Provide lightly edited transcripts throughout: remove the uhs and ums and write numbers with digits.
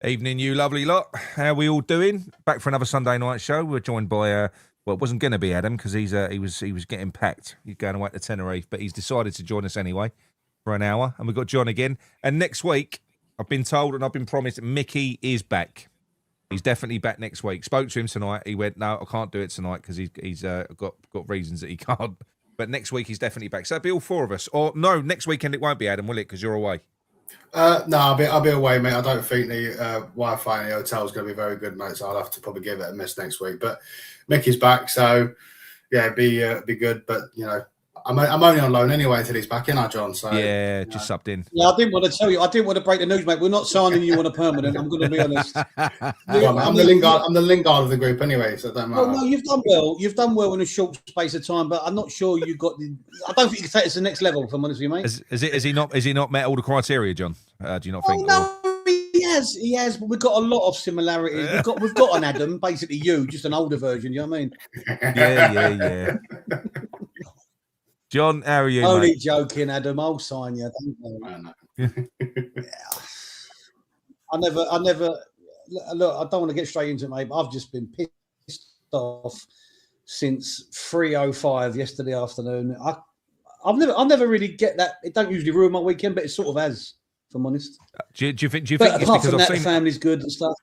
Evening, you lovely lot. How are we all doing? Back for another Sunday night show. We're joined by, well, it wasn't going to be Adam because he was getting packed. He's going away to Tenerife, but he's decided to join us anyway for an hour. And we've got John again. And next week, I've been told and I've been promised Mickey is back. He's definitely back next week. Spoke to him tonight. He went, no, I can't do it tonight because he's got reasons that he can't. But next week he's definitely back. So it'll be all four of us. Or no, next weekend it won't be Adam, will it? Because you're away. No, I'll be away, mate. I don't think the Wi-Fi in the hotel is going to be very good, mate. So I'll have to probably give it a miss next week. But Mickey's back, so yeah, be good. But you know, I'm only on loan anyway until he's back in, John. So yeah, just subbed in. Yeah, I didn't want to tell you. I didn't want to break the news, mate. We're not signing you on a permanent. I'm going to be honest. I'm the Lingard. I'm the Lingard of the group anyway, so it don't matter. Well, no, you've done well. You've done well in a short space of time, but I'm not sure you got the. I don't think you can take it to the next level. If I'm honest with you, mate. Has he not met all the criteria, John? Do you not think? No, he has. He has. But we've got a lot of similarities. We've got an Adam, basically you, just an older version. You know what I mean? Yeah. John, how are you? Only mate? joking, Adam. I'll sign you. I never. Look, I don't want to get straight into it, mate. But I've just been pissed off since 3:05 yesterday afternoon. I've never really get that. It don't usually ruin my weekend, but it sort of has. If I'm honest. Do you think it's apart because from I've that, seen the family's good and stuff?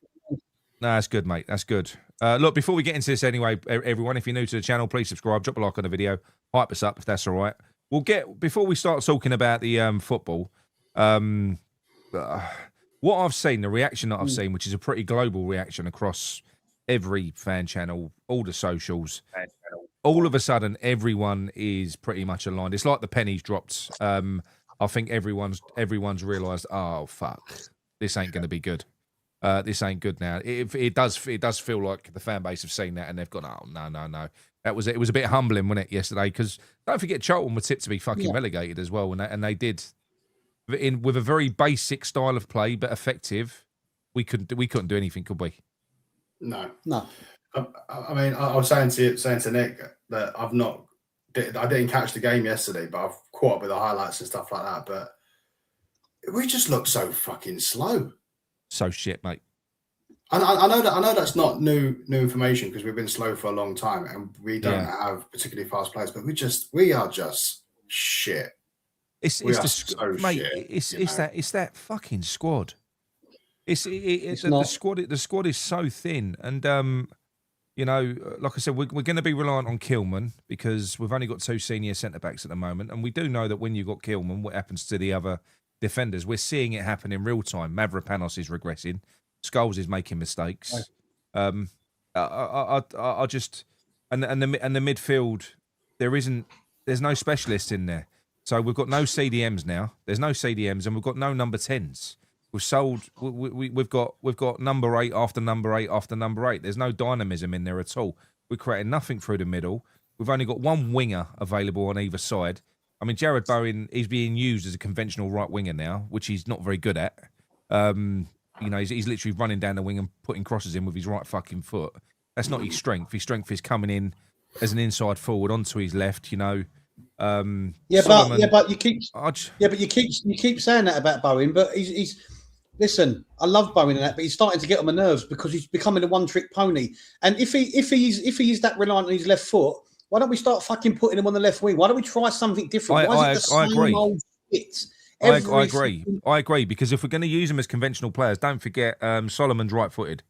No, that's good, mate. That's good. Look, before we get into this anyway, everyone, if you're new to the channel, please subscribe, drop a like on the video, hype us up if that's all right. Before we start talking about the football, what I've seen, the reaction that I've seen, which is a pretty global reaction across every fan channel, all the socials, all of a sudden, everyone is pretty much aligned. It's like the pennies dropped. I think everyone's realised, oh, fuck, this ain't going to be good. This ain't good now. It does feel like the fan base have seen that and they've gone, oh, no. It was a bit humbling, wasn't it, yesterday? Because don't forget, Charlton were tipped to be fucking relegated as well, and they did with a very basic style of play, but effective. We couldn't do anything, could we? No. I mean, I was saying to Nick that I didn't catch the game yesterday, but I've caught up with the highlights and stuff like that. But we just look so fucking slow. So shit, mate. And I know that's not new information because we've been slow for a long time and we don't have particularly fast players, but we are just shit. It's that fucking squad. The squad is so thin, and you know, like I said, we're going to be reliant on Kilman because we've only got two senior centre backs at the moment, and we do know that when you've got Kilman, what happens to the other defenders? We're seeing it happen in real time. Mavropanos is regressing. Scholes is making mistakes. I just and the midfield, there's no specialists in there. So we've got no CDMs now. There's no CDMs, and we've got no number 10s. We've got number 8 after number 8 after number 8. There's no dynamism in there at all. We're creating nothing through the middle. We've only got one winger available on either side. I mean, Jared Bowen is being used as a conventional right winger now, which he's not very good at. You know, he's literally running down the wing and putting crosses in with his right fucking foot. That's not his strength. His strength is coming in as an inside forward onto his left. You know. But you keep saying that about Bowen, but he's listen. I love Bowen and that, but he's starting to get on my nerves because he's becoming a one-trick pony. And if he's that reliant on his left foot, why don't we start fucking putting him on the left wing? Why don't we try something different? I agree. Old shit I agree because if we're going to use him as conventional players, don't forget Solomon's right-footed,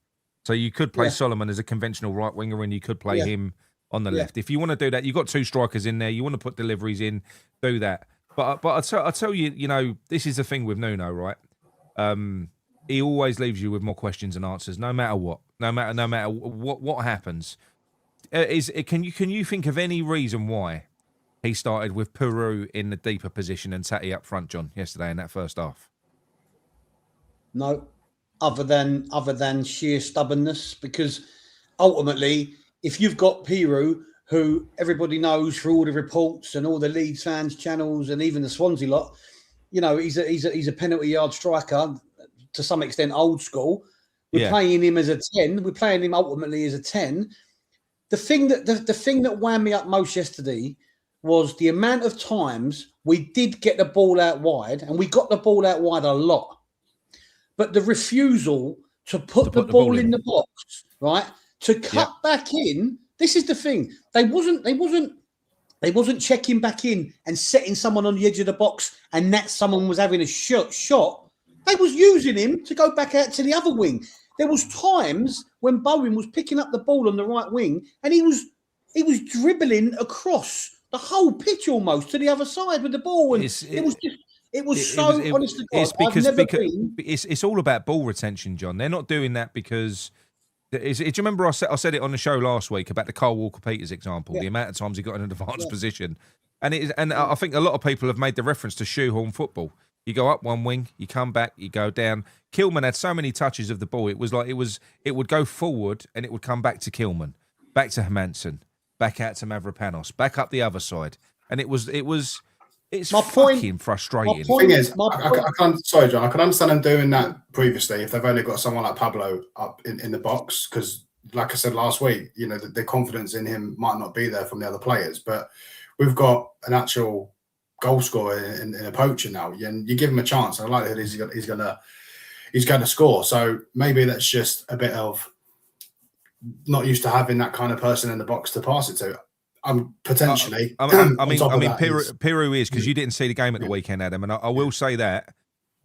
so you could play Solomon as a conventional right winger, and you could play him on the left. If you want to do that, you've got two strikers in there. You want to put deliveries in, do that. But I tell you, you know, this is the thing with Nuno, right? He always leaves you with more questions than answers, no matter what. No matter what happens. Can you think of any reason why he started with Peru in the deeper position and Tati up front, John, yesterday in that first half? No, other than sheer stubbornness, because ultimately, if you've got Peru, who everybody knows through all the reports and all the Leeds fans channels and even the Swansea lot, you know, he's a penalty yard striker to some extent, old school. We're playing him as a 10. We're playing him ultimately as a 10. The thing that wound me up most yesterday was the amount of times we did get the ball out wide, and we got the ball out wide a lot. But the refusal to put the ball in the box, right? To cut back in. This is the thing. They wasn't checking back in and setting someone on the edge of the box, and that someone was having a shot. They was using him to go back out to the other wing. There was times when Bowen was picking up the ball on the right wing, and he was dribbling across the whole pitch almost to the other side with the ball, and it was honest to God. It's because it's all about ball retention, John. They're not doing that because. Do you remember I said it on the show last week about the Carl Walker-Peters example, the amount of times he got in an advanced position, and I think a lot of people have made the reference to shoehorn football. You go up one wing, you come back, you go down. Kilman had so many touches of the ball. It would go forward and it would come back to Kilman, back to Hermansen, back out to Mavropanos, back up the other side, and it's fucking frustrating. The thing is, I can't. Sorry, John. I can understand them doing that previously if they've only got someone like Pablo up in the box, because, like I said last week, the confidence in him might not be there from the other players. But we've got an actual goal scorer in a poacher now, and you give him a chance. And I like that he's going to score. So maybe that's just a bit of not used to having that kind of person in the box to pass it to. Potentially. Piru is, because you didn't see the game at the weekend, Adam, and I will say that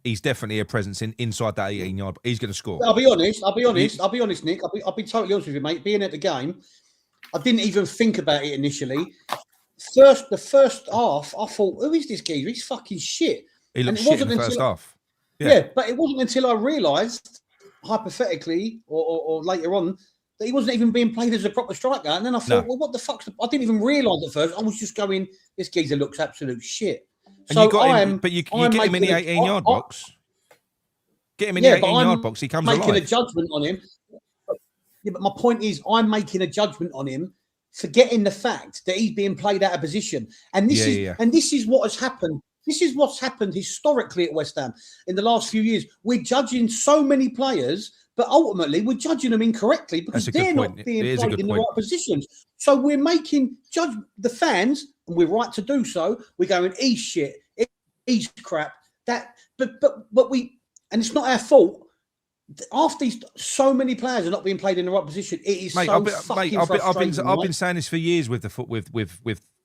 he's definitely a presence inside that 18-yard. He's going to score. I'll be honest, Nick. I'll be totally honest with you, mate. Being at the game, I didn't even think about it initially. The first half, I thought, who is this geezer? He's fucking shit. He looked shit in the first half. Yeah, but it wasn't until I realised, hypothetically, or later on, that he wasn't even being played as a proper striker. And then I thought, well, what the fuck's... I didn't even realise at first. I was just going, this geezer looks absolute shit. And you get him in the 18-yard box. Get him in the 18-yard box. He comes alive. I'm making a judgment on him. Yeah, but my point is, I'm making a judgment on him, forgetting the fact that he's being played out of position. And this is what has happened. This is what's happened historically at West Ham in the last few years. We're judging so many players, but ultimately we're judging them incorrectly because they're not being played in the right positions. So we're making the fans, and we're right to do so. We're going, he's shit, he's crap. But we, and it's not our fault. After so many players are not being played in the right position, it is frustrating. I've been saying this for years with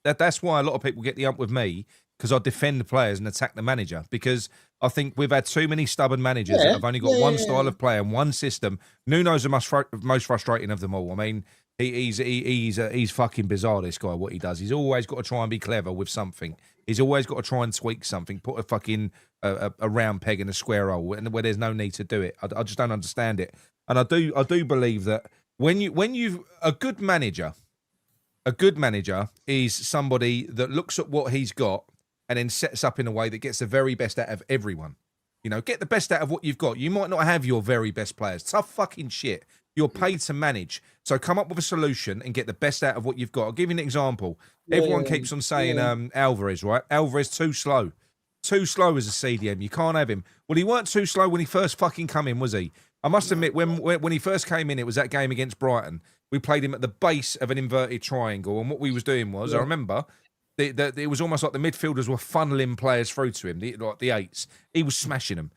that's why a lot of people get the ump with me, because I defend the players and attack the manager, because I think we've had too many stubborn managers that have only got one style of play and one system. Nuno's the most frustrating of them all. I mean, he's fucking bizarre, this guy, what he does. He's always got to try and be clever with something. He's always got to try and tweak something, put a fucking a round peg in a square hole where there's no need to do it. I just don't understand it. And I do believe that when you a good manager is somebody that looks at what he's got and then sets up in a way that gets the very best out of everyone. Get the best out of what you've got. You might not have your very best players. Tough fucking shit. You're paid to manage. So come up with a solution and get the best out of what you've got. I'll give you an example. Everyone keeps on saying Alvarez, right? Alvarez too slow. Too slow as a CDM. You can't have him. Well, he weren't too slow when he first fucking come in, was he? I must admit, when he first came in, it was that game against Brighton. We played him at the base of an inverted triangle, and what we was doing was, I remember, it was almost like the midfielders were funneling players through to him, like the eights. He was smashing them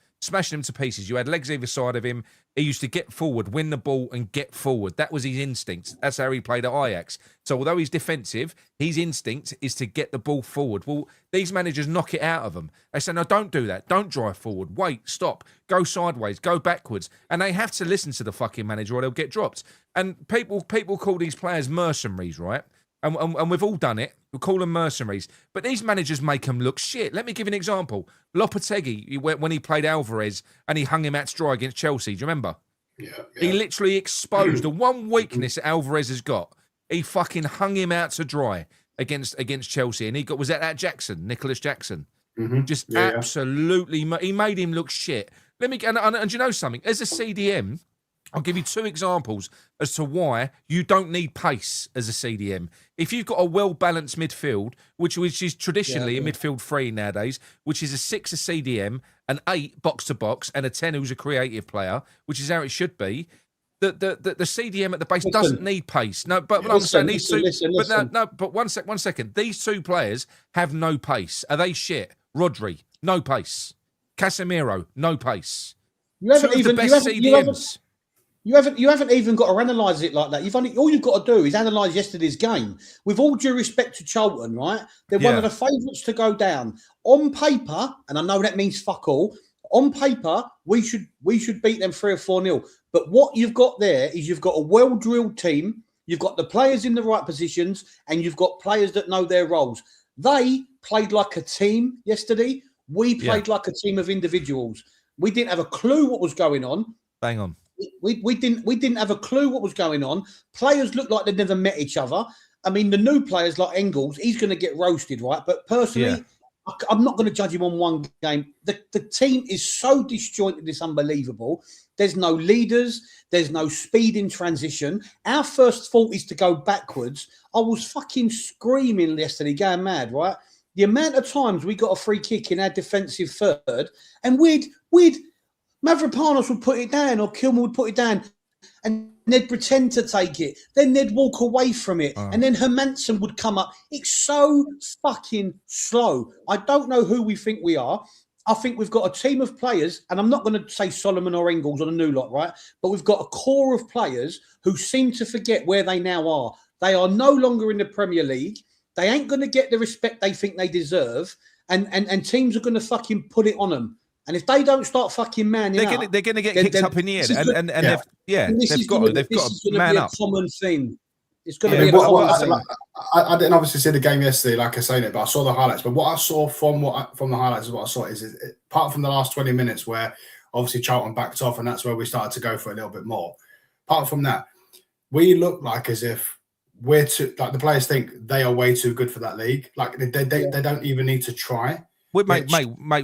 to pieces. You had legs either side of him. He used to get forward, win the ball, and get forward. That was his instinct. That's how he played at Ajax. So although he's defensive, his instinct is to get the ball forward. Well, these managers knock it out of them. They say, no, don't do that. Don't drive forward. Wait, stop. Go sideways. Go backwards. And they have to listen to the fucking manager or they'll get dropped. And people call these players mercenaries, right? And we've all done it. We call them mercenaries. But these managers make them look shit. Let me give you an example. Lopetegui, when he played Alvarez and he hung him out to dry against Chelsea, do you remember? Yeah. He literally exposed the one weakness that Alvarez has got. He fucking hung him out to dry against Chelsea. And was that Jackson, Nicholas Jackson? Mm-hmm. Absolutely. He made him look shit. And you know something? As a CDM, I'll give you two examples as to why you don't need pace as a CDM. If you've got a well-balanced midfield, which is traditionally a midfield three nowadays, which is a 6 a CDM, an 8 box-to-box, and a 10 who's a creative player, which is how it should be, the CDM at the base doesn't need pace. No, but I'm saying these two... But one second. These two players have no pace. Are they shit? Rodri, no pace. Casemiro, no pace. You haven't You haven't even got to analyse it like that. All you've got to do is analyse yesterday's game. With all due respect to Charlton, right? They're one of the favourites to go down. On paper, and I know that means fuck all, on paper, we should beat them 3 or 4-0. But what you've got there is you've got a well-drilled team, you've got the players in the right positions, and you've got players that know their roles. They played like a team yesterday. We played like a team of individuals. We didn't have a clue what was going on. Bang on. We didn't have a clue what was going on. Players looked like they'd never met each other. I mean, the new players like Engels, he's going to get roasted, right? But personally, I'm not going to judge him on one game. The team is so disjointed, it's unbelievable. There's no leaders. There's no speed in transition. Our first thought is to go backwards. I was fucking screaming yesterday, going mad, right? The amount of times we got a free kick in our defensive third, and we'd Mavropanos would put it down, or Kilman would put it down, and they'd pretend to take it. Then they'd walk away from it, and then Hermansen would come up. It's so fucking slow. I don't know who we think we are. I think we've got a team of players, and I'm not going to say Solomon or Engels on a new lot, right? But we've got a core of players who seem to forget where they now are. They are no longer in the Premier League. They ain't going to get the respect they think they deserve, and teams are going to fucking put it on them. And if they don't start fucking manning up, they're going to get kicked up in the end. They've got to man up. Common thing. It's going to be a common thing. I didn't obviously see the game yesterday, like I said it, but I saw the highlights. But what I saw from the highlights is what I saw is apart from the last 20 minutes where obviously Charlton backed off, and that's where we started to go for a little bit more. Apart from that, we look like as if we're too, like the players think they are way too good for that league. Like they don't even need to try. Mate,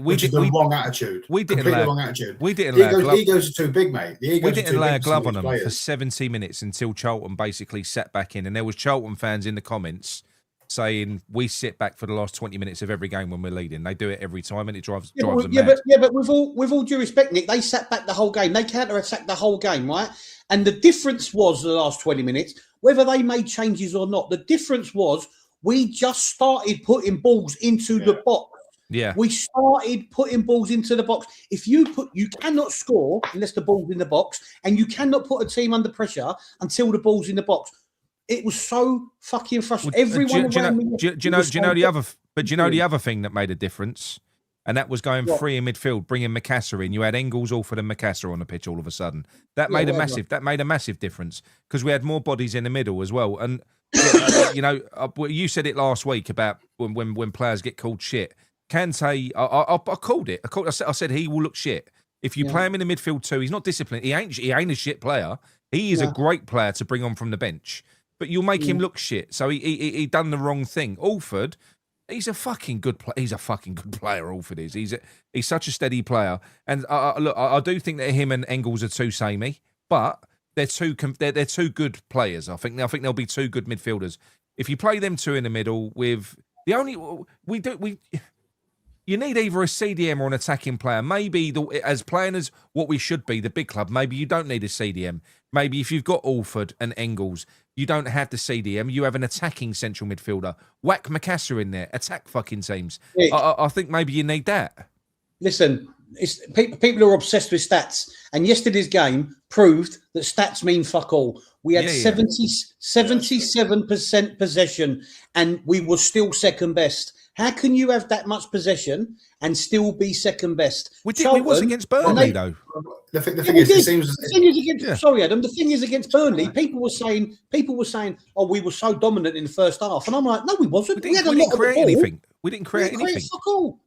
which is the wrong attitude. We didn't completely wrong attitude. We didn't lay a glove. Egos are too big, mate. We didn't lay a glove on them for 70 minutes until Charlton basically sat back in, and there was Charlton fans in the comments saying we sit back for the last 20 minutes of every game when we're leading. They do it every time, and it drives them mad. But with all due respect, Nick, they sat back the whole game. They counter-attacked the whole game, right? And the difference was the last 20 minutes, whether they made changes or not. The difference was we just started putting balls into the box. Yeah, we started putting balls into the box. You cannot score unless the ball's in the box, and you cannot put a team under pressure until the ball's in the box. It was so fucking frustrating. Everyone around me. Do you know the other thing that made a difference? And that was going free in midfield, bringing Macassar in. You had Engels, Alford, and Macassar on the pitch all of a sudden. That made a massive difference because we had more bodies in the middle as well. And you said it last week about when players get called shit. Kante, I called it. I said he will look shit if you play him in the midfield too. He's not disciplined. He ain't a shit player. He is a great player to bring on from the bench, but you'll make him look shit. So he done the wrong thing. Alford, he's a fucking good player. He's a fucking good player. Alford is. He's such a steady player. And look, I do think that him and Engels are too samey, but they're two good players. I think they'll be two good midfielders if you play them two in the middle. With the only you need either a CDM or an attacking player. Maybe as playing as what we should be, the big club, maybe you don't need a CDM. Maybe if you've got Alford and Engels, you don't have the CDM. You have an attacking central midfielder. Whack Macassar in there. Attack fucking teams. I think maybe you need that. Listen, people are obsessed with stats. And yesterday's game proved that stats mean fuck all. We had 77% possession, and we were still second best. How can you have that much possession and still be second best? We was against Burnley, though. The thing is, it seems. Sorry, Adam. The thing is, against Burnley, people were saying, "Oh, we were so dominant in the first half," and I'm like, "No, we wasn't. We didn't create anything. We didn't create anything. Fuck all.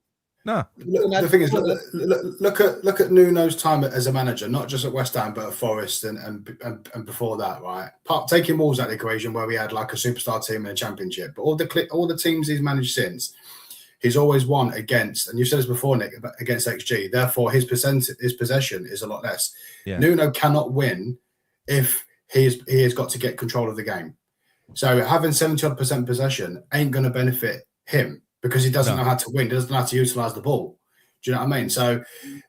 No. The thing is, look at Nuno's time as a manager, not just at West Ham, but at Forest and before that, right? Taking Wolves out of the equation, where we had like a superstar team in a championship, but all the teams he's managed since, he's always won against. And you said this before, Nick, against XG. Therefore, his possession is a lot less. Yeah. Nuno cannot win if he has got to get control of the game. So having 70% possession ain't going to benefit him. Because he doesn't know how to win, he doesn't know how to utilise the ball. Do you know what I mean? So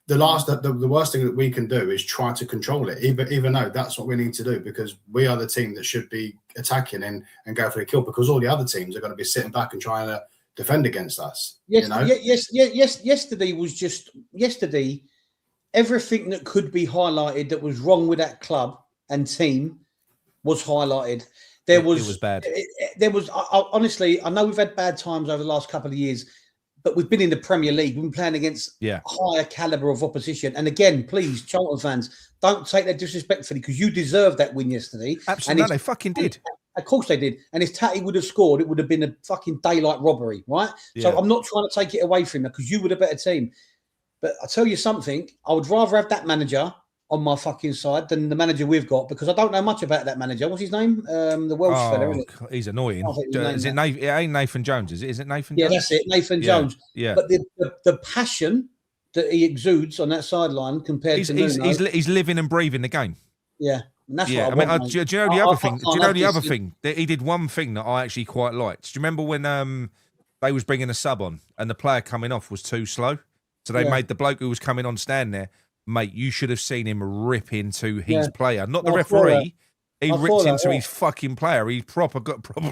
the worst thing that we can do is try to control it, even though that's what we need to do, because we are the team that should be attacking and go for a kill, because all the other teams are going to be sitting back and trying to defend against us. Yesterday was just everything that could be highlighted that was wrong with that club and team was highlighted. It was bad. There was honestly, I know we've had bad times over the last couple of years, but we've been in the Premier League. We've been playing against higher caliber of opposition. And again, please, Charlton fans, don't take that disrespectfully because you deserved that win yesterday. Absolutely, no, they fucking did. Of course they did. And if Tatty would have scored, it would have been a fucking daylight robbery, right? Yeah. So I'm not trying to take it away from him because you were a better team. But I'll tell you something, I would rather have that manager on my fucking side than the manager we've got because I don't know much about that manager. What's his name? The Welsh fella, isn't it? He's annoying. Is it Nathan? It ain't Nathan Jones, is it? Is it Nathan Jones? Yeah, that's it, Nathan Jones. Yeah. But the passion that he exudes on that sideline compared to Nuno, he's living and breathing the game. Yeah. And that's what I want, do you know the other thing? Do you know the other thing? He did one thing that I actually quite liked. Do you remember when they was bringing a sub on and the player coming off was too slow? So they made the bloke who was coming on stand there. Mate, you should have seen him rip into his player, not the referee. He ripped into his fucking player. He proper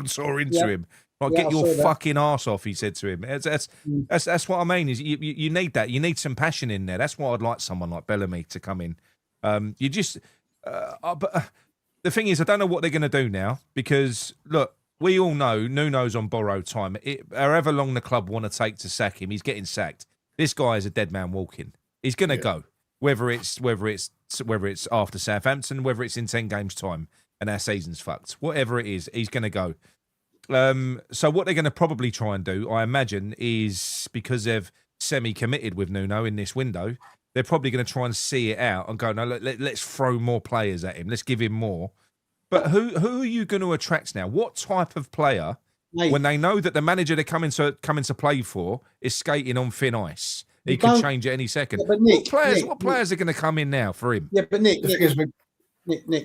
saw into him. Like, get your fucking arse off, he said to him. That's what I mean. Is you need that. You need some passion in there. That's why I'd like someone like Bellamy to come in. But the thing is, I don't know what they're going to do now because look, we all know Nuno's on borrowed time. However long the club want to take to sack him, he's getting sacked. This guy is a dead man walking. He's going to go. Whether it's after Southampton, whether it's in 10 games' time and our season's fucked, whatever it is, he's going to go. So what they're going to probably try and do, I imagine, is because they've semi-committed with Nuno in this window, they're probably going to try and see it out and go, no, let's throw more players at him. Let's give him more. But who are you going to attract now? What type of player, when they know that the manager they're coming to play for is skating on thin ice? He could change at any second. Yeah, but Nick, what players are going to come in now for him? Yeah, but Nick, Go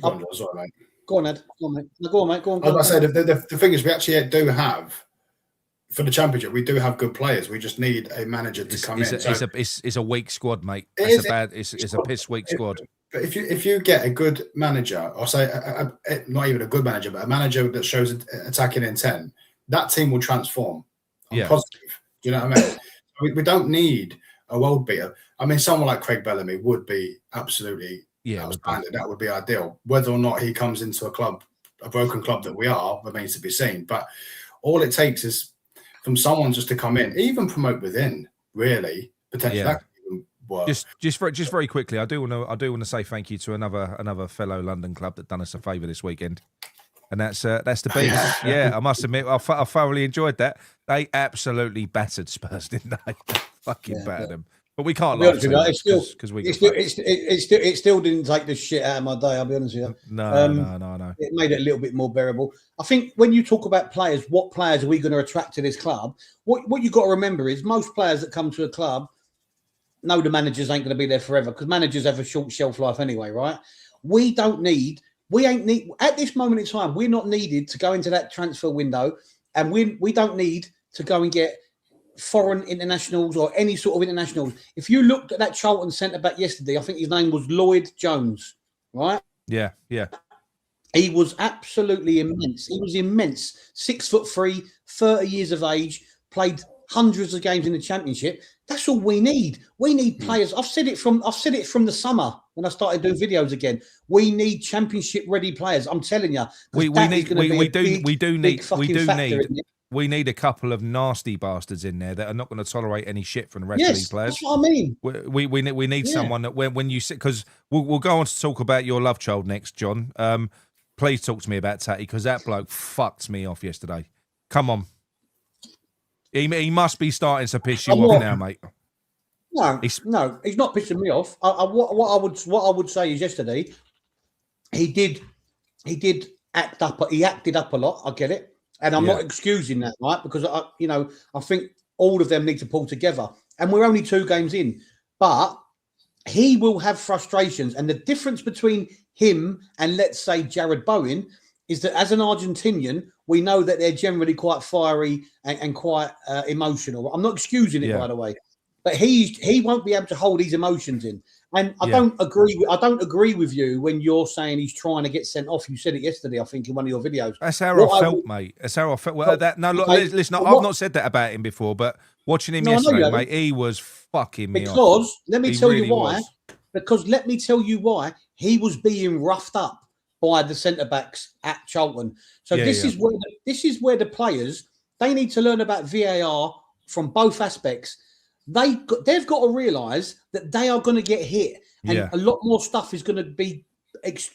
on, sorry, mate. Go on, Ed. Go on, mate. No, go on, mate. Go on. I was going to say, the thing is, we actually do have, for the Championship, we do have good players. We just need a manager to come in. It's a weak squad, mate. It's a piss weak squad. But if you get a good manager, or say not even a good manager, but a manager that shows attacking intent, that team will transform. I'm positive. Do you know what I mean? We don't need a world beater. I mean, someone like Craig Bellamy would be absolutely outstanding. That would be ideal. Whether or not he comes into a broken club that we are, remains to be seen. But all it takes is from someone just to come in, even promote within. Really, potentially that could even work. Just very quickly, I do want to say thank you to another fellow London club that done us a favour this weekend. And that's the Bees. Yeah, I must admit, I thoroughly enjoyed that. They absolutely battered Spurs, didn't they? Fucking battered them. But we can't laugh because it still didn't take the shit out of my day. I'll be honest with you. No. It made it a little bit more bearable. I think when you talk about players, what players are we going to attract to this club? What you got to remember is most players that come to a club know the managers ain't going to be there forever because managers have a short shelf life anyway, right? At this moment in time, we're not needed to go into that transfer window, and we don't need to go and get foreign internationals or any sort of internationals. If you looked at that Charlton centre back yesterday, I think his name was Lloyd Jones, right? Yeah. He was absolutely immense. He was immense. 6'3", 30 years of age, played hundreds of games in the Championship. That's all we need. We need players. I've said it from the summer when I started doing videos again. We need Championship ready players. I'm telling you. We need a couple of nasty bastards in there that are not going to tolerate any shit from the rest of these players. That's what I mean. We need someone that when you sit, because we'll go on to talk about your love child next, John. Please talk to me about Tatty because that bloke fucked me off yesterday. Come on. He must be starting to piss you off now, mate. No, he's not pissing me off. What I would say is yesterday, he did act up. He acted up a lot. I get it, and I'm not excusing that, right? Because I think all of them need to pull together, and we're only 2 games in. But he will have frustrations, and the difference between him and let's say Jared Bowen is that as an Argentinian, we know that they're generally quite fiery and quite emotional. I'm not excusing it, by the way, but he won't be able to hold his emotions in. And I don't agree with you when you're saying he's trying to get sent off. You said it yesterday, I think, in one of your videos. That's how I felt, mate. That's how I felt. Well, listen, I've not said that about him before, but watching him yesterday, mate, he was fucking me off. Let me tell you why. Because let me tell you why he was being roughed up. by the centre backs at Charlton. So this is where the players, they need to learn about VAR from both aspects. They've got to realise that they are going to get hit, and a lot more stuff is going to be.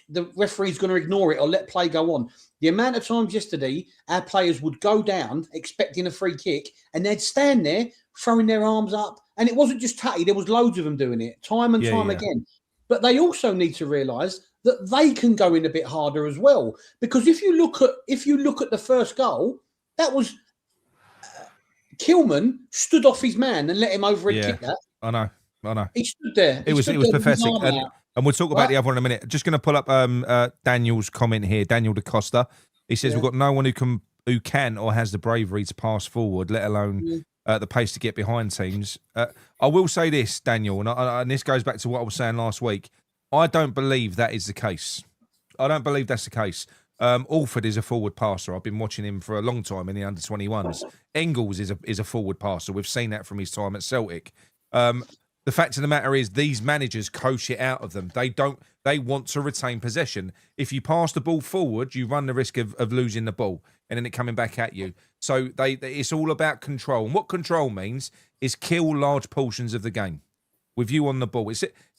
The referee's going to ignore it or let play go on. The amount of times yesterday our players would go down expecting a free kick, and they'd stand there throwing their arms up, and it wasn't just Tatty. There was loads of them doing it time and time again. But they also need to realise that they can go in a bit harder as well, because if you look at the first goal, that was. Kilman stood off his man and let him overhead kick that. I know. He stood there. It was pathetic. And we'll talk about the other one in a minute. Just going to pull up Daniel's comment here. Daniel DaCosta. He says we've got no one who can or has the bravery to pass forward, let alone the pace to get behind teams. I will say this, Daniel, and this goes back to what I was saying last week. I don't believe that is the case. I don't believe that's the case. Alford is a forward passer. I've been watching him for a long time in the under-21s. Engels is a forward passer. We've seen that from his time at Celtic. The fact of the matter is these managers coach it out of them. They want to retain possession. If you pass the ball forward, you run the risk of losing the ball and then it coming back at you. So it's all about control. And what control means is kill large portions of the game with you on the ball.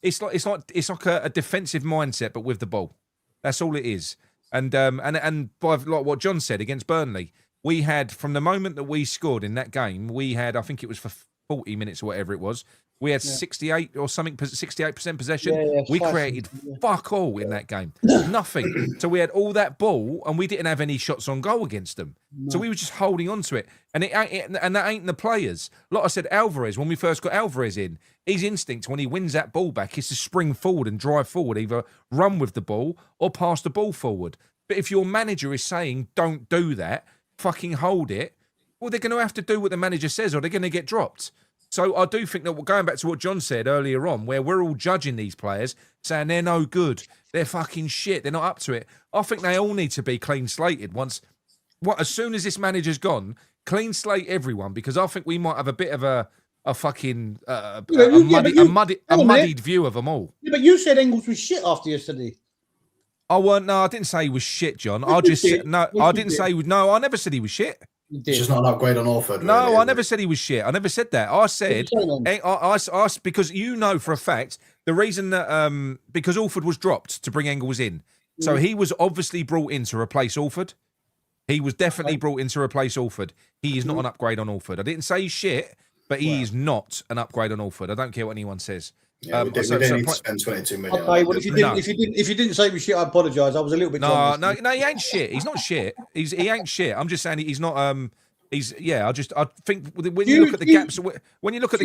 It's like a defensive mindset, but with the ball. That's all it is. And by like what John said against Burnley, we had, from the moment that we scored in that game, we had, I think it was for 40 minutes or whatever it was, we had 68 or something, 68% possession. We created fuck all in that game. Nothing. So we had all that ball and we didn't have any shots on goal against them. No. So we were just holding on to it. And and that ain't the players. Like I said, Alvarez, when we first got Alvarez in, his instinct when he wins that ball back is to spring forward and drive forward, either run with the ball or pass the ball forward. But if your manager is saying, don't do that, fucking hold it, well, they're going to have to do what the manager says or they're going to get dropped. So I do think that, going back to what John said earlier on, where we're all judging these players, saying they're no good, they're fucking shit, they're not up to it. I think they all need to be clean slated as soon as this manager's gone, clean slate everyone, because I think we might have a bit of a fucking muddied view of them all. Yeah, but you said Engels was shit after yesterday. I didn't say he was shit, John. I never said he was shit. It's just not an upgrade on Alford. No, really, I never said he was shit. I never said that. I said, I because you know for a fact the reason that because Alford was dropped to bring Engels in, so he was obviously brought in to replace Alford. He was definitely brought in to replace Alford. He is not an upgrade on Alford. I didn't say he's shit, but he is not an upgrade on Alford. I don't care what anyone says. Yeah, we didn't need to spend 22 million. Okay, well, if you didn't say he was shit, I apologise. I was a little bit. No, he ain't shit. He's not shit. He ain't shit. I'm just saying he's not. I think when you look at the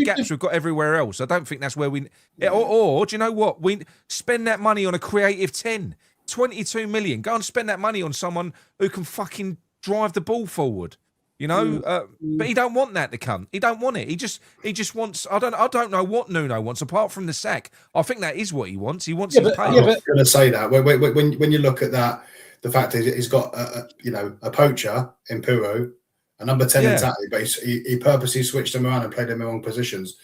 gaps, we've got everywhere else. I don't think that's where we. Or do you know what? We spend that money on a creative 10, 22 million. Go and spend that money on someone who can fucking drive the ball forward. You know, but he don't want that, the cunt. He don't want it. He just wants. I don't know what Nuno wants apart from the sack. I think that is what he wants. He wants his pay. I was going to say that when you look at that, the fact is he's got a poacher in Peru, a number 10 in Tatty, but he purposely switched them around and played them in wrong positions.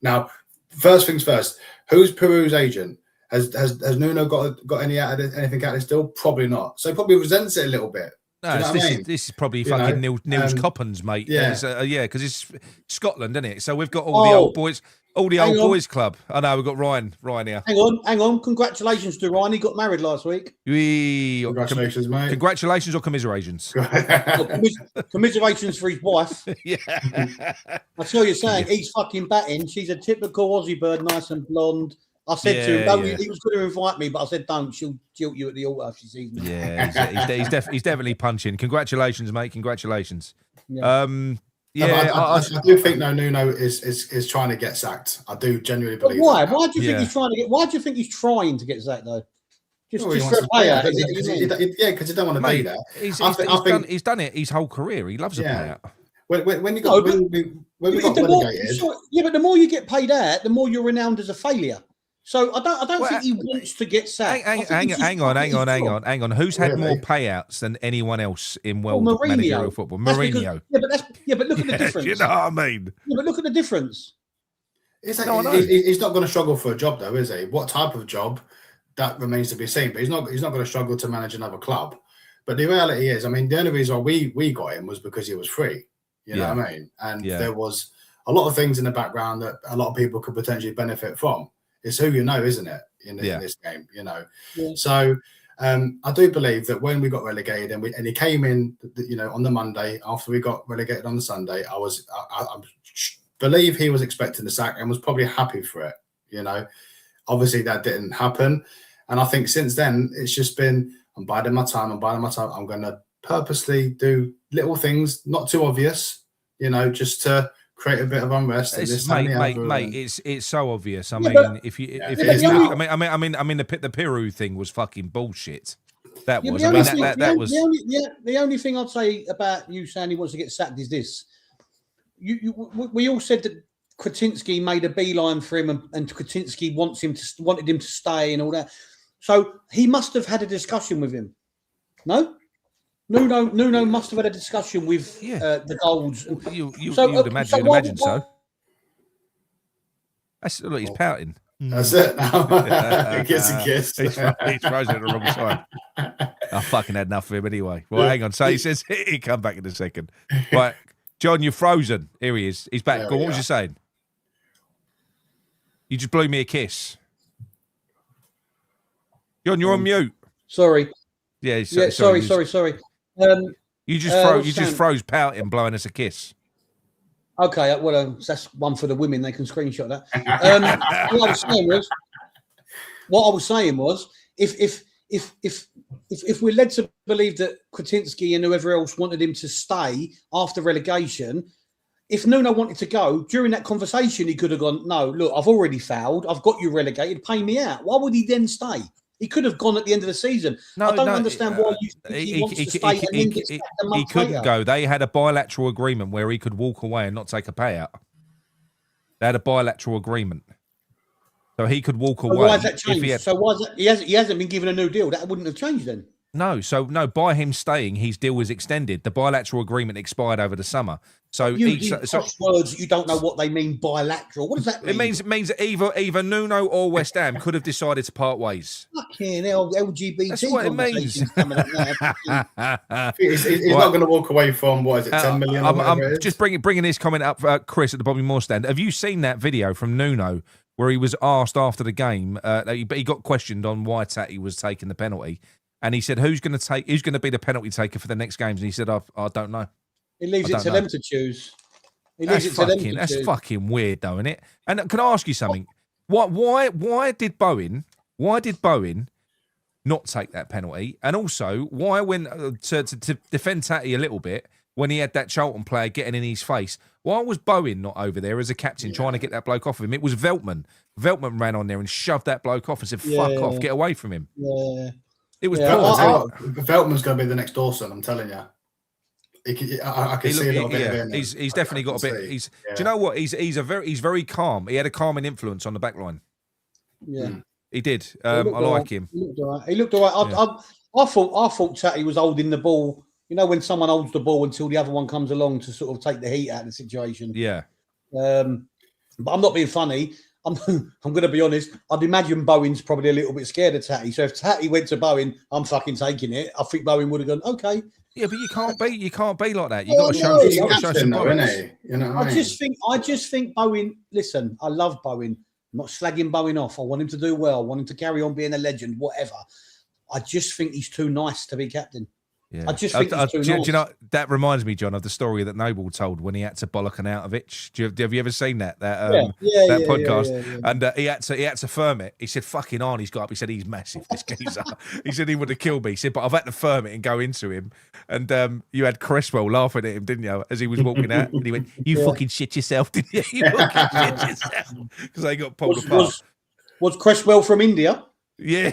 Now, first things first, who's Peru's agent? Has Nuno got anything out of this deal? Probably not. So he probably resents it a little bit. No, this is probably fucking Nils Coppens, mate. Yeah, because it's Scotland, isn't it? So we've got all the old boys, boys club. I know we've got Ryan here. Hang on. Congratulations to Ryan. He got married last week. Congratulations, mate. Congratulations or commiserations? Commiserations for his wife. Yeah. I tell you, saying he's fucking batting. She's a typical Aussie bird, nice and blonde. I said to him, he was going to invite me, but I said, don't. She'll jilt you at the altar if she sees me. Yeah, he's definitely punching. Congratulations, mate. Congratulations. Yeah. I do think Nuno is trying to get sacked. I do genuinely believe. Why? That. Why do you think he's trying to get? Why do you think he's trying to get sacked though? Just for a payout. Because you don't want to be there. He's done it his whole career. He loves a payout. When we got relegated. But the more you get paid out, the more you're renowned as a failure. So I don't think he wants to get sacked. Hang on. Who's had more payouts than anyone else in world managerial football? Mourinho. But look at the difference. You know what I mean? Yeah, but look at the difference. He's not going to struggle for a job, though, is he? What type of job? that remains to be seen. But he's not going to struggle to manage another club. But the reality is, I mean, the only reason why we got him was because he was free. You know what I mean? And there was a lot of things in the background that a lot of people could potentially benefit from. It's who you know, isn't it? In this game, you know. Yeah. So I do believe that when we got relegated and he came in, you know, on the Monday after we got relegated on the Sunday, I believe he was expecting the sack and was probably happy for it. You know, obviously that didn't happen, and I think since then it's just been I'm biding my time. I'm going to purposely do little things, not too obvious, you know, just to create a bit of unrest. Mate, it's so obvious. I mean, the Peru thing was fucking bullshit. That was. The only thing I'd say about you saying he wants to get sacked is this: we all said that Kretinsky made a beeline for him, and Kretinsky wanted him to stay and all that. So he must have had a discussion with him. No. Nuno must have had a discussion with the Golds. You'd imagine so. Look, he's pouting. That's it now. He gets a kiss. He's frozen at the wrong side. I fucking had enough of him anyway. Well, hang on. So he says he'll come back in a second. Right, John, you're frozen. Here he is. He's back. Go on, what was you saying? You just blew me a kiss. John, you're on mute. Sorry. Yeah. Sorry. You just froze pouting, blowing us a kiss. Okay, well, that's one for the women. They can screenshot that. What I was saying was, if we're led to believe that Kretinsky and whoever else wanted him to stay after relegation, if Nuno wanted to go during that conversation, he could have gone, "No, look, I've already fouled. I've got you relegated. Pay me out." Why would he then stay? He could have gone at the end of the season. I don't understand why you think he wants to stay and then get sacked a month couldn't later. go. They had a bilateral agreement where he could walk away and not take a payout. They had a bilateral agreement. So he could walk away. Why has that changed? So why is that, he hasn't been given a new deal. That wouldn't have changed then. No, by him staying, his deal was extended. The bilateral agreement expired over the summer. So words, you don't know what they mean bilateral. What does that mean? It means that either Nuno or West Ham could have decided to part ways. Fucking hell, LGBT. That's what it means. He's not going to walk away from, what is it, 10 million? I'm just bringing this comment up, Chris, at the Bobby Moore stand. Have you seen that video from Nuno where he was asked after the game? He got questioned on why Tatty was taking the penalty. And he said, who's going to be the penalty taker for the next games? And he said, I don't know. He leaves it to them to choose. That's fucking weird, though, isn't it? And can I ask you something? Why did Bowen not take that penalty? And also, why when to defend Tatty a little bit when he had that Charlton player getting in his face? Why was Bowen not over there as a captain trying to get that bloke off of him? It was Veltman. Veltman ran on there and shoved that bloke off and said, "Fuck off, get away from him." Yeah. It was Veltman's going to be the next Dawson, I'm telling you. I can see a little bit of him. He's definitely got a bit. Do you know what? He's very calm. He had a calming influence on the back line. Yeah, he did. I like him. He looked all right. I thought Tatty was holding the ball. You know, when someone holds the ball until the other one comes along to sort of take the heat out of the situation. Yeah. But I'm not being funny. I'm going to be honest. I'd imagine Bowen's probably a little bit scared of Tatty. So if Tatty went to Bowen, I'm fucking taking it. I think Bowen would have gone, okay. Yeah, but you can't be like that. You got to show some balance. You know, I just think Bowen. Listen, I love Bowen. I'm not slagging Bowen off. I want him to do well. I want him to carry on being a legend. Whatever. I just think he's too nice to be captain. Yeah. I just think he's too nice. Do you know, that reminds me, John, of the story that Noble told when he had to bollock an Arnautovic. Have you ever seen that podcast? Yeah. And he had to firm it. He said, "Fucking Arnie's got up." He said, "He's massive, this geezer." He said he would have killed me. He said, "But I've had to firm it and go into him." And you had Cresswell laughing at him, didn't you, as he was walking out? And he went, "You fucking shit yourself, didn't you? You fucking shit yourself," because they got pulled apart. Was Cresswell from India? Yeah.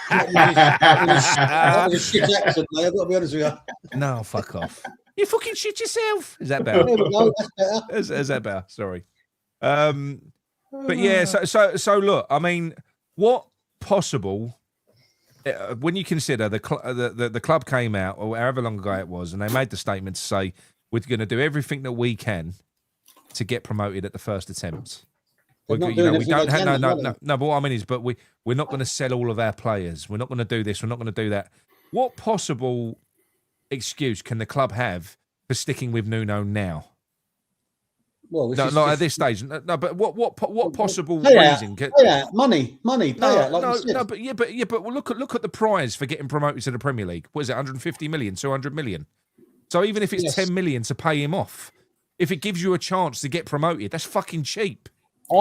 That was a shit accent, mate. I've got to be honest with you. No, fuck off. You fucking shit yourself. Is that better? There we go. That's better. Is that better? Sorry. But yeah, so look, I mean, what possible when you consider the club came out, or however long ago it was, and they made the statement to say we're going to do everything that we can to get promoted at the first attempt. They're not you doing know, we everything don't they have can, no. are they? But what I mean is, but we're not going to sell all of our players. We're not going to do this. We're not going to do that. What possible excuse can the club have for sticking with Nuno now? Well, No, not at this stage. No, but what possible reason? Money, pay out. Like you said. But look at the prize for getting promoted to the Premier League. What is it? 150 million, 200 million. So even if it's 10 million to pay him off, if it gives you a chance to get promoted, that's fucking cheap. We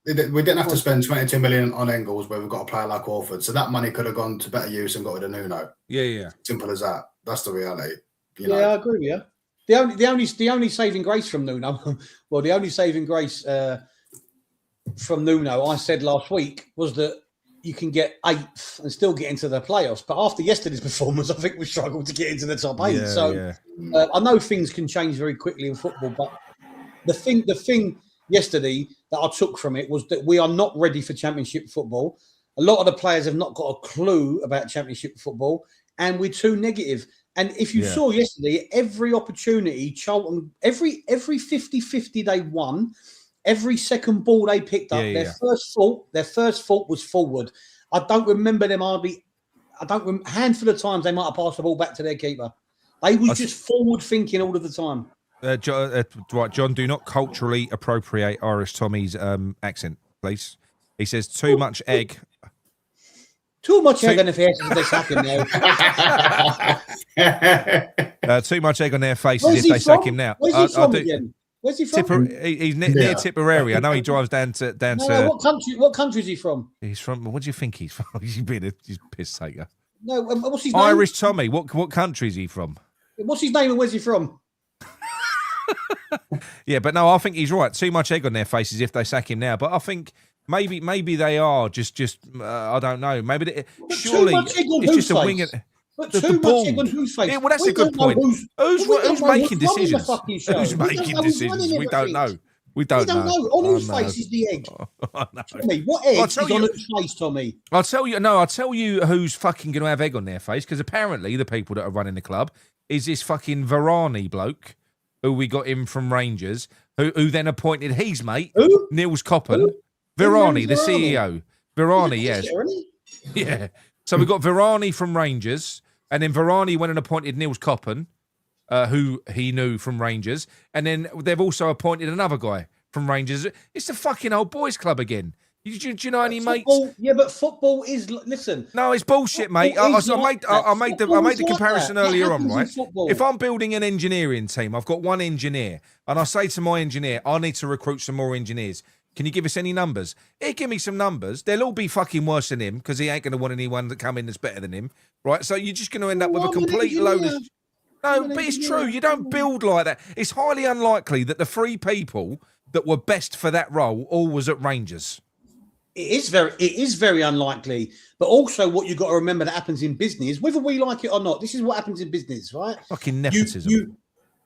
didn't have to spend 22 million on Engels where we've got a player like Orford, so that money could have gone to better use and got rid of Nuno. Yeah. Simple as that. That's the reality. I agree with you. The only saving grace from Nuno, well, the only saving grace from Nuno, I said last week, was that you can get 8th and still get into the playoffs. But after yesterday's performance, I think we struggled to get into the top 8. I know things can change very quickly in football, but the thing yesterday that I took from it was that we are not ready for Championship football. A lot of the players have not got a clue about Championship football, and we're too negative. And if you saw yesterday, every opportunity, Charlton, every 50-50 they won, every second ball they picked up, their first fault was forward. I don't remember them hardly. Handful of times they might have passed the ball back to their keeper. They was just forward thinking all of the time. John, do not culturally appropriate Irish Tommy's accent, please. He says too much egg. Too much egg on the faces if they sack him now. Too much egg on their faces if they sack him now. Where's he from again? Where's he from? He's near Tipperary. I know he drives down to. What country is he from? He's from. What do you think he's from? He's a piss taker. No, what's his name? Irish Tommy. What country is he from? What's his name and where's he from? Yeah, but no, I think he's right. Too much egg on their faces if they sack him now. But I think maybe they are just I don't know. Maybe surely it's just a wing. But too much egg on whose face? Yeah, well, that's a good point. Who's making decisions? Who's making decisions? We don't know. We don't know. On whose face is the egg? Tommy, what egg is on whose face, Tommy? I'll tell you who's fucking going to have egg on their face, because apparently the people that are running the club is this fucking Varane bloke who we got in from Rangers, who then appointed his mate, Niels Coppen. Varane, the CEO. Varane, yes. Yeah. So we got Varane from Rangers, and then Varane went and appointed Niels Coppen, who he knew from Rangers, and then they've also appointed another guy from Rangers. It's the fucking old boys club again. Do you know any mates? Yeah, but football is, listen. No, it's bullshit, mate. I made the comparison earlier on, right? If I'm building an engineering team, I've got one engineer, and I say to my engineer, I need to recruit some more engineers. Can you give us any numbers? He'll give me some numbers. They'll all be fucking worse than him, because he ain't going to want anyone to come in that's better than him, right? So you're just going to end up with a complete load of... No, but it's true. You don't build like that. It's highly unlikely that the 3 people that were best for that role all was at Rangers. It is very unlikely. But also what you've got to remember that happens in business, whether we like it or not, this is what happens in business, right? Fucking nepotism.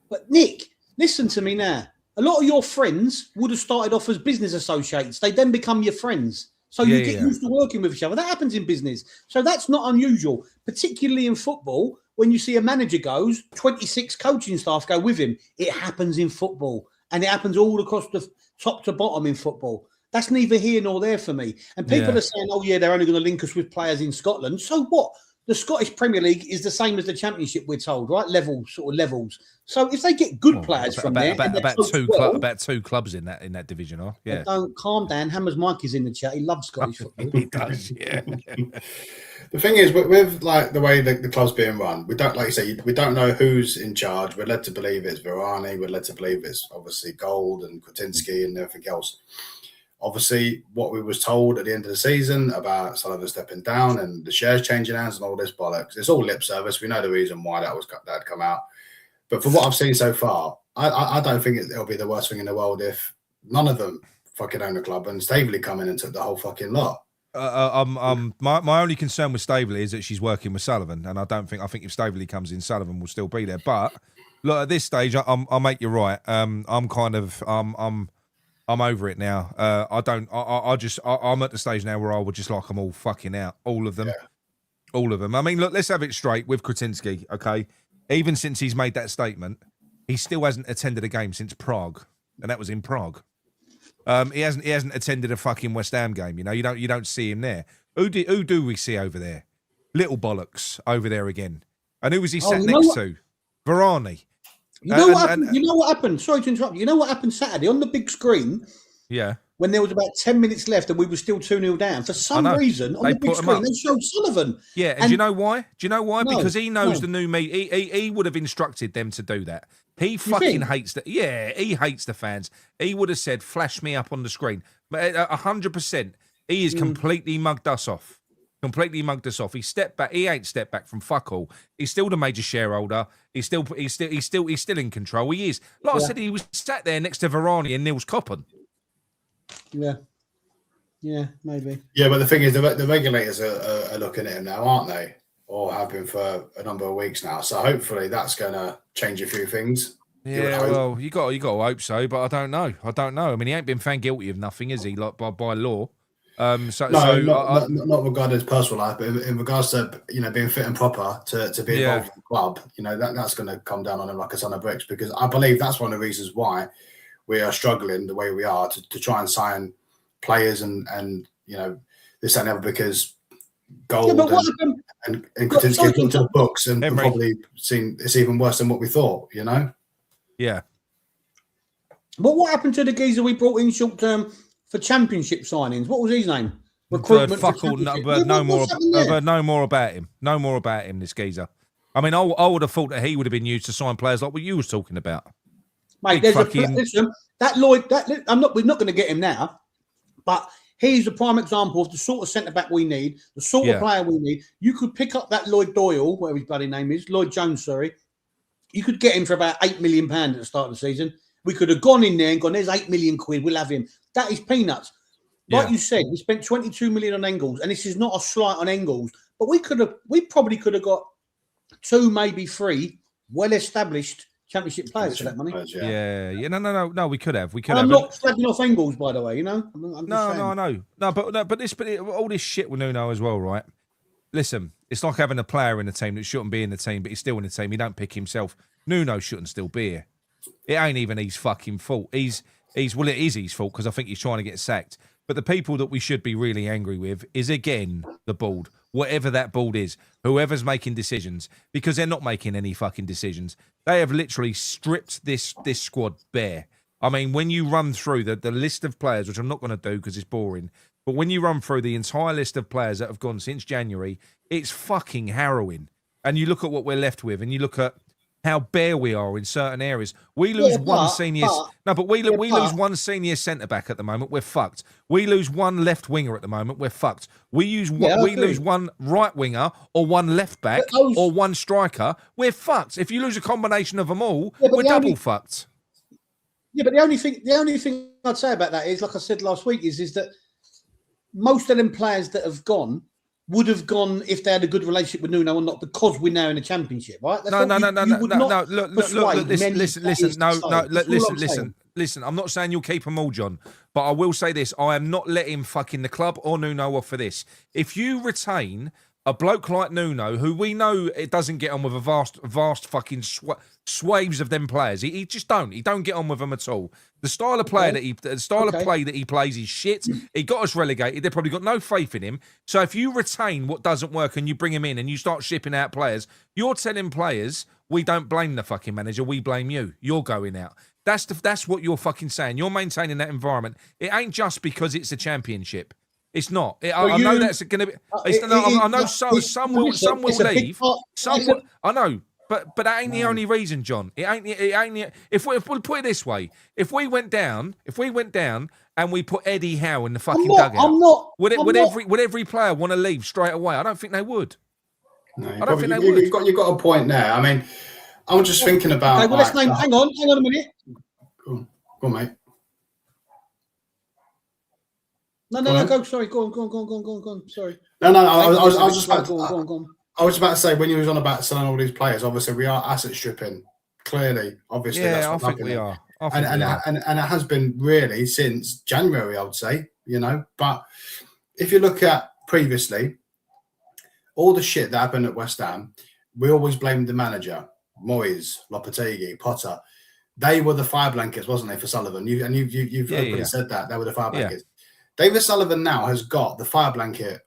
But Nick, listen to me now. A lot of your friends would have started off as business associates. They then become your friends. So you get used to working with each other. That happens in business. So that's not unusual, particularly in football. When you see a manager goes, 26 coaching staff go with him. It happens in football. And it happens all across the top to bottom in football. That's neither here nor there for me. And people are saying, oh, yeah, they're only going to link us with players in Scotland. So what? The Scottish Premier League is the same as the Championship, we're told, right? Levels. So if they get good players from there... About two clubs in that division, are? Yeah. Don't calm down. Hammer's Mike is in the chat. He loves Scottish football. He does, yeah. The thing is, with like the way the club's being run, we don't, like you say, we don't know who's in charge. We're led to believe it's Varane. We're led to believe it's obviously Gold and Kretinsky and everything else. Obviously, what we was told at the end of the season about Sullivan stepping down and the shares changing hands and all this bollocks, it's all lip service. We know the reason why that had come out. But from what I've seen so far, I don't think it'll be the worst thing in the world if none of them fucking own the club and Staveley come in and took the whole fucking lot. My only concern with Staveley is that she's working with Sullivan, and I think if Staveley comes in, Sullivan will still be there. But look, at this stage, I'll make you right. I'm over it now. I'm at the stage now where I would just like them all fucking out. All of them. Yeah. All of them. I mean, look, let's have it straight with Kretinsky, okay? Even since he's made that statement, he still hasn't attended a game since Prague, and that was in Prague. He hasn't attended a fucking West Ham game. You know, you don't see him there. Who do we see over there? Little bollocks over there again. And who was he sat next to? Varane. You know what happened? You know what happened? Sorry to interrupt. You know what happened Saturday on the big screen? Yeah. When there was about 10 minutes left and we were still 2-0 down, for some reason on the big screen they showed Sullivan. Yeah, and do you know why? Because he knows the new me. He would have instructed them to do that. He fucking hates that. Yeah, he hates the fans. He would have said, "Flash me up on the screen." But 100%, he is completely mugged us off. Completely mugged us off. He stepped back. He ain't stepped back from fuck all. He's still the major shareholder. He's still in control. He is. Like I said, he was sat there next to Varane and Niels Coppen. Yeah, maybe. Yeah, but the thing is, the regulators are looking at him now, aren't they? Or have been for a number of weeks now. So hopefully that's going to change a few things. Yeah, well, you got to hope so, but I don't know. I mean, he ain't been found guilty of nothing, is he? Like by law. Not regarding his personal life, but in regards to being fit and proper to be involved in the club, that's going to come down on him like a ton of bricks. Because I believe that's one of the reasons why we are struggling the way we are to try and sign players and this and ever, because gold and Coutinho get into the books and probably seen it's even worse than what we thought. Yeah. But what happened to the geezer we brought in short term for championship signings? What was his name? Recruitment. Fuck all. No more about him. No more about him. This geezer. I mean, I would have thought that he would have been used to sign players like what you was talking about. Mate, listen, that Lloyd. We're not going to get him now, but he's a prime example of the sort of centre back we need, the sort of player we need. You could pick up that Lloyd Doyle, whatever his bloody name is, Lloyd Jones. Sorry, you could get him for about £8 million at the start of the season. We could have gone in there and gone, "There's £8 million. We'll have him." That is peanuts. Like you said, we spent 22 million on Engels, and this is not a slight on Engels, but we probably could have got 2, maybe 3 well-established championship players for that money. No, we could have. I'm not slagging off Engels, by the way. I'm I know. But all this shit with Nuno as well, right? Listen, it's like having a player in the team that shouldn't be in the team, but he's still in the team. He don't pick himself. Nuno shouldn't still be here. It ain't even his fucking fault. It is his fault because I think he's trying to get sacked. But the people that we should be really angry with is, again, the board. Whatever that board is, whoever's making decisions, because they're not making any fucking decisions. They have literally stripped this squad bare. I mean, when you run through the list of players, which I'm not going to do because it's boring, but when you run through the entire list of players that have gone since January, it's fucking harrowing. And you look at what we're left with, and you look at how bare we are in certain areas. We lose one senior. We lose one senior centre back at the moment. We're fucked. We lose one left winger at the moment. We're fucked. We lose one right winger or one left back or one striker. We're fucked. If you lose a combination of them all, we're double fucked. Yeah, but the only thing I'd say about that is, like I said last week, is that most of them players that have gone would have gone if they had a good relationship with Nuno or not, because we're now in the championship, right? No. Listen. I'm not saying you'll keep them all, John, but I will say this: I am not letting fucking the club or Nuno off for this. If you retain a bloke like Nuno, who we know it doesn't get on with a vast fucking swaves of them players, he just don't. He don't get on with them at all. The style of play that he plays is shit. He got us relegated. They've probably got no faith in him. So if you retain what doesn't work and you bring him in and you start shipping out players, you're telling players, we don't blame the fucking manager, we blame you. You're going out. That's what you're fucking saying. You're maintaining that environment. It ain't just because it's a championship. It's not. I know that's going to be. I know some will leave. I know. But that ain't the only reason, John. It ain't. If we put it this way, if we went down and we put Eddie Howe in the fucking dugout, would every player want to leave straight away? I don't think they would. No, I don't think they would. You've got a point there. I mean, I'm just thinking about. Okay, well, hang on a minute. Go on, mate. No, go. Sorry, go on. Sorry. No. I was just about. I was about to say, when you was on about selling all these players, obviously we are asset stripping. Clearly, obviously, yeah, I think we are. And it has been really since January, I would say. But if you look at previously, all the shit that happened at West Ham, we always blamed the manager, Moyes, Lopetegui, Potter. They were the fire blankets, wasn't they, for Sullivan? You've openly said that. They were the fire blankets. David Sullivan now has got the fire blanket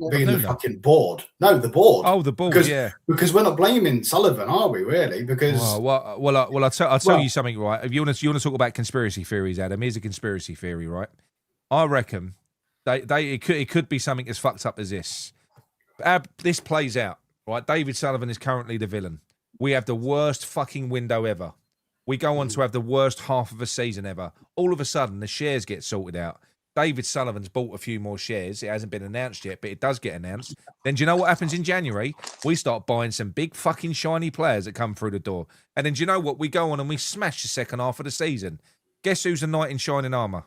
being the fucking board. No, the board. Oh, the board, because we're not blaming Sullivan, are we, really? Because... I'll tell you something, right? If you want to talk about conspiracy theories, Adam, here's a conspiracy theory, right? I reckon it could be something as fucked up as this. This plays out, right? David Sullivan is currently the villain. We have the worst fucking window ever. We go on to have the worst half of a season ever. All of a sudden, the shares get sorted out. David Sullivan's bought a few more shares. It hasn't been announced yet, but it does get announced. Then do you know what happens in January? We start buying some big fucking shiny players that come through the door. And then do you know what? We go on and we smash the second half of the season. Guess who's the knight in shining armour?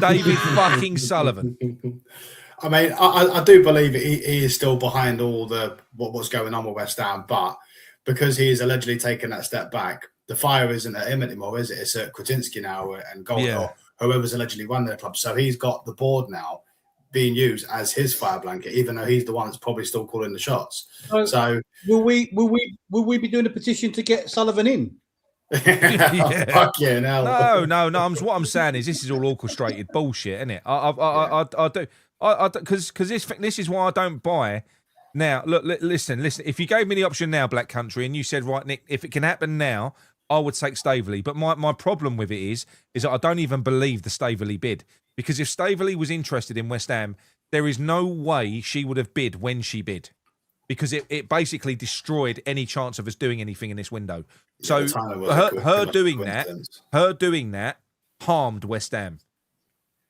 David fucking Sullivan. I mean, I do believe he is still behind all what's going on with West Ham, but because he is allegedly taking that step back, the fire isn't at him anymore, is it? It's at Kretinsky now and Gold or whoever's allegedly run their club. So he's got the board now being used as his fire blanket, even though he's the one that's probably still calling the shots. So will we be doing a petition to get Sullivan in? Fuck yeah, no. What I'm saying is this is all orchestrated bullshit, isn't it? I do because this is why I don't buy. Now, look, listen. If you gave me the option now, Black Country, and you said, right, Nick, if it can happen now, I would take Staveley. But my problem with it is that I don't even believe the Staveley bid. Because if Staveley was interested in West Ham, there is no way she would have bid when she bid. Because it basically destroyed any chance of us doing anything in this window. So her doing that harmed West Ham.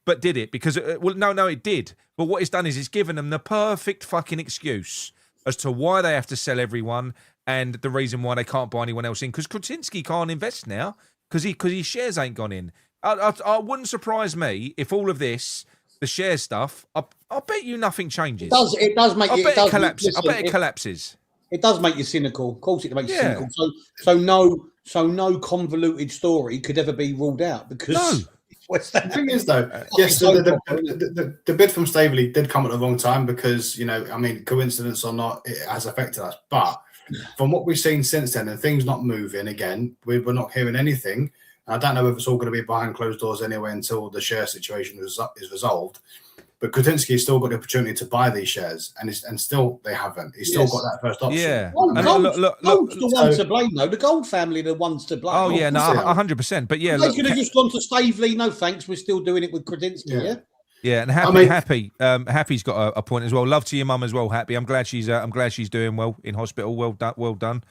But did it? Because, no, it did. But what it's done is it's given them the perfect fucking excuse as to why they have to sell everyone and the reason why they can't buy anyone else in. Because Kretinsky can't invest now because his shares ain't gone in. I wouldn't surprise me if all of this, the share stuff, I bet you nothing changes. It does make I you... bet it collapses. I bet it collapses. It does make you cynical. Of course it makes you cynical. So no convoluted story could ever be ruled out because... No. The thing is, though, yes, the bid from Staveley did come at the wrong time because, I mean, coincidence or not, it has affected us. But from what we've seen since then, and things not moving again, we're not hearing anything. I don't know if it's all going to be behind closed doors anyway until the share situation is resolved. But Kretinsky's still got the opportunity to buy these shares, and still they haven't. He's still got that first option. Yeah, Gold's the one to blame, though. The Gold family are the ones to blame. Oh yeah, no, 100%. But yeah, they could have just gone to Staveley. No thanks, we're still doing it with Kretinsky. Yeah, and Happy's got a point as well. Love to your mum as well, Happy. I'm glad she's doing well in hospital. Well done.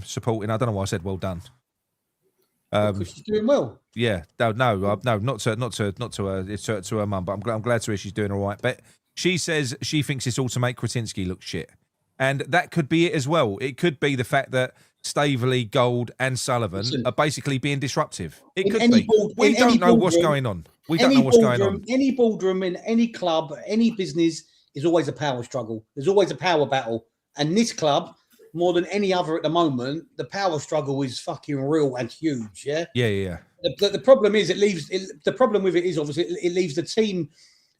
Supporting. I don't know why I said well done. Because she's doing well. Yeah, no, not to her mum, but I'm glad to hear she's doing all right. But she says she thinks it's all to make Kretinsky look shit, and that could be it as well. It could be the fact that Staveley, Gold, and Sullivan are basically being disruptive. It could be. We don't know what's going on. We don't know what's going on. Any boardroom in any club, any business is always a power struggle. There's always a power battle, and this club, more than any other at the moment, the power struggle is fucking real and huge. Yeah. The problem is the problem with it is obviously it leaves the team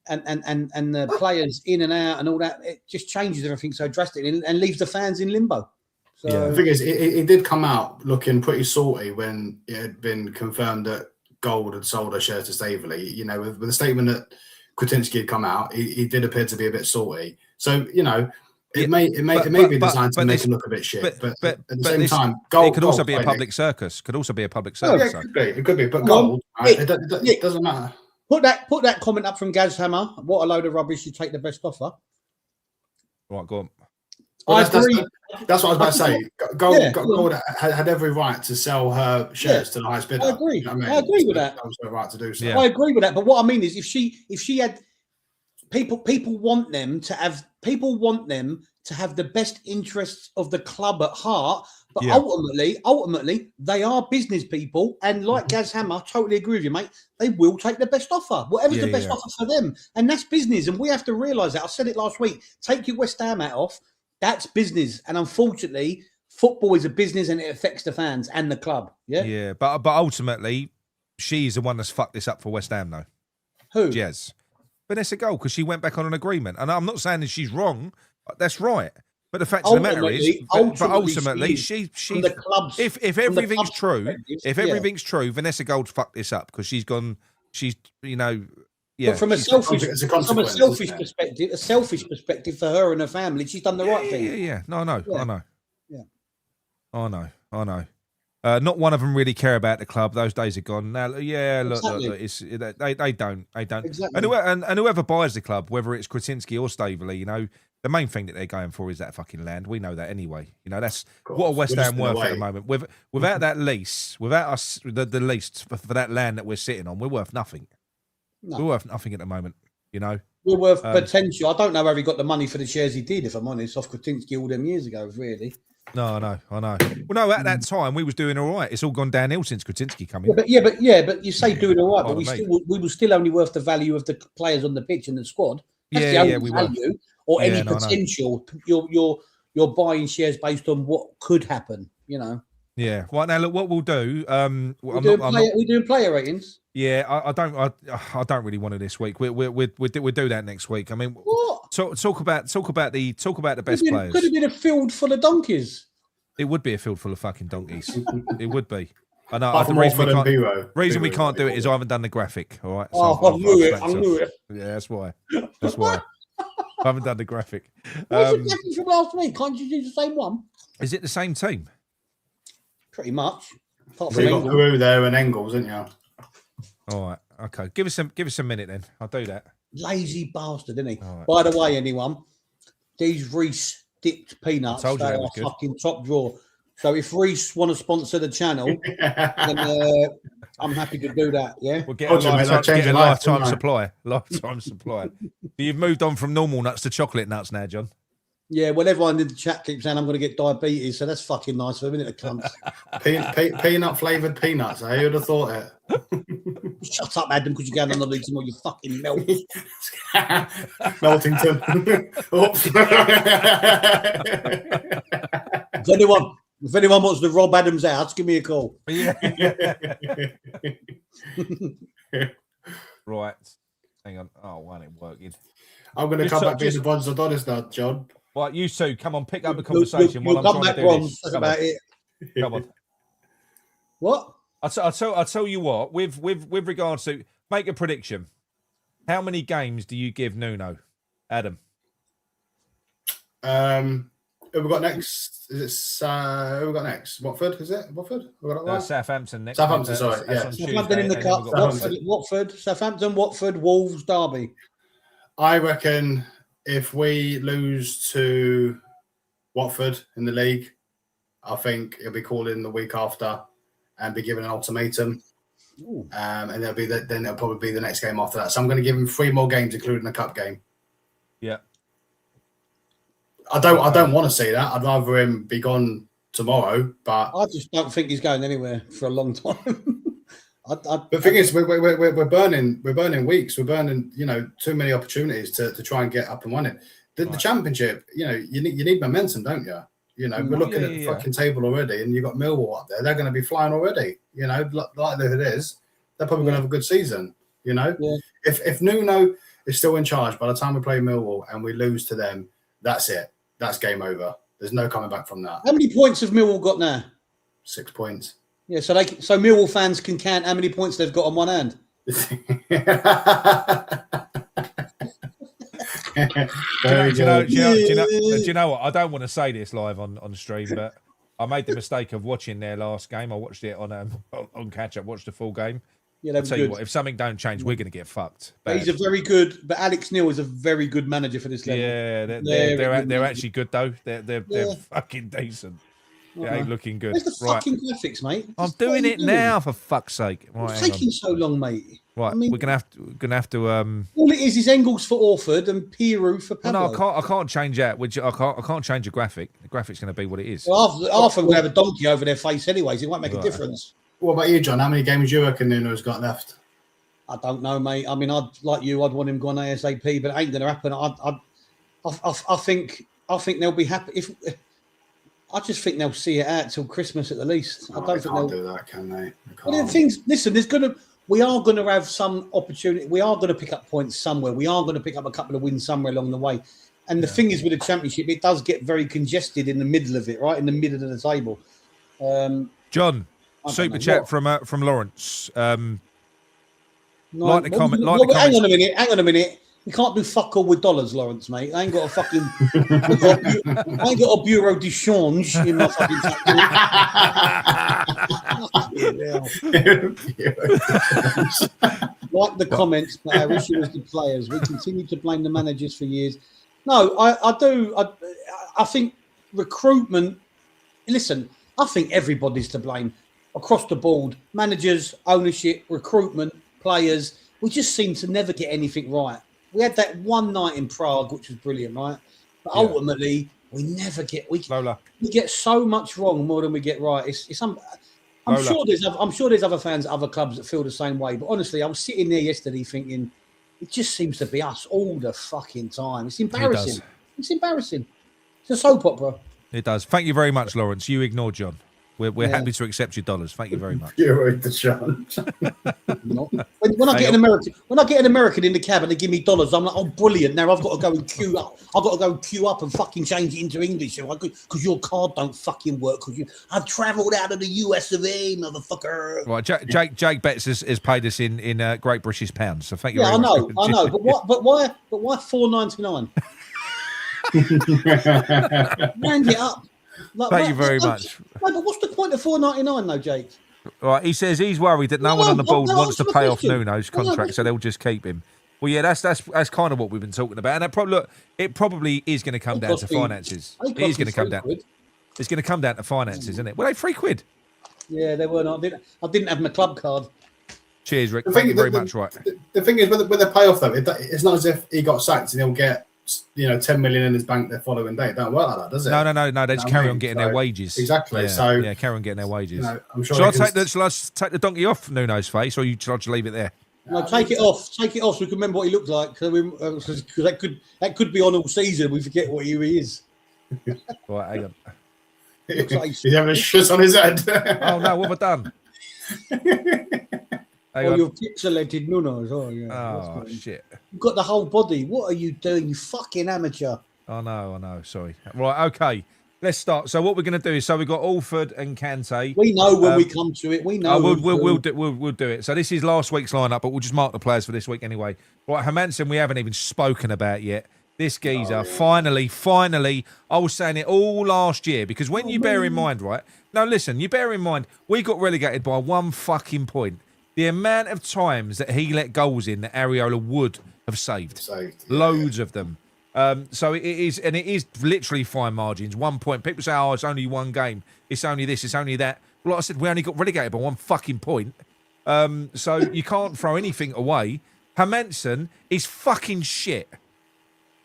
and the players in and out and all that. It just changes everything so drastically and leaves the fans in limbo. So the thing is, it did come out looking pretty salty when it had been confirmed that Gold had sold her shares to Staveley. With the statement that Kretinsky had come out, he did appear to be a bit salty. So It may be designed to make him look a bit shit, but at the same time, Gold... It could also be a public circus. Could also be a public circus. Yeah, it could be. But Gold, it doesn't matter. Put that comment up from Gaz Hammer. What a load of rubbish! You take the best offer. Right, go on. Well, that's what I was about to say. Gold had every right to sell her shares to the highest bidder. I agree. I agree with that. That was her right to do so. Yeah. I agree with that. But what I mean is, if she had people want them to have the best interests of the club at heart. But ultimately, they are business people. And like Gaz Hammer, totally agree with you, mate. They will take the best offer, whatever's the best offer for them. And that's business. And we have to realise that. I said it last week. Take your West Ham hat off. That's business. And unfortunately, football is a business and it affects the fans and the club. Yeah. Yeah. But ultimately, she's the one that's fucked this up for West Ham, though. Who? Jez. Vanessa Gold, because she went back on an agreement. And I'm not saying that she's wrong. That's right. But the fact of the matter is, ultimately, she's she the clubs. If everything's true, Vanessa Gold fucked this up because she's gone. She's yeah. But from a selfish perspective for her and her family, she's done the right thing. Yeah. No, I know. I know. Not one of them really care about the club. Those days are gone. Now, look, it's they don't. Exactly. And whoever buys the club, whether it's Kretinsky or Staveley, the main thing that they're going for is that fucking land. We know that anyway. That's what a West Ham worth at the moment. Without that lease, without us the lease for that land that we're sitting on, we're worth nothing. No. We're worth nothing at the moment. We're worth potential. I don't know where he got the money for the shares he did, if I'm honest, off Kretinsky all them years ago, really. No, I know. Well, no, at that time we was doing all right. It's all gone downhill since Kretinsky come in. But you say doing all right, but we were still only worth the value of the players on the pitch and the squad. That's the only value or any potential. You're buying shares based on what could happen. Yeah. Right now, look, what we'll do. We're doing player ratings. Yeah, I don't really want to this week. We'll do that next week. I mean, what? Talk about the best players. Could have been a field full of donkeys. It would be a field full of fucking donkeys. It would be. I know. The reason we can't do it is I haven't done the graphic. All right. So I knew it. Yeah, that's why. I haven't done the graphic. What's the graphic from last week? Can't you do the same one? Is it the same team? Pretty much. So you got Guru there and Engels, didn't you? All right. Okay. Give us a minute then. I'll do that. Lazy bastard, isn't he? Right. By the way, anyone, these Reese dipped peanuts, they are fucking top drawer. So if Reese want to sponsor the channel, then I'm happy to do that. Yeah, we'll get a lifetime supply. Lifetime supply. You've moved on from normal nuts to chocolate nuts now, John. Yeah, well, everyone in the chat keeps saying I'm going to get diabetes, so that's fucking nice for a minute. It comes peanut flavored peanuts. Who would have thought it? Shut up, Adam, because you're going on the eating all your fucking milk. Meltington. If anyone wants to rob Adam's house, give me a call. Yeah. Right. Hang on. Oh, one ain't working. I'm going to come back being the Bronze Adonis now, John. Right, you two, come on, pick up the conversation while I'm trying to do this. That's about it. Come on. What? I'll tell you what. With regards to make a prediction, how many games do you give Nuno, Adam? Who we got next? Is it who we got next? Watford, is it? Watford? We got right? Southampton next. Southampton, sorry. Yeah. Southampton in the cup. Watford, Southampton, Watford, Wolves, Derby. I reckon if we lose to Watford in the league, I think it'll be called in the week after and be given an ultimatum. And then it'll probably be the next game after that. So I'm going to give him 3 more games, including a cup game. Yeah. I don't want to see that. I'd rather him be gone tomorrow, but I just don't think he's going anywhere for a long time. The thing is, we're burning weeks. We're burning, too many opportunities to try and get up and running. The Championship, you need momentum, don't you? We're looking at the fucking table already, and you've got Millwall up there. They're going to be flying already. Likelihood is they're probably going to have a good season. If Nuno is still in charge by the time we play Millwall and we lose to them, that's it. That's game over. There's no coming back from that. How many points have Millwall got now? 6 points. Yeah, so Millwall fans can count how many points they've got on one hand. Do you know what? I don't want to say this live on stream, but I made the mistake of watching their last game. I watched it on catch up. Watched the full game. Yeah, I'll tell you what. If something don't change, we're going to get fucked. But he's a very good. But Alex Neil is a very good manager for this level. Yeah, they're actually good though. They're fucking decent. They ain't looking good. Where's the fucking graphics, mate? I'm doing it now, for fuck's sake. Right, it's taking so long, mate. Right, I mean, we're gonna have to. All it is Engels for Orford and Piru for Pablo. No, I can't change that. I can't change a graphic. The graphic's going to be what it is. Well, half of them have a donkey over their face, anyways. It won't make a difference. What about you, John? How many games do you reckon Nuno's got left? I don't know, mate. I mean, I'd want him gone ASAP, but it ain't going to happen. I think they'll be happy if. I just think they'll see it out till Christmas at the least. I don't think they'll do that, can they? Well, listen, we are going to have some opportunity. We are going to pick up points somewhere. We are going to pick up a couple of wins somewhere along the way. And the thing is with the Championship, it does get very congested in the middle of it, right? In the middle of the table. John, super chat from Lawrence. No, like the comment. Hang on a minute. You can't do fuck all with dollars, Lawrence, mate. I ain't got a fucking. I ain't got a bureau de change in my fucking. Like the comments, but our issue is the players. We continue to blame the managers for years. No, I do. I think recruitment. Listen, I think everybody's to blame across the board. Managers, ownership, recruitment, players. We just seem to never get anything right. We had that one night in Prague, which was brilliant, right? But ultimately, we never get. We get so much wrong more than we get right. I'm sure there's other fans at other clubs that feel the same way. But honestly, I was sitting there yesterday thinking, it just seems to be us all the fucking time. It's embarrassing. It's embarrassing. It's a soap opera. It does. Thank you very much, Lawrence. You ignored John. We're happy to accept your dollars. Thank you very much. You're the chance. When I get an American in the cab and they give me dollars, I'm like, oh, brilliant! Now I've got to go and queue up. I've got to go queue up and fucking change it into English because your card don't fucking work. Because I've travelled out of the US of A, motherfucker. Right, Jake Betts has paid us in Great British pounds. So thank you. very much. I know. But why $4.99? Round it up. Thank you very much. No, but what's the point of $4.99 though, Jake? Right, he says he's worried that no one on the board wants to pay off Nuno's contract, so they'll just keep him. Well, yeah, that's kind of what we've been talking about, and it probably is going to come down to finances. It is going to come down. It's going to come down to finances, isn't it? Well, they £3. Yeah, they were. I didn't have my club card. Cheers, Rick. Thank you very much. Right. The thing is, with the payoff though, it's not as if he got sacked and he'll get 10 million in his bank the following day. It don't work like that, does it? No. They just carry on getting their wages. Exactly. Yeah, carry on getting their wages. I'm sure. Shall I take the donkey off Nuno's face, or shall I just leave it there? No, take it off. Take it off so we can remember what he looked like. Because that could be on all season. We forget what he is. Right, hang on. He's having a shit on his head. Oh no, what have I done? You've pixelated Nuno's. Oh yeah. Oh shit. You've got the whole body. What are you doing, you fucking amateur? I know. Sorry. Right, okay. Let's start. So what we're going to do is, we've got Alford and Kante. We know when we come to it. We know. We'll do it. So this is last week's lineup, but we'll just mark the players for this week anyway. Right, Hermansen, we haven't even spoken about yet. This geezer, finally, I was saying it all last year, because when you bear in mind, right? No, listen, you bear in mind, we got relegated by 1 fucking point. The amount of times that he let goals in that Areola would have saved. Loads of them. So it is literally fine margins. 1 point. People say, oh, it's only one game. It's only this, it's only that. Well, like I said, we only got relegated by 1 fucking point. So you can't throw anything away. Hermansen is fucking shit.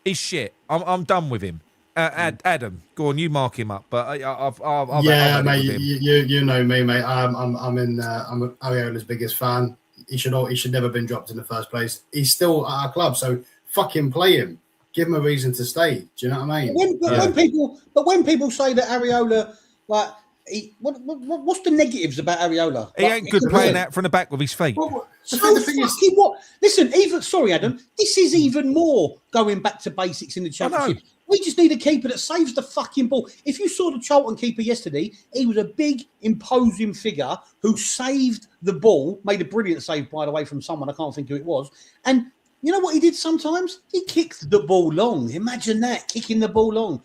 He's shit. I'm done with him. Adam, go on, you mark him up. But I've mate. You know me, mate. I'm Areola's biggest fan. He should never have been dropped in the first place. He's still at our club, so fucking play him. Give him a reason to stay. Do you know what I mean? When people say that Areola, like, what's the negatives about Areola? He ain't good playing out from the back with his feet. Listen, sorry, Adam. This is even more going back to basics in the Championship. We just need a keeper that saves the fucking ball. If you saw the Charlton keeper yesterday, he was a big, imposing figure who saved the ball, made a brilliant save, by the way, from someone. I can't think who it was. And you know what he did sometimes? He kicked the ball long. Imagine that, kicking the ball long.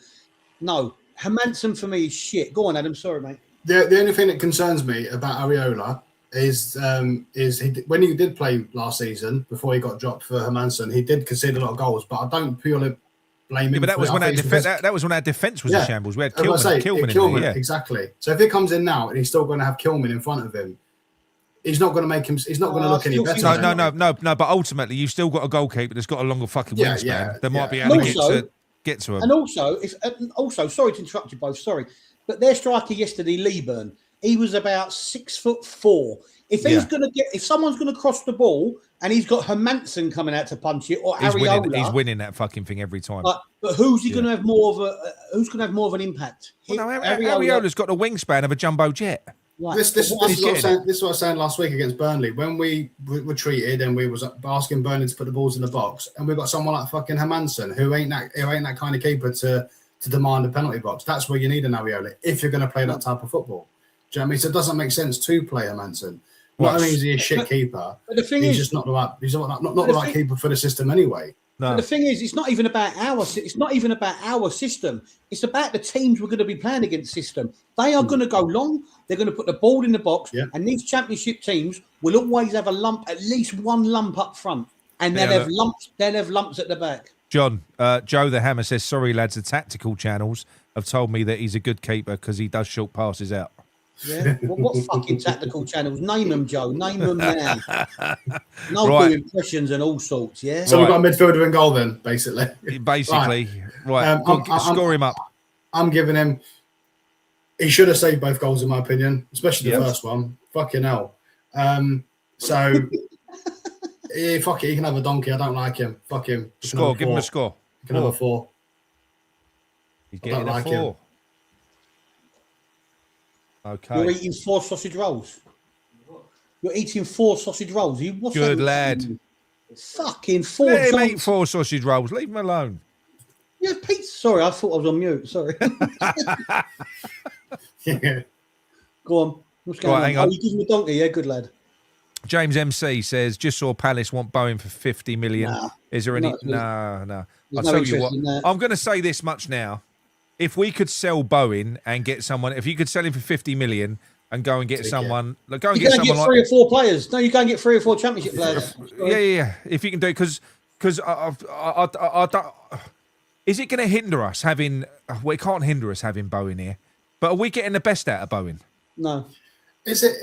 No, Hermansen for me is shit. Go on, Adam. Sorry, mate. The only thing that concerns me about Areola is when he did play last season, before he got dropped for Hermansen, he did concede a lot of goals, but I don't purely blame him. Yeah, but that was when our defence was in shambles. We had Kilman in there. Exactly. So if he comes in now and he's still going to have Kilman in front of him, he's not going to make him. He's not going to look any better. No. But ultimately, you've still got a goalkeeper that's got a longer fucking wingspan. That might be able to get to him. And also, sorry to interrupt you both. Sorry, but their striker yesterday, Leeburn, he was about 6'4". If someone's going to cross the ball and he's got Hermansen coming out to punch it, or Areola, he's winning that fucking thing every time. But who's he going to have more of an impact? Well, no, Areola's got the wingspan of a jumbo jet. Right. This is what I was saying last week against Burnley when we were treated and we was asking Burnley to put the balls in the box, and we've got someone like fucking Hermansen who ain't that kind of keeper to demand a penalty box. That's where you need an Areola if you're going to play that type of football. Do you know what I mean? So it doesn't make sense to play Hermansen. Not only is he a shit keeper, but the thing he's is, just not the right. He's not the right keeper for the system anyway. No. But the thing is, it's not even about our system. It's about the teams we're going to be playing against system. They are going to go long. They're going to put the ball in the box, and these championship teams will always have a lump, at least one lump up front, and they'll have lumps. They'll have lumps at the back. John, Joe the Hammer says, "Sorry lads, the tactical channels have told me that he's a good keeper because he does short passes out." Yeah, what fucking tactical channels? Name them, Joe. Name them now. Do impressions and all sorts. Yeah. So we've got a midfielder in goal then, basically. Basically, right. Score him up. I'm giving him. He should have saved both goals, in my opinion, especially the first one. Fucking hell. So, fuck it. He can have a donkey. I don't like him. Fuck him. Score. Give him a score. He can have a 4. He's getting a 4. Okay. You're eating 4 sausage rolls. You're eating 4 sausage rolls. Good lad. Fucking 4. Let him eat 4 sausage rolls. Leave him alone. Yeah, Pete. Sorry, I thought I was on mute. Sorry. Yeah. Go on. What's going on? Hang on. You give him a donkey. Yeah, good lad. James MC says, just saw Palace want Bowen for 50 million. Nah, Is there any? No. I'll tell you what. I'm going to say this much now. If we could sell Bowen and get someone, if you could sell him for 50 million and go and get someone, go and get someone like 3 or 4 players. No, you go and get 3 or 4 championship players. Yeah. If you can do it, because is it going to hinder us having? Well, it can't hinder us having Bowen here. But are we getting the best out of Bowen? No. Is it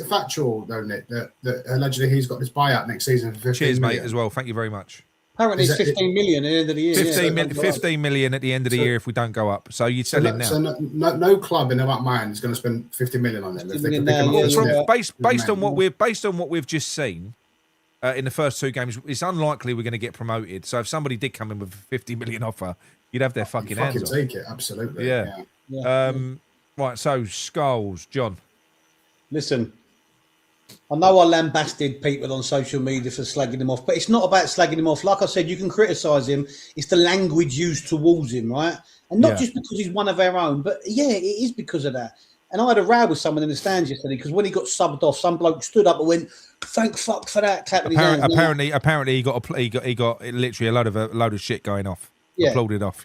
factual though, Nick, that allegedly he's got this buyout next season for 15 Cheers, million? mate, as well. Thank you very much. Apparently it's 15 million at the end of the year. 15 million at the end of the year if we don't go up. So you'd sell him now. So no club in their right mind is going to spend 50 million on him. Based on what we've just seen in the first 2 games, it's unlikely we're going to get promoted. So if somebody did come in with a 50 million offer, you'd have their fucking hands on. Take it, absolutely. Yeah. Right, so Skulls, John. Listen, I know I lambasted people on social media for slagging him off, but it's not about slagging him off. Like I said, you can criticise him. It's the language used towards him, right? And not just because he's one of our own, but yeah, it is because of that. And I had a row with someone in the stands yesterday because when he got subbed off, some bloke stood up and went, "Thank fuck for that." Clapping his hands. Apparently, he got literally a load of shit going off. Yeah. Applauded off,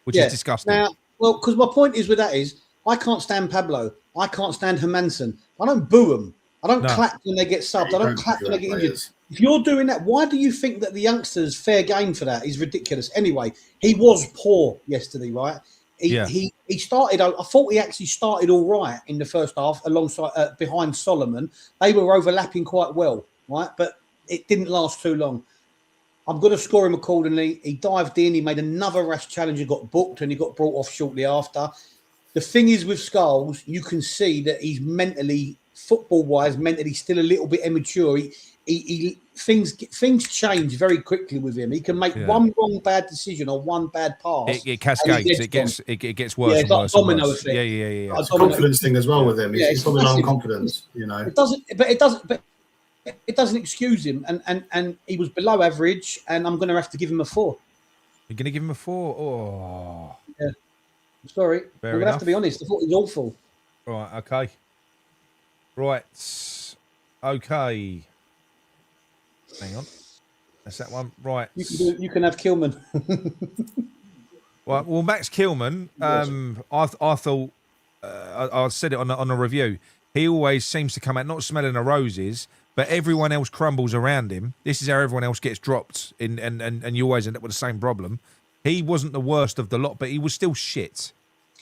which is disgusting. Now, well, because my point is with that is, I can't stand Pablo. I can't stand Hermansen. I don't boo them. I don't clap when they get subbed. I don't clap when they get injured. If you're doing that, why do you think that the youngsters fair game for that is ridiculous? Anyway, he was poor yesterday, right? He started. I thought he actually started all right in the first half, alongside behind Solomon. They were overlapping quite well, right? But it didn't last too long. I'm going to score him accordingly. He dived in. He made another rash challenge. He got booked and he got brought off shortly after. The thing is with Skulls, you can see that he's mentally, football-wise, mentally still a little bit immature. Things change very quickly with him. He can make one wrong bad decision or one bad pass. It cascades. It gets worse and worse. Domino and worse. effect. Yeah. It's a confidence thing as well with him. He's probably low on confidence, you know. It doesn't excuse him. And he was below average. And I'm going to have to give him a 4. You're going to give him a 4? Oh. Yeah. Sorry, I'm going to have to be honest. I thought it was awful. Right, okay. Hang on. That's that one. Right. You can have Kilman. Right, well, Max Kilman, I thought, I said it on a review, he always seems to come out not smelling the roses, but everyone else crumbles around him. This is how everyone else gets dropped, and you always end up with the same problem. He wasn't the worst of the lot, but he was still shit.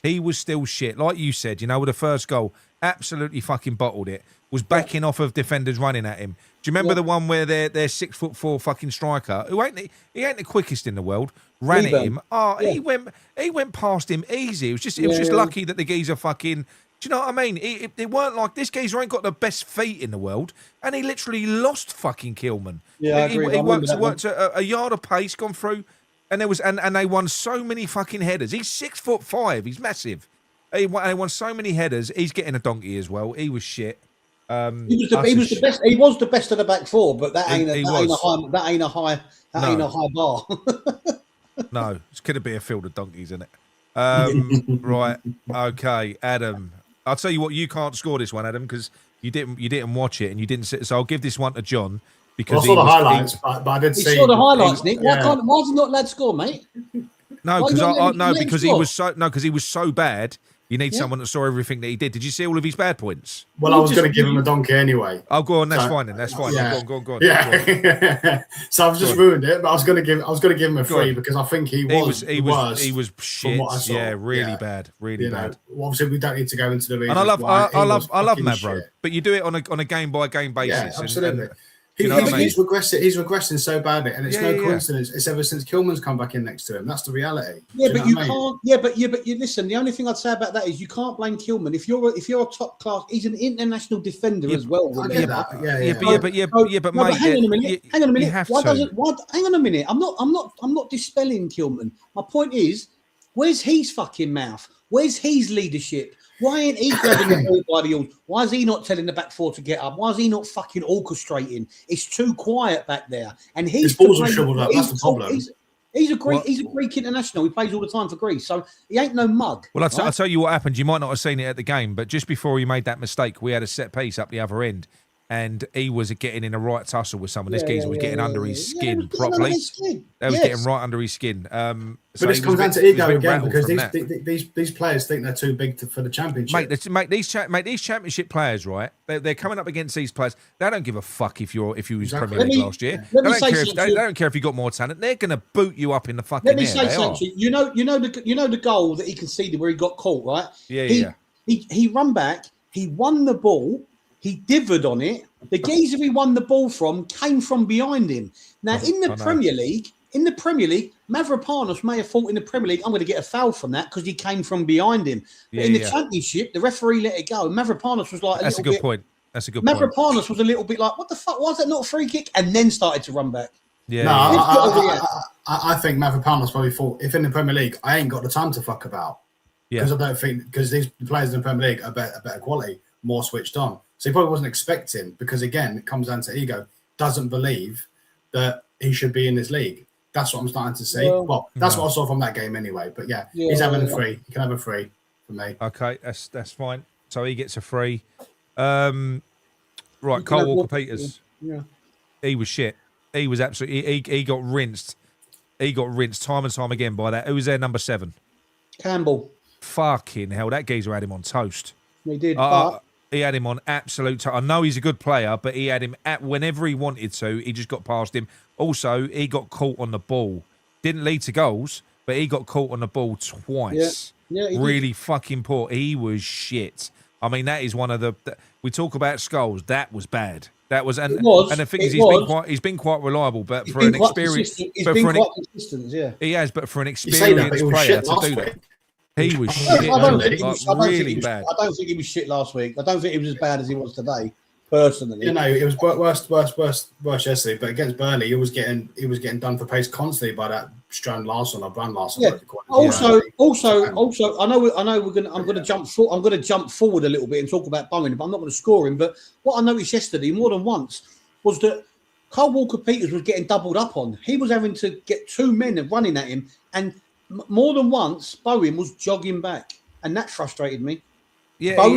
Like you said, you know, with the first goal, absolutely fucking bottled it. Was backing off of defenders running at him. Do you remember the one where their 6'4" fucking striker, who ain't the quickest in the world, ran at him? Oh, he went past him easy. It was just lucky that the geezer fucking. Do you know what I mean? It weren't like this geezer ain't got the best feet in the world, and he literally lost fucking Kilman. Yeah, I agree. He worked a yard of pace, gone through. And there was and they won so many fucking headers. He's 6'5". He's massive. He won so many headers. He's getting a donkey as well. He was shit. He was the best. He was the best of the back four, but that ain't a high bar. No, it's going to be a field of donkeys, isn't it? Right. Okay, Adam. I'll tell you what. You can't score this one, Adam, because you didn't watch it and you didn't sit. So I'll give this one to John because I saw the highlights, but I did see. He saw the highlights, Nick. Why is he not allowed to score, mate? No, because he was so bad. You need someone that saw everything that he did. Did you see all of his bad points? Well, I was going to give him a donkey anyway. Oh, go on. That's fine then. That's fine. Yeah. Go on. Yeah. So I've just ruined it, but I was going to give him a free because I think he was shit. What I saw. Yeah, really bad. Really bad. Well, obviously, we don't need to go into the reasons. And I love Mavro, shit. but you do it on a game by game basis. Yeah, absolutely. You know what I mean? He's regressing so badly, and it's no coincidence. It's ever since Kilman's come back in next to him. That's the reality. Yeah, but you can't. Yeah, but you listen. The only thing I'd say about that is you can't blame Kilman. If you're a top class, he's an international defender as well. I get that. But mate, hang on a minute. Hang on a minute. Hang on a minute. I'm not dispelling Kilman. My point is, where's his fucking mouth? Where's his leadership? Why ain't he grabbing the ball by the horns? Why is he not telling the back four to get up? Why is he not fucking orchestrating? It's too quiet back there. And his balls are shriveled up. That's the problem. He's a Greek international. He plays all the time for Greece, so he ain't no mug. Well, I'll tell you what happened. You might not have seen it at the game, but just before he made that mistake, we had a set piece up the other end, and he was getting in a right tussle with someone. This geezer was getting under his skin properly. They was getting right under his skin. But this comes down to ego again because these players think they're too big for the championship. Mate, these championship players, right? They're coming up against these players. They don't give a fuck if you was Premier League last year. They don't care if you got more talent. They're going to boot you up in the fucking air. Let me say something. You know the goal that he conceded where he got caught, right? Yeah. He run back. He won the ball. He divered on it. The geezer he won the ball from came from behind him. Now in the Premier League, Mavropanos may have thought in the Premier League, I'm going to get a foul from that because he came from behind him. But in the Championship, the referee let it go. Mavropanos was like, That's a good point. Mavropanos was a little bit like, what the fuck? Why is that not a free kick? And then started to run back. Yeah. I think Mavropanos probably thought, if in the Premier League, I ain't got the time to fuck about. Because I don't think, because these players in the Premier League are better quality, more switched on. So he probably wasn't expecting, because again, it comes down to ego, doesn't believe that he should be in this league. That's what I'm starting to see. Well, that's what I saw from that game anyway. But he's having a free. He can have a free for me. Okay, that's fine. So he gets a free. Right, Cole Walker-Peters. Yeah. He was shit. He was absolutely. He got rinsed. He got rinsed time and time again by that. Who was their number 7? Campbell. Fucking hell, that geezer had him on toast. He did. He had him on absolute toast. I know he's a good player, but he had him at whenever he wanted to. He just got past him. Also, he got caught on the ball. Didn't lead to goals, but he got caught on the ball twice. Yeah, really fucking poor. He was shit. I mean, that is one of the. We talk about Scholes. That was bad. That was, and the thing is, he's been quite reliable, but for an experienced, he has. But for an experienced player to do that, he was shit. Really bad. I don't think he was shit last week. I don't think he was as bad as he was today. Personally, it was worse yesterday. But against Burnley, he was getting done for pace constantly by that Strand Larson or Brand Larson. Yeah. Also, I know I'm going to jump forward a little bit and talk about Bowen, but I'm not going to score him. But what I noticed yesterday more than once was that Cole Walker-Peters was getting doubled up on. He was having to get 2 men running at him, and more than once Bowen was jogging back, and that frustrated me. Yeah, do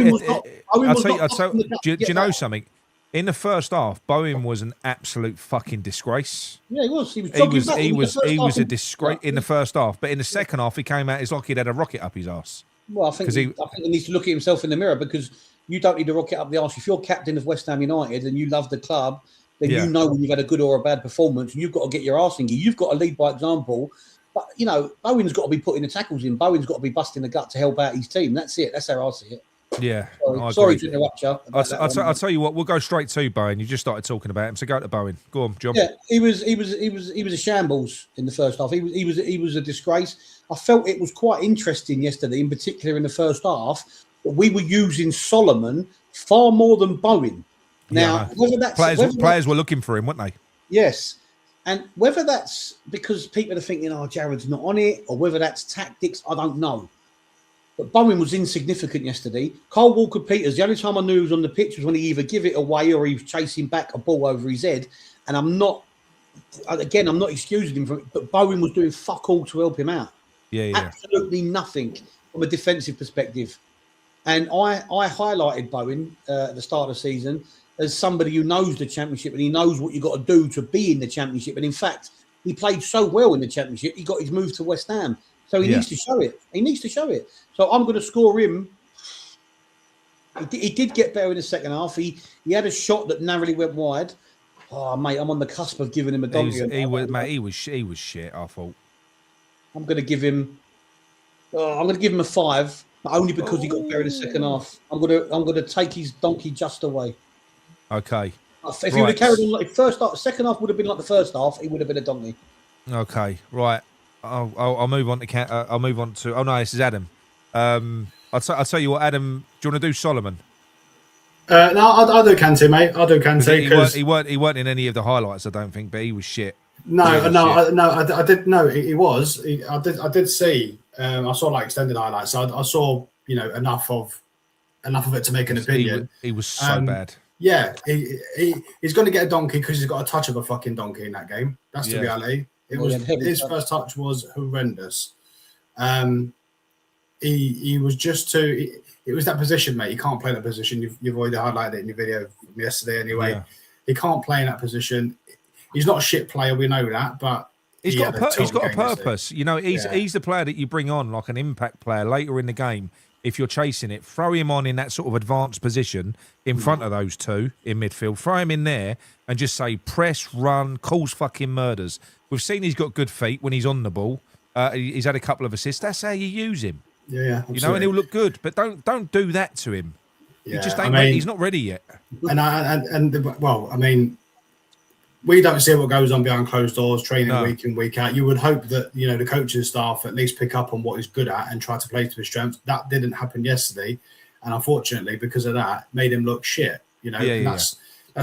you know something? In the first half, Bowen was an absolute fucking disgrace. Yeah, he was. He was a disgrace in the first half, but in the second half, he came out. It's like he'd had a rocket up his ass. Well, I think he needs to look at himself in the mirror, because you don't need a rocket up the arse. If you're captain of West Ham United and you love the club, then you know when you've had a good or a bad performance, and you've got to get your arse in gear. You've got to lead by example. But Bowen's got to be putting the tackles in. Bowen's got to be busting the gut to help out his team. That's it. That's how I see it. Yeah, sorry to interrupt you. I'll tell you what. We'll go straight to Bowen. You just started talking about him, so go to Bowen. Go on, John. Yeah, he was a shambles in the first half. He was a disgrace. I felt it was quite interesting yesterday, in particular in the first half, that we were using Solomon far more than Bowen. Now, whether that's players were looking for him, weren't they? Yes. And whether that's because people are thinking, Jared's not on it, or whether that's tactics, I don't know. But Bowen was insignificant yesterday. Carl Walker-Peters, the only time I knew he was on the pitch was when he either give it away or he was chasing back a ball over his head. And I'm not excusing him from it, but Bowen was doing fuck all to help him out. Yeah. Absolutely nothing from a defensive perspective. And I highlighted Bowen at the start of the season as somebody who knows the Championship and he knows what you've got to do to be in the Championship. And in fact, he played so well in the Championship, he got his move to West Ham. So he needs to show it. He needs to show it. So I'm going to score him. He did get better in the second half. He had a shot that narrowly went wide. Oh, mate, I'm on the cusp of giving him a donkey. He was shit, I thought. I'm going to give him a 5, but only because he got better in the second half. I'm going to take his donkey just away. Okay. If he would have carried on like second half would have been like the first half, he would have been a donkey. Okay, right. I'll move on to. I'll move on to. Oh no, this is Adam. I'll tell you what, Adam. Do you want to do Solomon? No, I'll do Kante, mate. I'll do Kante. He weren't in any of the highlights, I don't think, but he was shit. I did. No, he was. I did see. I saw like extended highlights. I saw enough of it to make an opinion. He was so bad. Yeah, he's going to get a donkey because he's got a touch of a fucking donkey in that game. That's the reality. His first touch was horrendous. He was just too. It was that position, mate. He can't play that position. You've already highlighted it in your video from yesterday, anyway. Yeah. He can't play in that position. He's not a shit player. We know that, but he's got a purpose. He's the player that you bring on like an impact player later in the game. If you're chasing it, throw him on in that sort of advanced position in front of those two in midfield. Throw him in there and just say press, run, cause fucking murders. We've seen he's got good feet when he's on the ball. He's had a couple of assists. That's how you use him. Yeah, absolutely. And he'll look good. But don't do that to him. Yeah, he just ain't ready. He's not ready yet. We don't see what goes on behind closed doors, training week in, week out. You would hope that, the coaching staff at least pick up on what he's good at and try to play to his strengths. That didn't happen yesterday. And unfortunately, because of that, made him look shit. That's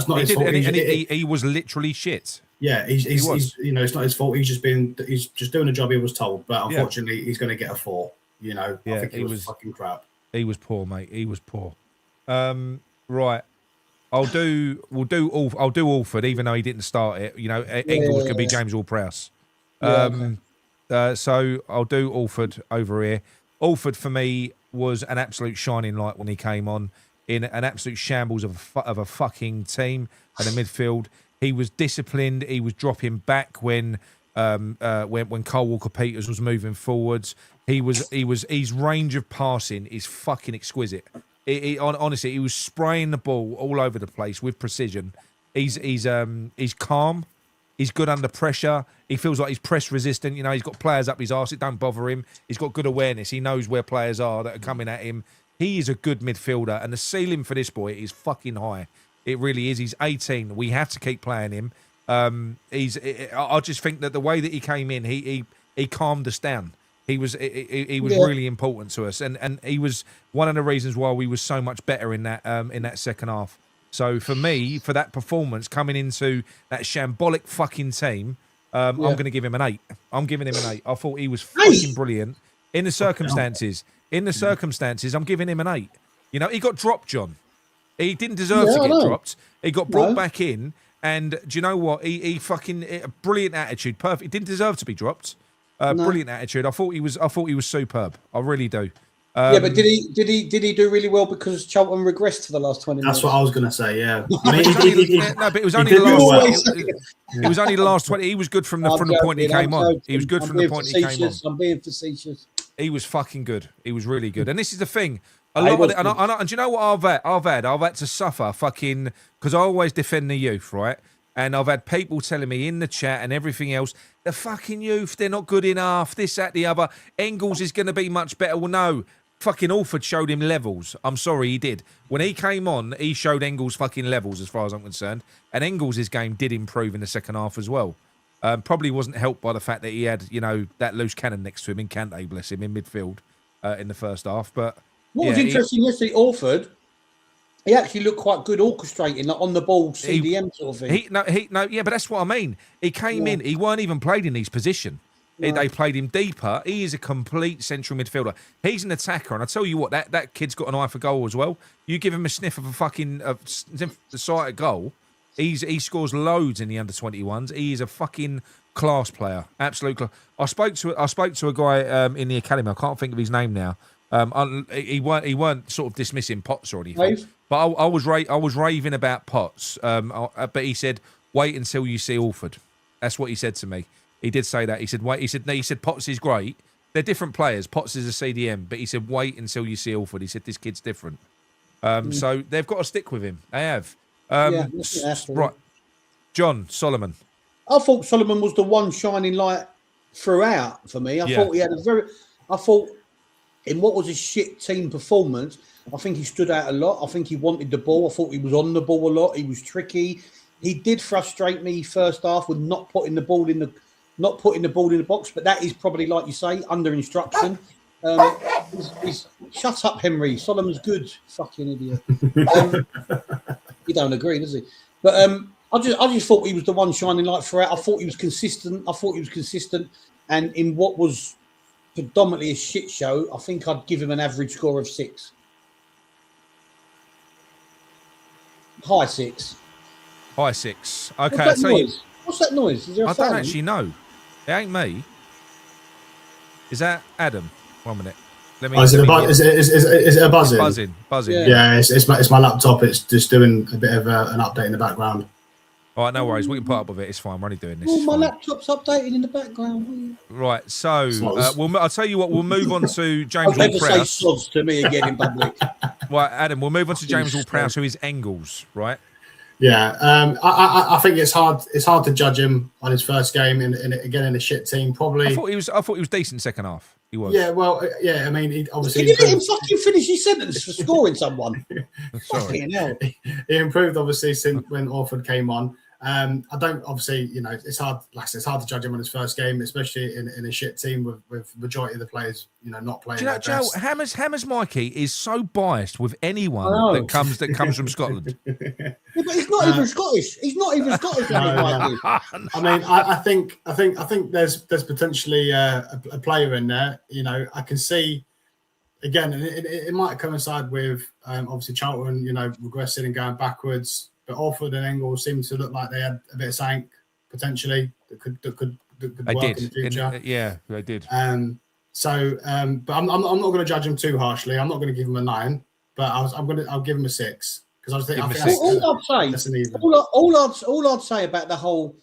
not his fault. He was literally shit. Yeah, he's it's not his fault. He's just doing a job he was told. But unfortunately, he's going to get a 4. I think he was fucking crap. He was poor, mate. He was poor. Right. I'll do Alford, even though he didn't start it. Engels could be James Ward-Prowse. So I'll do Alford over here. Alford for me was an absolute shining light when he came on, in an absolute shambles of a fucking team at the midfield. He was disciplined. He was dropping back when Carl Walker-Peters was moving forwards. His range of passing is fucking exquisite. Honestly, he was spraying the ball all over the place with precision. He's calm. He's good under pressure. He feels like he's press resistant. He's got players up his arse. It don't bother him. He's got good awareness. He knows where players are that are coming at him. He is a good midfielder, and the ceiling for this boy is fucking high. It really is. He's 18. We have to keep playing him. I just think that the way that he came in, he calmed us down. He was really important to us, and he was one of the reasons why we were so much better in that second half. So for me, for that performance coming into that shambolic fucking team, I'm going to give him an 8. I'm giving him an 8. I thought he was fucking brilliant in the circumstances. I'm giving him an 8. He got dropped, John. He didn't deserve to get dropped. He got brought back in, and do you know what? He fucking brilliant attitude, perfect. He didn't deserve to be dropped. Brilliant attitude. I thought he was superb. I really do. But did he do really well because Charlton regressed for the last 20 minutes? That's what I was going to say. Yeah. But it was only the last 20. He was good from the point he came on. He was good from the point he came on. I'm being facetious. He was fucking good. He was really good. And this is the thing. And do you know what I've had to suffer fucking because I always defend the youth, right? And I've had people telling me in the chat and everything else, the fucking youth, they're not good enough, this, that, the other. Engels is going to be much better. Well, no. Fucking Alford showed him levels. I'm sorry, he did. When he came on, he showed Engels fucking levels as far as I'm concerned. And Engels' game did improve in the second half as well. Probably wasn't helped by the fact that he had, that loose cannon next to him in Kante, bless him, in midfield in the first half. But what was interesting yesterday, Alford, he actually looked quite good orchestrating, like on the ball, CDM sort of thing. But that's what I mean. He came in, he weren't even played in his position. They played him deeper. He is a complete central midfielder. He's an attacker, and I tell you what, that kid's got an eye for goal as well. You give him a sniff of a fucking the sight of goal, he scores loads in the under-21s. He is a fucking class player, absolute class. I spoke to a guy in the academy. I can't think of his name now. He weren't sort of dismissing Potts or anything. Rave? But I was raving about Potts. But he said, wait until you see Alford. That's what he said to me. He did say that. He said, wait. He said Potts is great. They're different players. Potts is a CDM, but he said, wait until you see Alford. He said, this kid's different. So they've got to stick with him. They have. Right. John Solomon. I thought Solomon was the one shining light throughout for me. I thought he had I thought in what was a shit team performance, I think he stood out a lot. I think he wanted the ball. I thought he was on the ball a lot. He was tricky. He did frustrate me first half with not putting the ball in the box. But that is probably, like you say, under instruction. Shut up, Henry. Solomon's good. Fucking idiot. He don't agree, does he? But I just thought he was the one shining light throughout. I thought he was consistent. And in what was predominantly a shit show, I think I'd give him an average score of 6. High 6. High 6. Okay, What's that noise? What's that noise? Is there a fan? I don't actually know. It ain't me. Is that Adam? 1 minute. Let me. Is it a buzzing? Buzzing. Yeah, it's my laptop. It's just doing a bit of an update in the background. All right, no worries. We can put up with it. It's fine. We're only doing this. Oh, my laptop's updating in the background. Right. So I'll tell you what. We'll move on to James I'll never Ward-Prowse. say sods to me again in public. Right, Adam. We'll move on to James Ward-Prowse, who is Engels. Right. Yeah, I think it's hard to judge him on his first game in a shit team. Probably. I thought he was decent second half. He was. Yeah, well, yeah. I mean, he obviously. Can you let him fucking finish his sentence for scoring someone? Sorry. Fucking hell. He improved obviously since when Orford came on. I don't obviously, it's hard. Like I said, it's hard to judge him on his first game, especially in a shit team with majority of the players, not playing. Do you know, Joe, Hammers Mikey is so biased with anyone that comes from Scotland. Yeah, but he's not even Scottish. He's not even Scottish. I mean, I think there's potentially a player in there. I can see. Again, it might coincide with obviously Charlton, regressing and going backwards. But Orford and Engels seem to look like they had a bit of sank potentially that could work in the future. Yeah, they did. But I'm not going to judge him too harshly. I'm not going to give him a 9, but I'll give him a 6 because I think all I'd say about the whole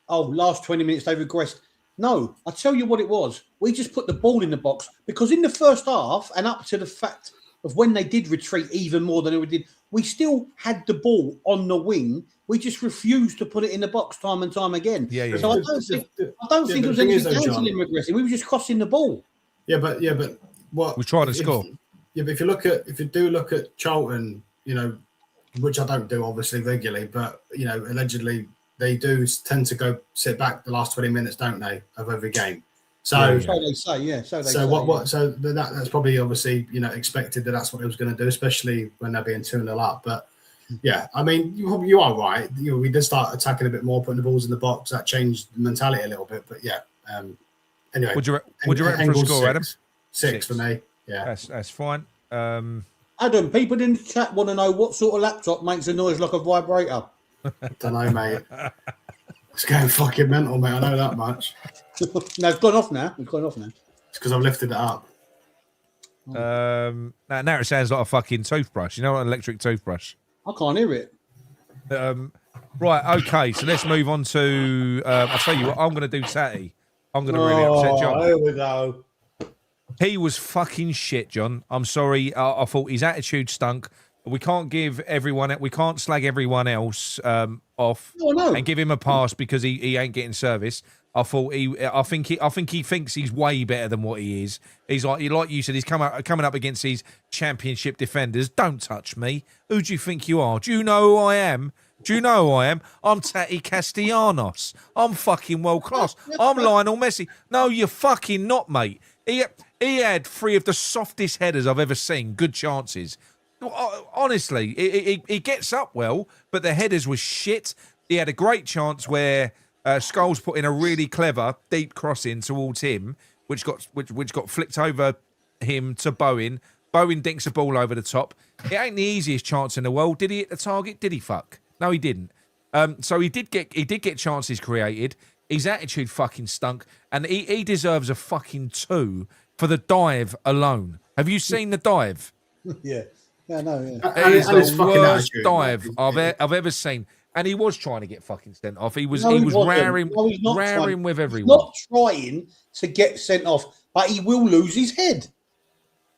last 20 minutes they regressed. No, I tell you what it was. We just put the ball in the box because in the first half and up to the fact of when they did retreat even more than we did, we still had the ball on the wing. We just refused to put it in the box time and time again. Yeah. So I don't think it was anything down to them regressing. We were just crossing the ball. Yeah, but what we're trying to score. Yeah, but if you do look at Charlton, which I don't do obviously regularly, but allegedly they do tend to go sit back the last 20 minutes, don't they, of every game? So they say, yeah. So that's probably obviously expected that's what it was going to do, especially when they're being 2-0 up. But yeah, I mean you are right. We did start attacking a bit more, putting the balls in the box. That changed the mentality a little bit. But yeah, anyway. Would you reckon for a score, Adam? 6 for me. Yeah, that's fine. Adam, people in the chat want to know what sort of laptop makes a noise like a vibrator. Don't know, mate. It's going fucking mental, mate. I know that much. No, it's gone off now. It's because I've lifted it up. Now it sounds like a fucking toothbrush. An electric toothbrush. I can't hear it. Right, okay. So let's move on to. I'll tell you what. I'm going to do Tatty. I'm going to really upset John. Here we go. He was fucking shit, John. I'm sorry. I thought his attitude stunk. We can't slag everyone else off and give him a pass because he ain't getting service. I think he thinks he's way better than what he is. He's like you said, he's coming up against these championship defenders. Don't touch me. Who do you think you are? Do you know who I am? I'm Tati Castellanos. I'm fucking world class. I'm Lionel Messi. No, you're fucking not, mate. He had 3 of the softest headers I've ever seen. Good chances. Honestly, he gets up well, but the headers were shit. He had a great chance where Scholes put in a really clever deep cross in towards him, which got flicked over him to Bowen. Bowen dinks a ball over the top. It ain't the easiest chance in the world. Did he hit the target? Did he fuck? No, he didn't. So he did get chances created. His attitude fucking stunk, and he deserves a fucking 2 for the dive alone. Have you seen the dive? Yeah, no, yeah. It is his the fucking worst attitude, dive man. I've ever seen. And he was trying to get fucking sent off. He was wasn't. raring No, he's not trying. with He's everyone. not trying to get sent off, but he will lose his head.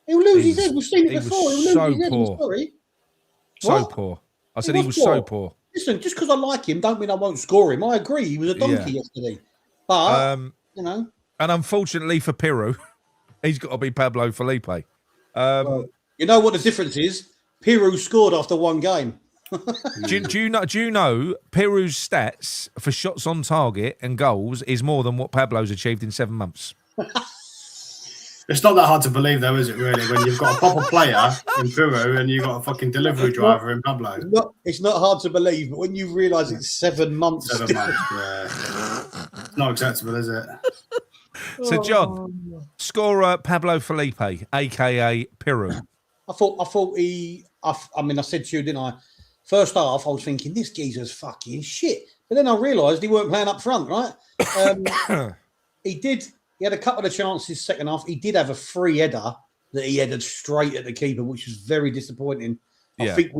He'll lose his head. We've seen it before. He'll lose so his head. poor. I'm sorry. So What? poor. I said he was so poor. Listen, just because I like him, don't mean I won't score him. I agree. He was a donkey yesterday. But, you know. And unfortunately for Piru, he's got to be Pablo Felipe. Well, you know what the difference is? Piru scored after one game. Do you know Piru's stats for shots on target and goals is more than what Pablo's achieved in 7 months? It's not that hard to believe, though, is it, really, when you've got a proper player in Peru and you've got a fucking delivery driver in Pablo? It's not hard to believe, but when you realise it's 7 months. 7 months, yeah. It's not acceptable, is it? So, John, scorer Pablo Felipe, a.k.a. Piru. I said to you, didn't I? First half, I was thinking, this geezer's fucking shit. But then I realised he weren't playing up front, right? He had a couple of chances second half. He did have a free header that he headed straight at the keeper, which was very disappointing. I think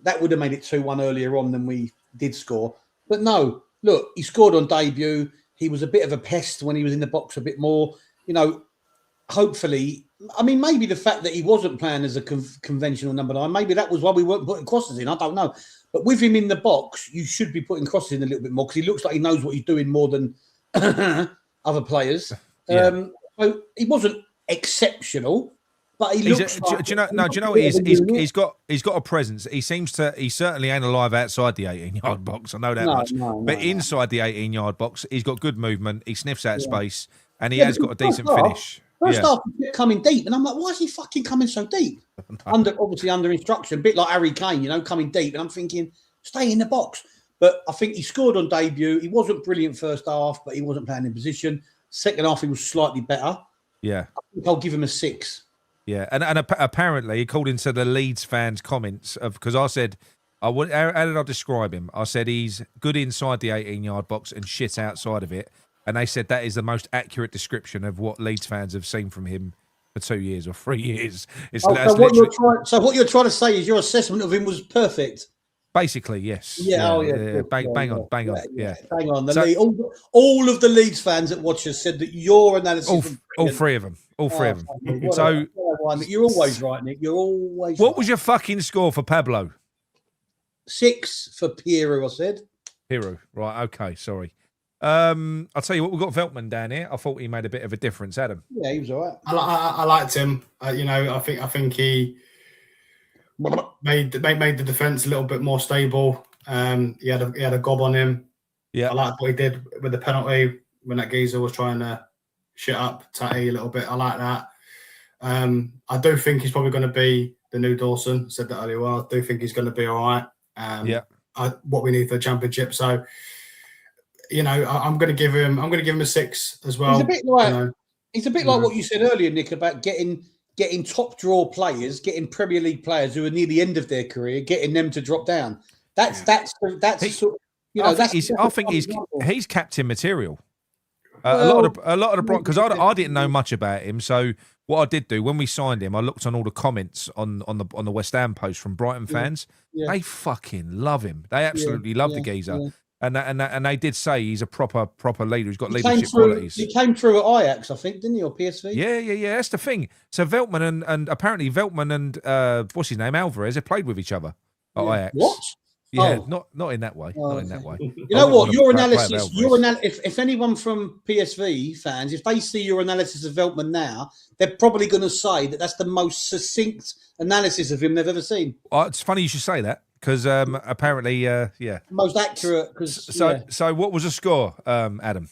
that would have made it 2-1 earlier on than we did score. But no, look, he scored on debut. He was a bit of a pest when he was in the box a bit more. You know, hopefully, I mean, maybe the fact that he wasn't playing as a conventional number 9, maybe that was why we weren't putting crosses in. I don't know. But with him in the box, you should be putting crosses in a little bit more because he looks like he knows what he's doing more than other players. So he wasn't exceptional, but he looks like... Do you know what he is? He's got a presence. He certainly ain't alive outside the 18-yard box. I know that much. But inside the 18-yard box, he's got good movement. He sniffs out space, and he has got a decent finish. First half, he kept coming deep, and I'm like, why is he fucking coming so deep? Obviously under instruction, a bit like Harry Kane, coming deep. And I'm thinking, stay in the box. But I think he scored on debut. He wasn't brilliant first half, but he wasn't playing in position. Second half, he was slightly better. Yeah. I think I'll give him a 6. Yeah, and apparently, according to the Leeds fans' comments, because I said, how did I describe him? I said he's good inside the 18-yard box and shit outside of it. And they said that is the most accurate description of what Leeds fans have seen from him for 2 years or 3 years. So what you're trying to say is your assessment of him was perfect? Basically, yes. Bang on. Yeah. Bang on. All of the Leeds fans that watch us said that your analysis... All three of them. So you're always right, Nick. You're always What was your fucking score for Pablo? 6 for Piru, I said. Piru. Right, okay, sorry. I'll tell you what, we've got Veltman down here. I thought he made a bit of a difference, Adam. Yeah, he was all right. I liked him. I think he made the defence a little bit more stable. He had a gob on him. Yeah, I liked what he did with the penalty when that geezer was trying to shit up Tatty a little bit. I like that. I do think he's probably going to be the new Dawson. Said that earlier. Well, I do think he's going to be all right. What we need for the championship. So. I'm going to give him a 6 as well. He's a bit like what you said earlier, Nick, about getting top draw players, getting Premier League players who are near the end of their career, getting them to drop down. I think he's captain material. A lot of the because I didn't know much about him. So what I did do when we signed him, I looked on all the comments on the West Ham post from Brighton fans. They fucking love him. They absolutely love the geezer. Yeah. And they did say he's a proper leader. He's got leadership qualities. He came through at Ajax, I think, didn't he, or PSV? Yeah. That's the thing. So Veltman and apparently Veltman and what's his name, Alvarez, have played with each other at Ajax. What? Yeah, not in that way. Not in that way. You know what? Your analysis. If anyone from PSV fans, if they see your analysis of Veltman now, they're probably going to say that that's the most succinct analysis of him they've ever seen. It's funny you should say that. Because apparently, most accurate. So what was the score, Adam?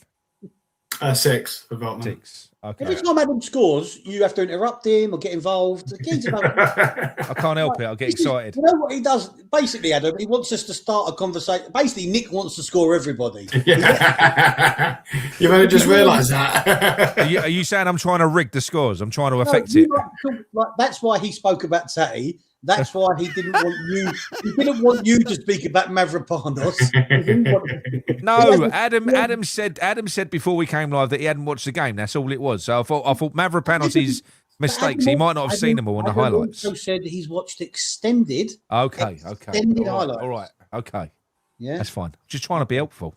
6 for Veltman. 6. Okay. Every time Adam scores, you have to interrupt him or get involved. I can't help it. I'll get excited. You know what he does? Basically, Adam, he wants us to start a conversation. Basically, Nick wants to score everybody. Yeah. You've only just realised that. Are you saying I'm trying to rig the scores? I'm trying to affect it. That's why he spoke about Tatty. That's why he didn't want you. He didn't want you to speak about Mavropanos. No, Adam said before we came live that he hadn't watched the game. That's all it was. So I thought Mavropanos' mistakes. He might not have seen them all in the highlights. Also said he's watched extended. Okay. Extended highlights. All right. Okay. Yeah, that's fine. Just trying to be helpful.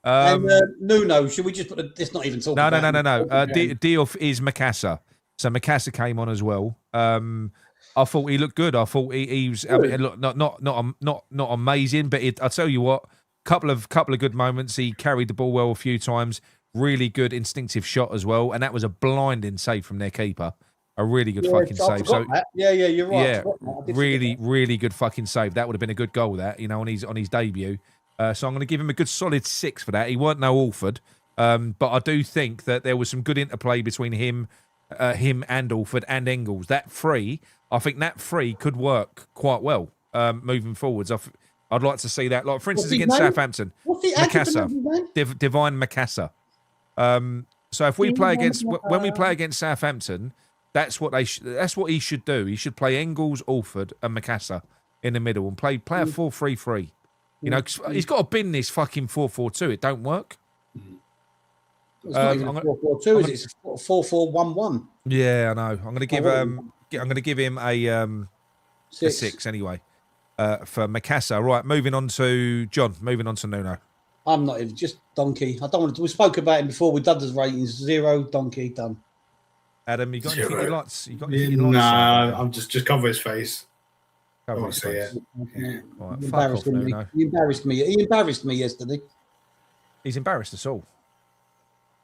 And Nuno, should we just put? Let's not even talk. No. Diouf is Macassar. So Macassar came on as well. I thought he looked good. I thought he was. I mean, look, not amazing, but I'll tell you what. Couple of good moments. He carried the ball well a few times. Really good instinctive shot as well, and that was a blinding save from their keeper. A really good fucking save. So you're right. Yeah, really good fucking save. That would have been a good goal. That on his debut. So I'm going to give him a good solid 6 for that. He weren't no Alford, but I do think that there was some good interplay between him and Alford and Engels. I think that three could work quite well moving forwards. I'd like to see that. Like, for instance, against Southampton. What's the Macassar. Divine Macassar. So if we play when we play against Southampton, that's what he should do. He should play Engels, Alford, and Macassar in the middle and play a 4-3-3. You know, 'cause he's got to bin this fucking 4-4-2. It don't work. It's not even a 4-4-2, is it? It's a 4-4-1-1. Yeah, I know. I'm going to give him a 6 anyway for Macassar. Right, moving on to John. Moving on to Nuno. I'm not even just donkey. I don't want to. We spoke about him before. We done the ratings. 0 donkey done. Adam, you got anything you like? You got anything you like? Nah, I'm just cover his face. Cover his face. Yeah. Right, fuck off, Nuno. He embarrassed me. He embarrassed me yesterday. He's embarrassed us all.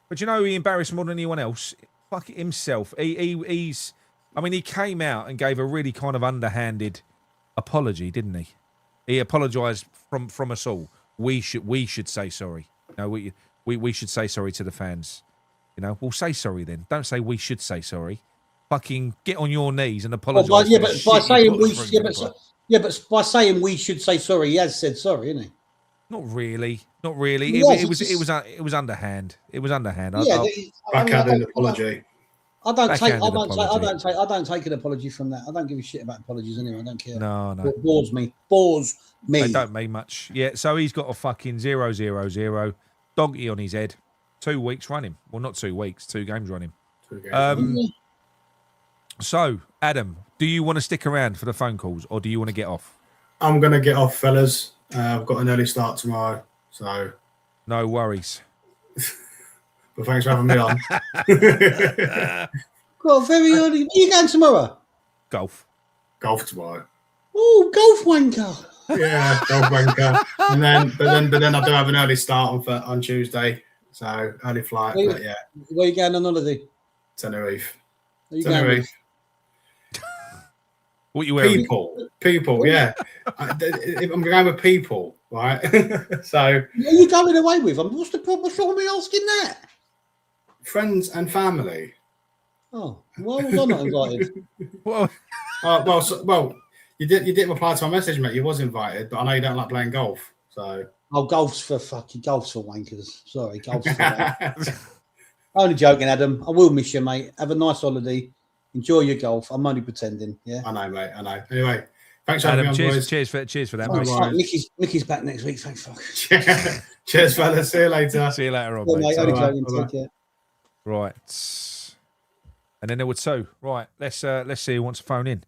But you know, he embarrassed more than anyone else. Fuck it, himself. He's. I mean, he came out and gave a really kind of underhanded apology, didn't he? He apologised from us all. We should say sorry. No, we should say sorry to the fans. You know, we'll say sorry then. Don't say we should say sorry. Fucking get on your knees and apologise. Well, but by saying we should say sorry, he has said sorry, isn't he? Not really. It was underhand. It was underhand. Yeah, backhand apology. I don't take an apology from that. I don't give a shit about apologies anyway. I don't care. No. It bores me. They don't mean much. Yeah, so he's got a fucking 0-0-0 donkey on his head. 2 weeks running. Well, not 2 weeks. 2 games running. 2 games. So, Adam, do you want to stick around for the phone calls or do you want to get off? I'm going to get off, fellas. I've got an early start tomorrow, so... No worries. But thanks for having me on. Well, very early. Where are you going tomorrow? Golf tomorrow. Oh, golf wanker. Yeah, golf wanker. But then I do have an early start on Tuesday, so early flight. But yeah. Where are you going on holiday? Tenerife. Tenerife. What are you wearing? People. Yeah. I'm going with people, right? So. Who are you going away with? What's the problem? What's wrong with me asking that? Friends and family. Oh, why was I not invited? Well, you didn't reply to my message, mate. You was invited, but I know you don't like playing golf, so. Oh, golf's for wankers. Sorry, golf's for wankers. Only joking, Adam. I will miss you, mate. Have a nice holiday. Enjoy your golf. I'm only pretending. Yeah. I know, mate. I know. Anyway, thanks for Adam. having me on, boys. Cheers for that. Mickey's back next week. Thank fuck. Cheers, fellas. See you later. See you later on, Yeah, mate. only joking. Take care. Right. And then there were 2. Right. Let's see who wants to phone in.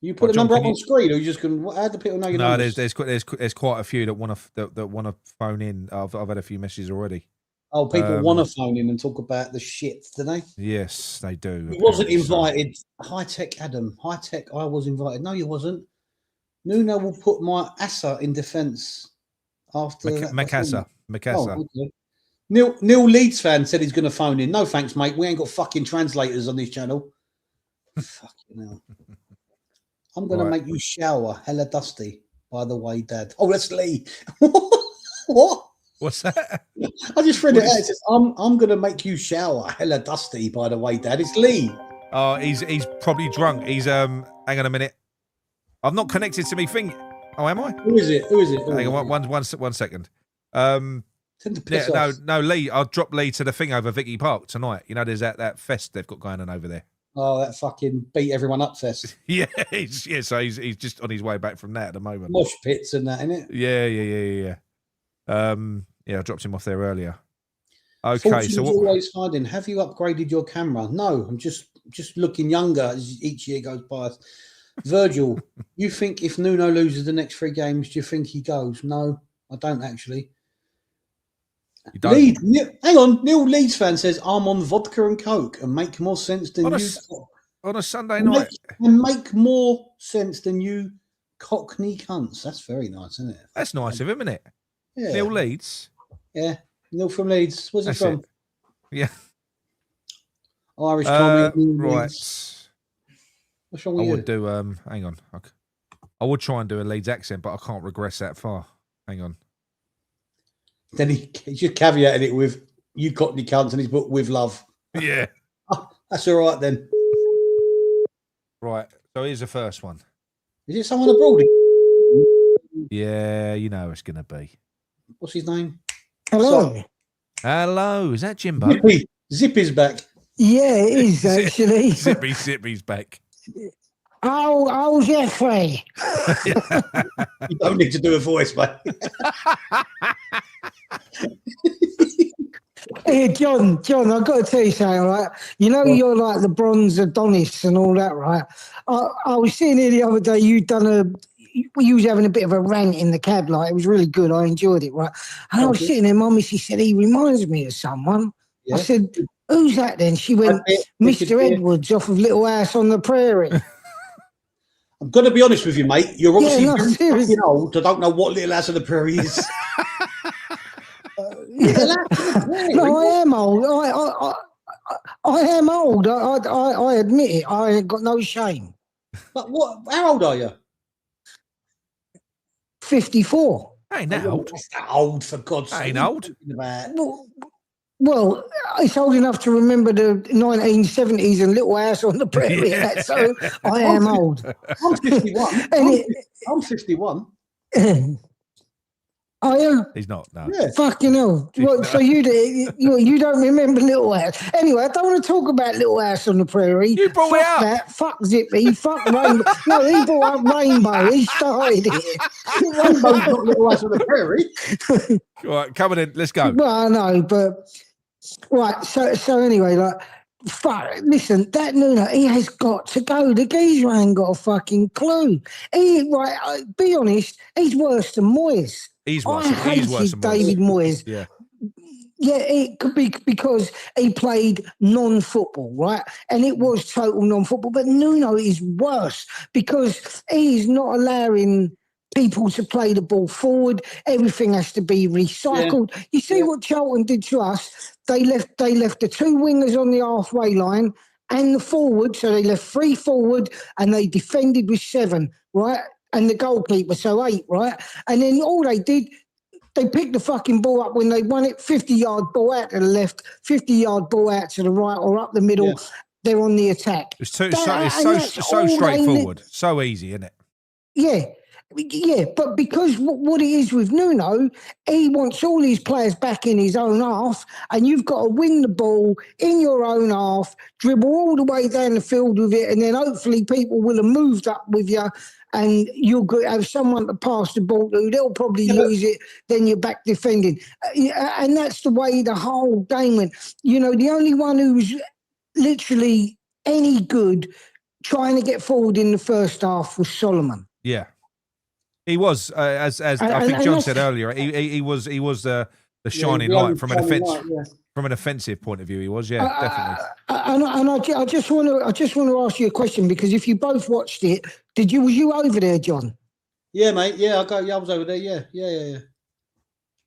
You put a number up on screen, or you just going? How do people know your numbers? No, there's quite a few that want to phone in. I've had a few messages already. Oh, people want to phone in and talk about the shit, do they? Yes, they do. He wasn't invited. High tech, Adam. High tech. I was invited. No, you wasn't. Nuno will put my Asa in defence after Macassar. Oh, okay. Neil Leeds fan said he's going to phone in. No thanks, mate. We ain't got fucking translators on this channel. Fucking hell. I'm going to make you shower hella dusty, by the way, Dad. Oh, that's Lee. What? What's that? I just read it out. It says, I'm going to make you shower. Hella dusty, by the way, Dad. It's Lee. Oh, he's probably drunk. He's hang on a minute. I've not connected to me thing. Oh, am I? Who is it? Hang on, one second. No, Lee. I'll drop Lee to the thing over Vicky Park tonight. You know, there's that fest they've got going on over there. Oh, that fucking beat everyone up fest. Yeah, so he's just on his way back from that at the moment. Mosh pits and that, innit? Yeah. I dropped him off there earlier. Okay, Fortune's so always finding. Have you upgraded your camera? No, I'm just looking younger as each year goes by. Virgil, you think if Nuno loses the next 3 games, do you think he goes? No, I don't actually. You don't? Hang on, Neil Leeds fan says I'm on vodka and coke and make more sense than on you on a Sunday night. Make more sense than you Cockney cunts. That's very nice, isn't it? That's nice of him, isn't it? Yeah. Neil Leeds. Yeah, Neil from Leeds. Where's he from? Yeah. Irish comedy. Right. What's wrong with you? I would do. Hang on. I would try and do a Leeds accent, but I can't regress that far. Hang on. Then he just caveated it with "you Cockney cunts" in his book with love. Yeah. Oh, that's all right then. Right. So here's the first one. Is it someone abroad? Yeah, you know it's gonna be. What's his name? Hello. Hello. Is that Jimbo? Zippy's back. Yeah, it is actually. Zippy's back. Oh, Jeffrey. You don't need to do a voice, mate. Hey, John, I've got to tell you something, right? You know, you're like the bronze Adonis and all that, right? I was sitting here the other day, you was having a bit of a rant in the cab, like, it was really good. I enjoyed it, right? And I was sitting there, Mummy, she said, he reminds me of someone. Yeah. I said, who's that then? She went, Mr. Edwards off of Little House on the Prairie. I'm going to be honest with you, mate. You're obviously very fucking old. I don't know what Little House on the Prairie is. No, I am old. I am old. I admit it. I ain't got no shame. But what? How old are you? 54. Ain't that old? That's that old, for God's sake. Ain't old. Well, it's old enough to remember the 1970s and Little House on the Prairie. Yeah. So I am old. I'm 51. I'm 51. Are you? He's not. No. Yeah. Fucking hell. So you don't remember Little House. Anyway, I don't want to talk about Little House on the Prairie. You brought it up. That. Fuck Zippy. Fuck Rainbow. No, he brought up Rainbow. He started it. Rainbow's not Little House on the Prairie. All right, coming in. Let's go. Well, I know, but right. So anyway, like, fuck. Listen, that Nuno, he has got to go. The geezer ain't got a fucking clue. Be honest, he's worse than Moyes. He's worse than David Moyes. Yeah. Yeah, it could be because he played non-football, right? And it was total non-football. But Nuno is worse because he's not allowing people to play the ball forward. Everything has to be recycled. Yeah. You see what Charlton did to us? They left the 2 wingers on the halfway line and the forward. So they left 3 forward and they defended with 7, right? And the goalkeeper, so 8, right? And then all they did, they picked the fucking ball up when they won it, 50-yard ball out to the left, 50-yard ball out to the right or up the middle. Yeah. They're on the attack. It's so straightforward. So easy, isn't it? Yeah. Yeah, but because what it is with Nuno, he wants all his players back in his own half, and you've got to win the ball in your own half, dribble all the way down the field with it, and then hopefully people will have moved up with you, and you'll have someone to pass the ball to. They'll probably lose it, then you're back defending. And that's the way the whole game went. You know, the only one who's literally any good trying to get forward in the first half was Solomon. Yeah. He was, as I think John said earlier, he was the shining light from an offensive point of view. He was, definitely. And I just want to ask you a question, because if you both watched it, was you over there, John? Yeah, mate. Yeah, I was over there. Yeah.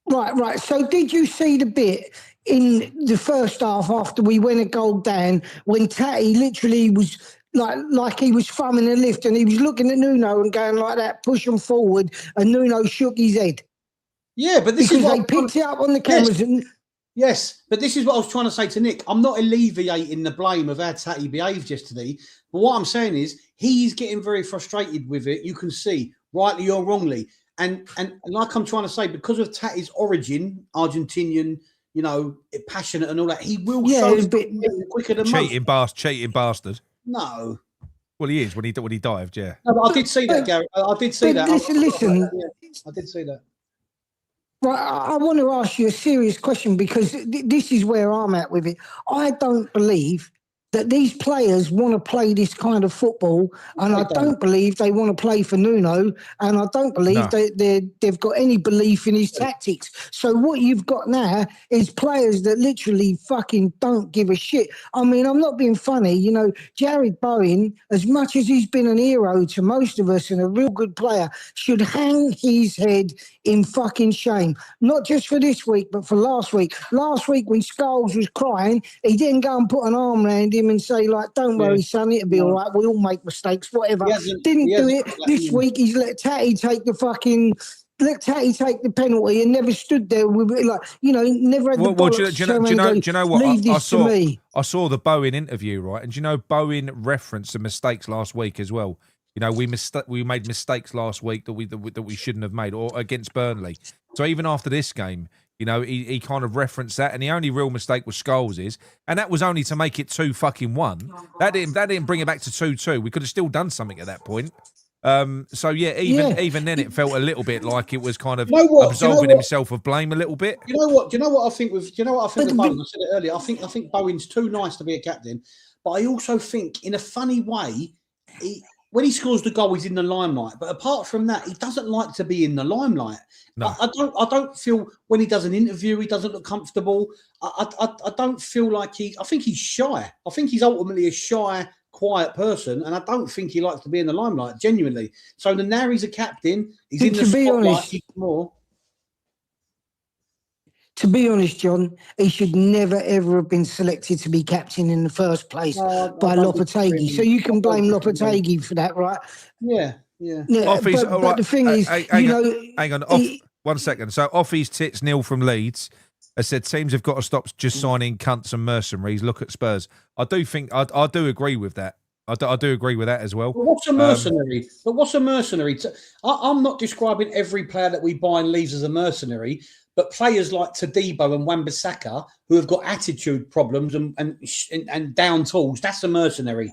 Right. So did you see the bit in the first half after we went a goal down when Tatty literally was like he was thumbing a lift and he was looking at Nuno and going like that, push him forward, and Nuno shook his head? Yeah, but this because is what they picked it up on the cameras. Yes, but this is what I was trying to say to Nick. I'm not alleviating the blame of how Tatty behaved yesterday. But what I'm saying is he's getting very frustrated with it. You can see, rightly or wrongly. And like I'm trying to say, because of Tatty's origin, Argentinian, passionate and all that, he will show quicker than cheating most. cheating bastard. No. Well, he is when he dived, yeah. No, but I did see that, Gary. I did see that. Listen. I did see that. Right, I want to ask you a serious question because this is where I'm at with it. I don't believe that these players want to play this kind of football, and I don't believe they want to play for Nuno, and I don't believe they've got any belief in his tactics. So what you've got now is players that literally fucking don't give a shit. I mean, I'm not being funny. Jared Bowen, as much as he's been an hero to most of us and a real good player, should hang his head in fucking shame. Not just for this week, but for last week. Last week when Scholes was crying, he didn't go and put an arm around him and say, like, don't worry, son, it'll be all right. We all make mistakes, whatever. Didn't do it. This week he's let Tatty take the penalty and never stood there with it, never had the bollocks do you know what? Leave this to me. I saw the Bowen interview, right? And do you know Bowen referenced the mistakes last week as well? We made mistakes last week that we shouldn't have made, or against Burnley. So even after this game, he kind of referenced that, and the only real mistake was Scholes', and that was only to make it 2-1. That didn't bring it back to 2-2. We could have still done something at that point. Even then, it felt a little bit like it was kind of absolving himself of blame a little bit. Do you know what I think with Bowen? I said it earlier. I think Bowen's too nice to be a captain, but I also think, in a funny way, when he scores the goal, he's in the limelight. But apart from that, he doesn't like to be in the limelight. No. I don't feel when he does an interview, he doesn't look comfortable. I don't feel like I think he's shy. I think he's ultimately a shy, quiet person, and I don't think he likes to be in the limelight, genuinely. So now he's a captain. He's in the spotlight. He's more. To be honest, John, he should never, ever have been selected to be captain in the first place by Lopetegui. So you can blame Lopetegui for that, right? Yeah. But the thing is, hang on. One second. So off his tits, Neil from Leeds has said teams have got to stop just signing cunts and mercenaries. Look at Spurs. I do think I do agree with that. I do agree with that as well. What's a mercenary? What's a mercenary? I'm not describing every player that we buy and leaves as a mercenary, but players like Todibo and Wan-Bissaka who have got attitude problems and down tools, that's a mercenary.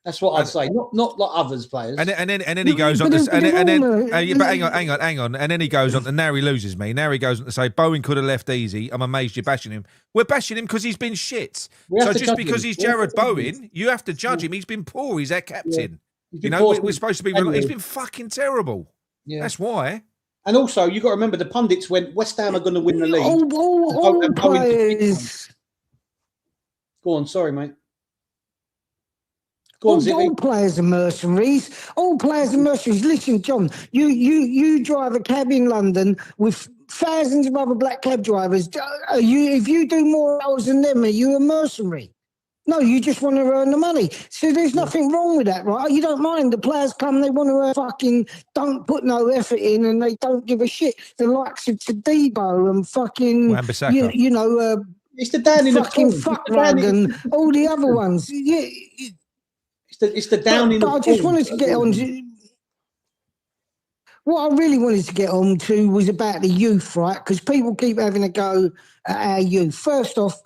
That's what I'd say. Not like others players. And then he goes on to hang on. And then he goes on to, now he loses me. Now he goes on to say Bowen could have left easy. I'm amazed you're bashing him. We're bashing him because he's been shit. So just because he's Jared Bowen, you have to judge him. He's been poor. He's our captain. We're supposed to be. He's been fucking terrible. Yeah. That's why. And also, you got to remember the pundits went, West Ham are going to win the league. All players. Go on, sorry, mate. All players are mercenaries. All players are mercenaries. Listen, John, you drive a cab in London with thousands of other black cab drivers. If you do more hours than them, are you a mercenary? No, you just want to earn the money. So there's nothing wrong with that, right? You don't mind. The players come, they want to don't put no effort in, and they don't give a shit. The likes of Todibo and fucking, it's the down in the fucking fuck rug and all the other ones. Yeah. It's the down in the I just wanted to get on to what I really wanted to get on to was about the youth, right? Because people keep having a go at our youth. First off,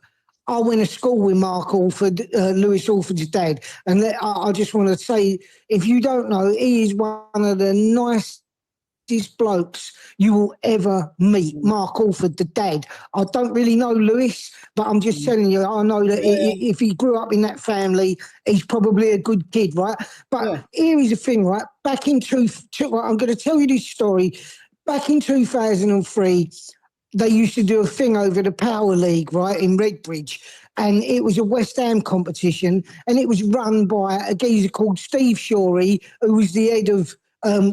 I went to school with Mark Alford, Lewis Alford's dad. And I just want to say, if you don't know, he is one of the nicest blokes you will ever meet. Mark Alford, the dad. I don't really know Lewis, but I'm just telling you, I know that if he grew up in that family, he's probably a good kid, right? But here is the thing, right? Back in I'm going to tell you this story. Back in 2003, they used to do a thing over the Power League, right, in Redbridge. And it was a West Ham competition, and it was run by a geezer called Steve Shorey, who was the head of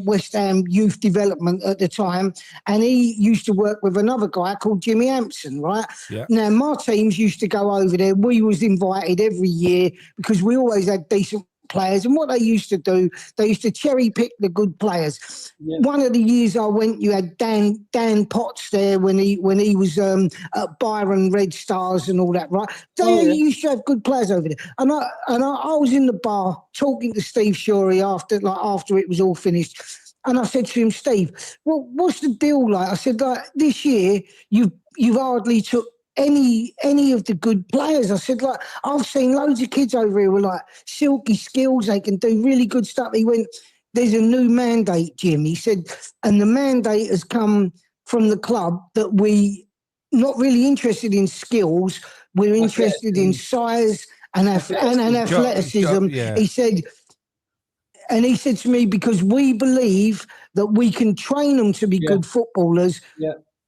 West Ham youth development at the time. And he used to work with another guy called Jimmy Hampson, right? Yeah. Now, my teams used to go over there. We was invited every year because we always had decent players. And what they used to do, they used to cherry pick the good players. Yeah. One of the years I went, you had Dan Potts there when he was at Byron Red Stars and all that, right? They used to have good players over there. And I was in the bar talking to Steve Shorey after it was all finished. And I said to him, Steve, well, what's the deal like? I said, like, this year you've hardly took any of the good players. I said, like, I've seen loads of kids over here with like silky skills. They can do really good stuff. He went, there's a new mandate, Jim. He said, and the mandate has come from the club that we not really interested in skills. We're interested in size and athleticism. Yeah. He said, and he said to me, because we believe that we can train them to be good footballers,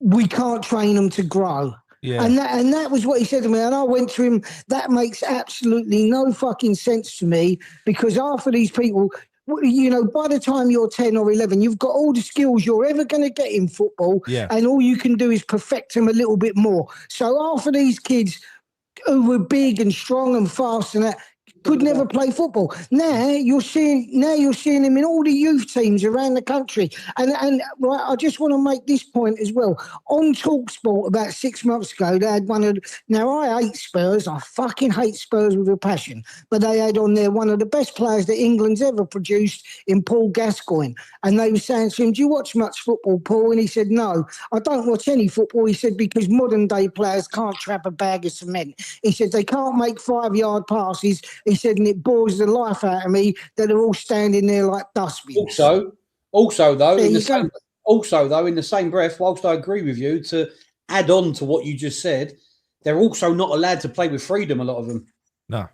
we can't train them to grow. Yeah. And that was what he said to me. And I went to him, that makes absolutely no fucking sense to me, because half of these people, you know, by the time you're 10 or 11, you've got all the skills you're ever going to get in football, and all you can do is perfect them a little bit more. So half of these kids who were big and strong and fast and that could never play football. Now you're seeing him in all the youth teams around the country. And right, I just want to make this point as well. On TalkSport about 6 months ago, they had now I hate Spurs. I fucking hate Spurs with a passion. But they had on there one of the best players that England's ever produced in Paul Gascoigne. And they were saying to him, do you watch much football, Paul? And he said, no, I don't watch any football. He said, because modern day players can't trap a bag of cement. He said, they can't make 5-yard passes. He said, and it bores the life out of me that they're all standing there like dustbins. Also though, in the same breath, whilst I agree with you, to add on to what you just said, they're also not allowed to play with freedom, a lot of them. No.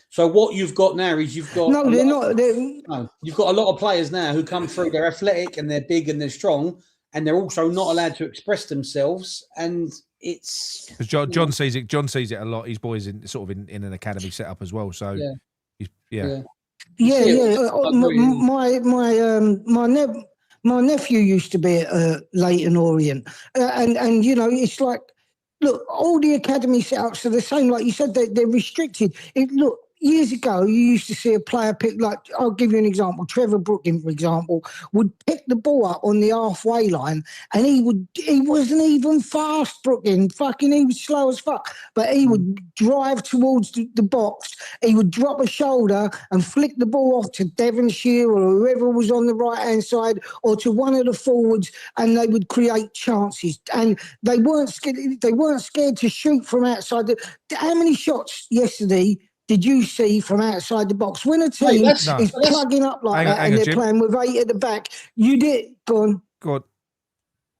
So what you've got now is you've got you've got a lot of players now who come through, they're athletic and they're big and they're strong, and they're also not allowed to express themselves, and it's because John sees it. John sees it a lot. His boys in an academy setup as well. So My nephew used to be at Leighton Orient, and you know, it's like, look, all the academy setups are the same. Like you said, they're restricted. Look, years ago, you used to see a player pick, like, I'll give you an example. Trevor Brooking, for example, would pick the ball up on the halfway line, and he wasn't even fast, Brooking. Fucking, he was slow as fuck. But he would drive towards the box. He would drop a shoulder and flick the ball off to Devonshire or whoever was on the right-hand side, or to one of the forwards, and they would create chances. And they weren't scared to shoot from outside. How many shots yesterday did you see from outside the box? When a team is plugging up like that and they're playing with 8 at the back, you did. Go on.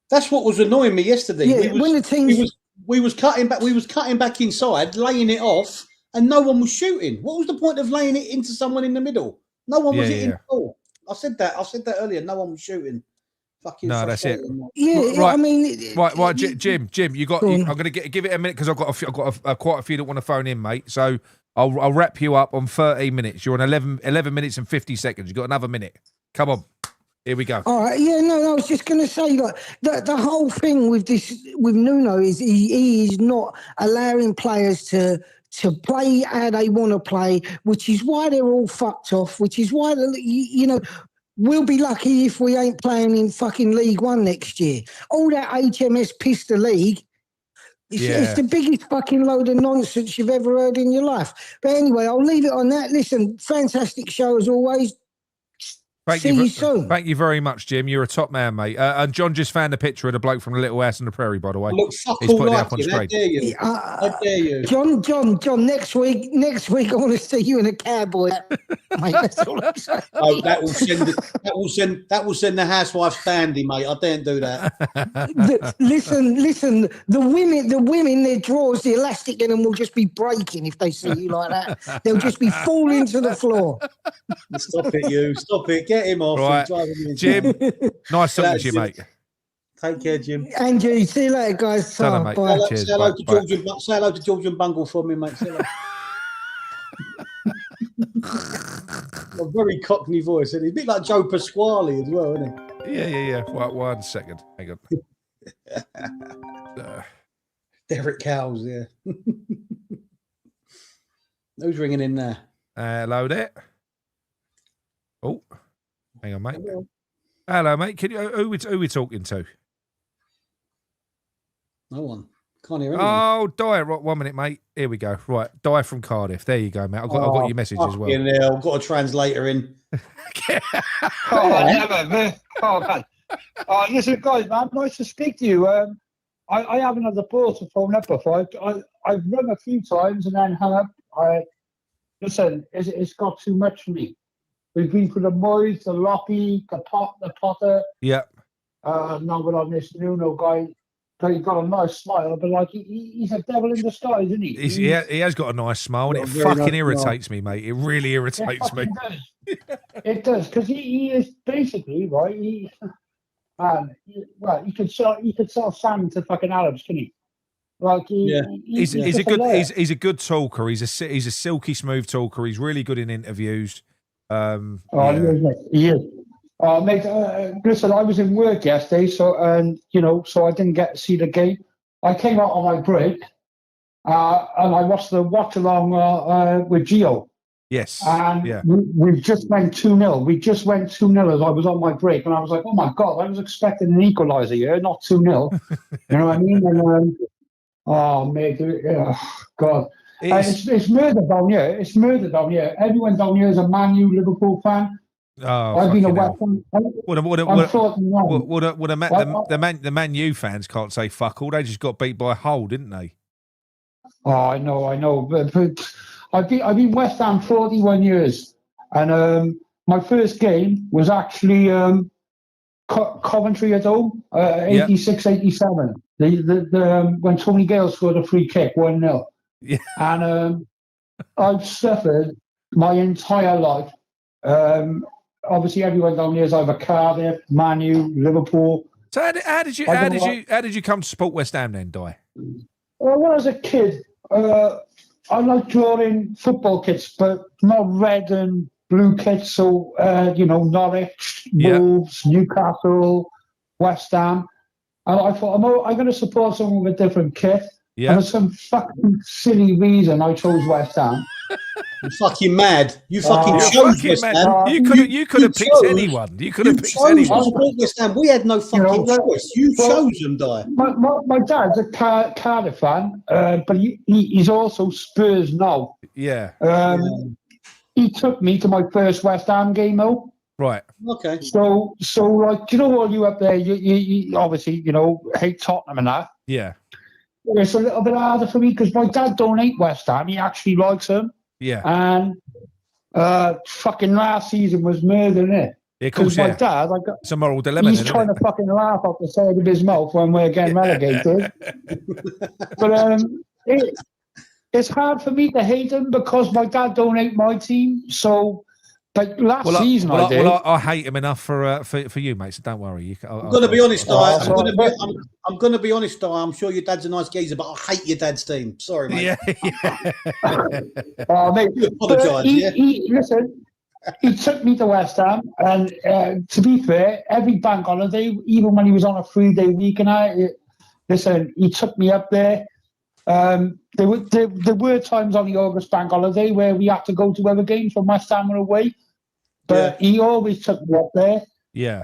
That's what was annoying me yesterday. Yeah, when the team we was cutting back inside, laying it off, and no one was shooting. What was the point of laying it into someone in the middle? No one was hitting the ball. I said that earlier. No one was shooting. Fucking no, that's it. Yeah, right. I mean, right, Jim, you got. I'm going to give it a minute because I've got quite a few that want to phone in, mate. So I'll wrap you up on 13 minutes. You're on 11 minutes and 50 seconds. You've got another minute. Come on. Here we go. All right. Yeah, no, I was just going to say, like, the whole thing with Nuno is he is not allowing players to play how they want to play, which is why they're all fucked off, which is why, you know, we'll be lucky if we ain't playing in fucking League One next year. All that HMS Pista League, it's the biggest fucking load of nonsense you've ever heard in your life. But anyway, I'll leave it on that. Listen, fantastic show as always. See you soon. Thank you very much, Jim. You're a top man, mate. And John just found a picture of the bloke from the Little House on the Prairie, by the way. Look, he's putting it up on screen. How dare you? John, next week I want to see you in a cowboy hat. Mate, that's all I'm saying. Oh, that will send the housewives bandy, mate. I daren't do that. Listen, the women, their drawers, the elastic in them will just be breaking if they see you like that. They'll just be falling to the floor. Stop it. Get him off. Right. Jim, nice talking to you, mate. Take care, Jim. And you. See you later, guys. Say hello to George and Bungle for me, mate. A very cockney voice, isn't he? A bit like Joe Pasquale as well, isn't he? Yeah. One second. Hang on. Derek Cowles, yeah. Who's ringing in there? Hello there. Oh, hang on, mate. Hello, mate. Can you who we talking to? No one. Can't hear anyone. Oh, Di. Right, 1 minute, mate. Here we go. Right, Di from Cardiff. There you go, mate. I've got your message as well. Yeah, I've got a translator in. Listen, guys, man, nice to speak to you. I haven't had the balls to phone up before. I've rung a few times and then hung up. Listen, it's got too much for me. We've been through the Moyes, the Loppy, the Potter. Yeah. Now we're on this Nuno guy. He's got a nice smile, but like he's a devil in disguise, isn't he? He has got a nice smile, and it fucking irritates me, mate. It really irritates me. It does, because he is basically right. He could sell sand to fucking Arabs, can he? Like he's a good talker. He's a silky smooth talker. He's really good in interviews. He is. Mate, listen, I was in work yesterday, so I didn't get to see the game. I came out on my break, and I watched the watch along with Gio. Yes. And we just went 2-0. We just went 2-0 as I was on my break, and I was like, oh my God, I was expecting an equaliser here, not 2-0. You know what I mean? And, mate, God. It's murder down here. It's murder down here. Everyone down here is a Man U Liverpool fan. Oh, I've been a West Ham. The Man U fans can't say fuck all. They just got beat by Hull, didn't they? Oh, I know. But I've been West Ham 41 years, and my first game was actually Coventry at home, 86-87. When Tony Gale scored a free kick, 1-0. Yeah. And I've suffered my entire life. Obviously, everyone down here is either Cardiff, Man U, Liverpool. So how did you come to support West Ham then, Di? Well, when I was a kid, I liked drawing football kits, but not red and blue kits. So Norwich, Wolves, Newcastle, West Ham, and I thought I'm going to support someone with a different kit. Yeah. And for some fucking silly reason, I chose West Ham. You're fucking mad. You fucking chose West Ham. You could have picked anyone. You could have picked anyone. West Ham. We had no fucking choice. You chose them, Di. My dad's a Cardiff fan, but he's also Spurs now. Yeah. He took me to my first West Ham game, though. Right. Okay. So like, all you up there, you obviously, hate Tottenham and that. Yeah. It's a little bit harder for me because my dad don't hate West Ham. He actually likes them. Yeah. And fucking last season was murder, innit? Because my dad, it's a moral dilemma. He's trying to fucking laugh off the side of his mouth when we're getting relegated. But it's hard for me to hate him because my dad don't hate my team. So, like last season, I did. Well, I hate him enough for you, mate. So don't worry. I'm going to be honest, Di. I'm going to be honest, Di. I'm sure your dad's a nice geezer, but I hate your dad's team. Sorry, mate. Yeah. Mate, you apologise. Listen, he took me to West Ham, and to be fair, every bank holiday, even when he was on a 3-day week, and he took me up there. There were times on the August bank holiday where we had to go to other games when West Ham were away, but he always took me up there. Yeah.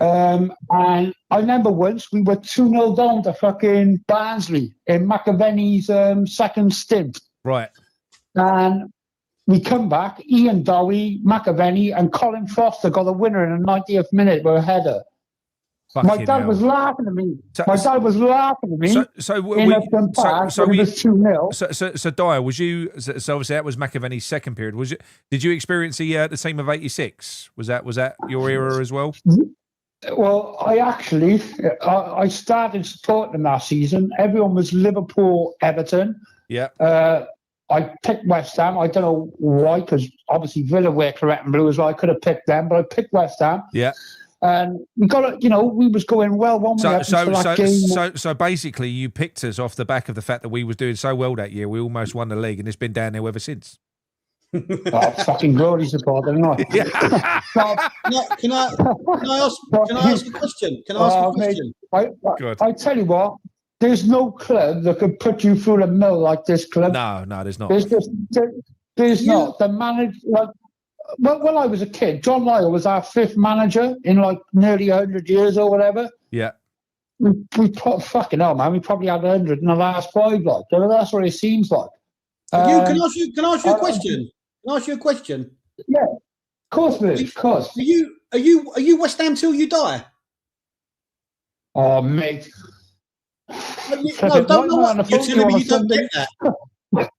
And I remember once we were 2-0 down to fucking Barnsley in McAvenny's second stint. Right. And we come back, Ian Dowie, McAvenny, and Colin Foster got the winner in the 90th minute with a header. My dad was laughing at me. So it was 2-0. So Dyer, was you? So obviously that was McAvenny's second period. Was it? Did you experience the team of '86? Was that your era as well? Well, I started supporting them that season. Everyone was Liverpool, Everton. Yeah. I picked West Ham. I don't know why, because obviously Villa wear claret and blue as well. I could have picked them, but I picked West Ham. Yeah. And we got we was going well one way. So basically, you picked us off the back of the fact that we was doing so well that year. We almost won the league, and it's been down there ever since. Fucking glory supporter, not. Can I ask a question? I tell you what, there's no club that could put you through the mill like this club. No, there's not. There's not. The manager, when I was a kid, John Lyle was our 5th manager in like nearly 100 years or whatever. Yeah. We fucking hell, man. We probably had 100 in the last 5. Like, that's what it seems like. Can I ask you a question? Can I ask you a question? Yeah, of course, mate. Of course. Are you West Ham till you die? Oh, mate. No, don't know what you're telling me. You don't get that.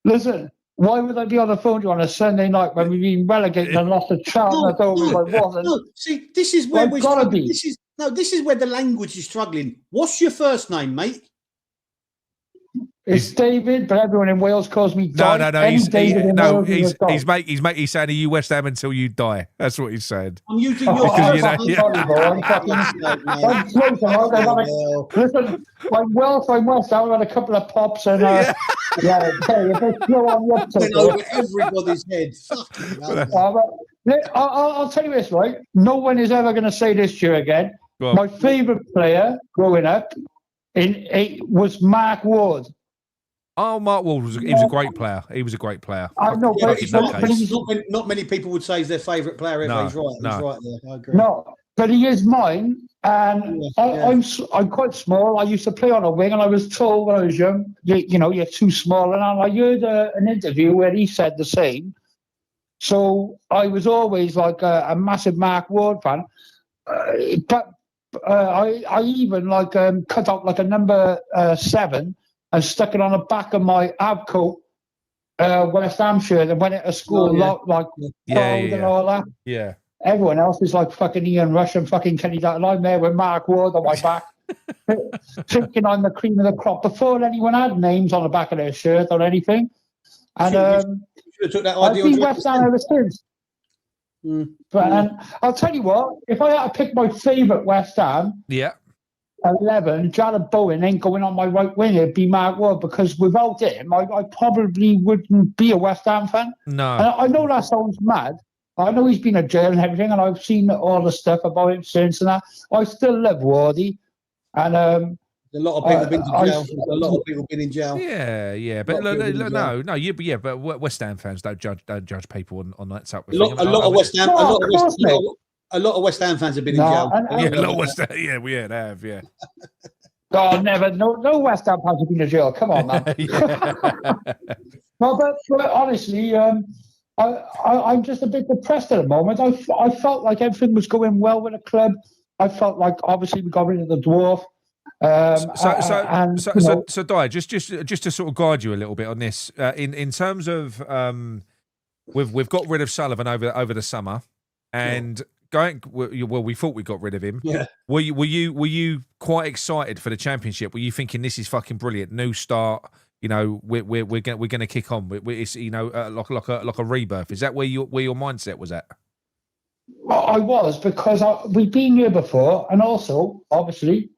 Listen, why would I be on the phone to you on a Sunday night when we've been relegated and lost a chance? No. See, this is where we're gotta struggling. be. This is where the language is struggling. What's your first name, mate? It's David, but everyone in Wales calls me No. Di. He's Di. he's saying, are you West Ham until you die? That's what he's saying. I'm using your Listen, I'm Welsh. I'm West Ham. I've had a couple of pops and if it's slow on your went over everybody's head. I'll tell you this, right? No one is ever going to say this to you again. My favourite player growing up was Mark Ward. Oh, Mark Ward was a great player. He was a great player. I know, but not many people would say he's their favourite player ever. He's right. He's right there. I agree. No, but he is mine, and I'm quite small. I used to play on a wing, and I was told when I was young, you're too small. And I heard an interview where he said the same. So I was always like a massive Mark Ward fan, but I even cut out like a number 7. And stuck it on the back of my Abco West Ham shirt and went into school and all that. Yeah. Everyone else is like fucking Ian Rush and fucking Kenny Dalton. I'm there with Mark Ward on my back, thinking I'm the cream of the crop before anyone had names on the back of their shirt or anything. And I've been West Ham ever since. But I'll tell you what, if I had to pick my favourite West Ham, 11, Jared Bowen ain't going on my right wing. It'd be Mark Ward, because without him, I probably wouldn't be a West Ham fan. No. And I know that sounds mad. I know he's been in jail and everything, and I've seen all the stuff about him since and that. I still love Wardy. And a lot of people have been to jail. A lot of people been in jail. Yeah. But but West Ham fans don't judge people on that type of thing. A lot of West Ham. A lot of West Ham fans have been in jail. A lot of West Ham. Yeah, we have. Yeah. Oh, never. No West Ham fans have been in jail. Come on, man. No, but honestly, I'm just a bit depressed at the moment. I felt like everything was going well with the club. I felt like obviously we got rid of the dwarf. So Di, just to sort of guide you a little bit on this, in terms of we've got rid of Sullivan over the summer, and we thought we got rid of him. Yeah. Were you quite excited for the championship? Were you thinking this is fucking brilliant, new start? We're gonna kick on. It's like a rebirth. Is that where your mindset was at? Well, I was, because we've been here before, and also obviously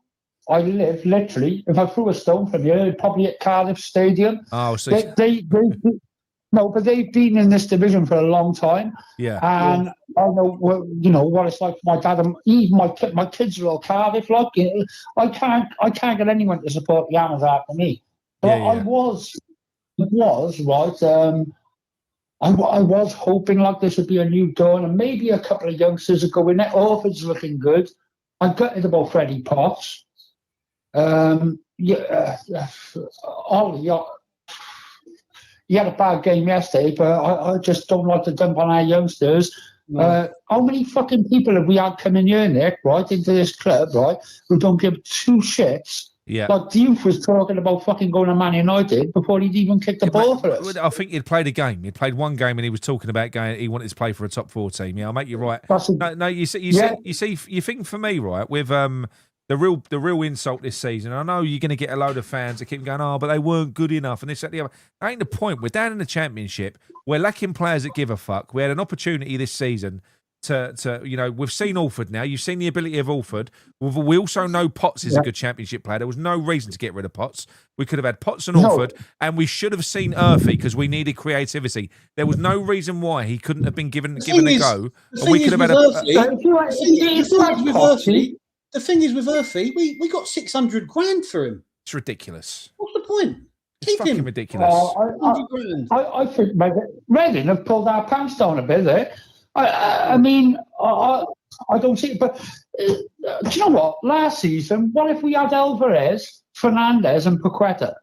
I live literally. If I threw a stone from here, probably at Cardiff Stadium. Oh, so no, but they've been in this division for a long time. Yeah. And I know what it's like for my dad. And even my kids are all Cardiff. Like, I can't get anyone to support the Hammers after me. But I was right. I was hoping like this would be a new dawn, and maybe a couple of youngsters would go in there. Orford's looking good. I gutted about Freddie Potts. Ollie, he had a bad game yesterday, but I just don't like to dump on our youngsters. No. How many fucking people have we had coming here, Nick, right, into this club, right, who don't give 2 shits? Yeah. Like Diouf was talking about fucking going to Man United before he'd even kicked the ball for us. I think he'd played a game. He'd played one game and he was talking about going. He wanted to play for a top 4 team. Yeah, I'll make you right. No, you see, you think for me, right, with the real insult this season. I know you're going to get a load of fans that keep going, but they weren't good enough and this, that, the other. That ain't the point. We're down in the Championship. We're lacking players that give a fuck. We had an opportunity this season to we've seen Alford now. You've seen the ability of Alford. We also know Potts is a good Championship player. There was no reason to get rid of Potts. We could have had Potts and Alford, and we should have seen Urfi because we needed creativity. There was no reason why he couldn't have been given a go. And we could have had The thing is with Urfi, we got 600 grand for him. It's ridiculous. What's the point? It's Keep fucking him. ridiculous. 100 grand. I think Reading have pulled our pants down a bit there. I mean, I don't see it, but do you know what? Last season, what if we had Alvarez, Fernandez, and Paqueta?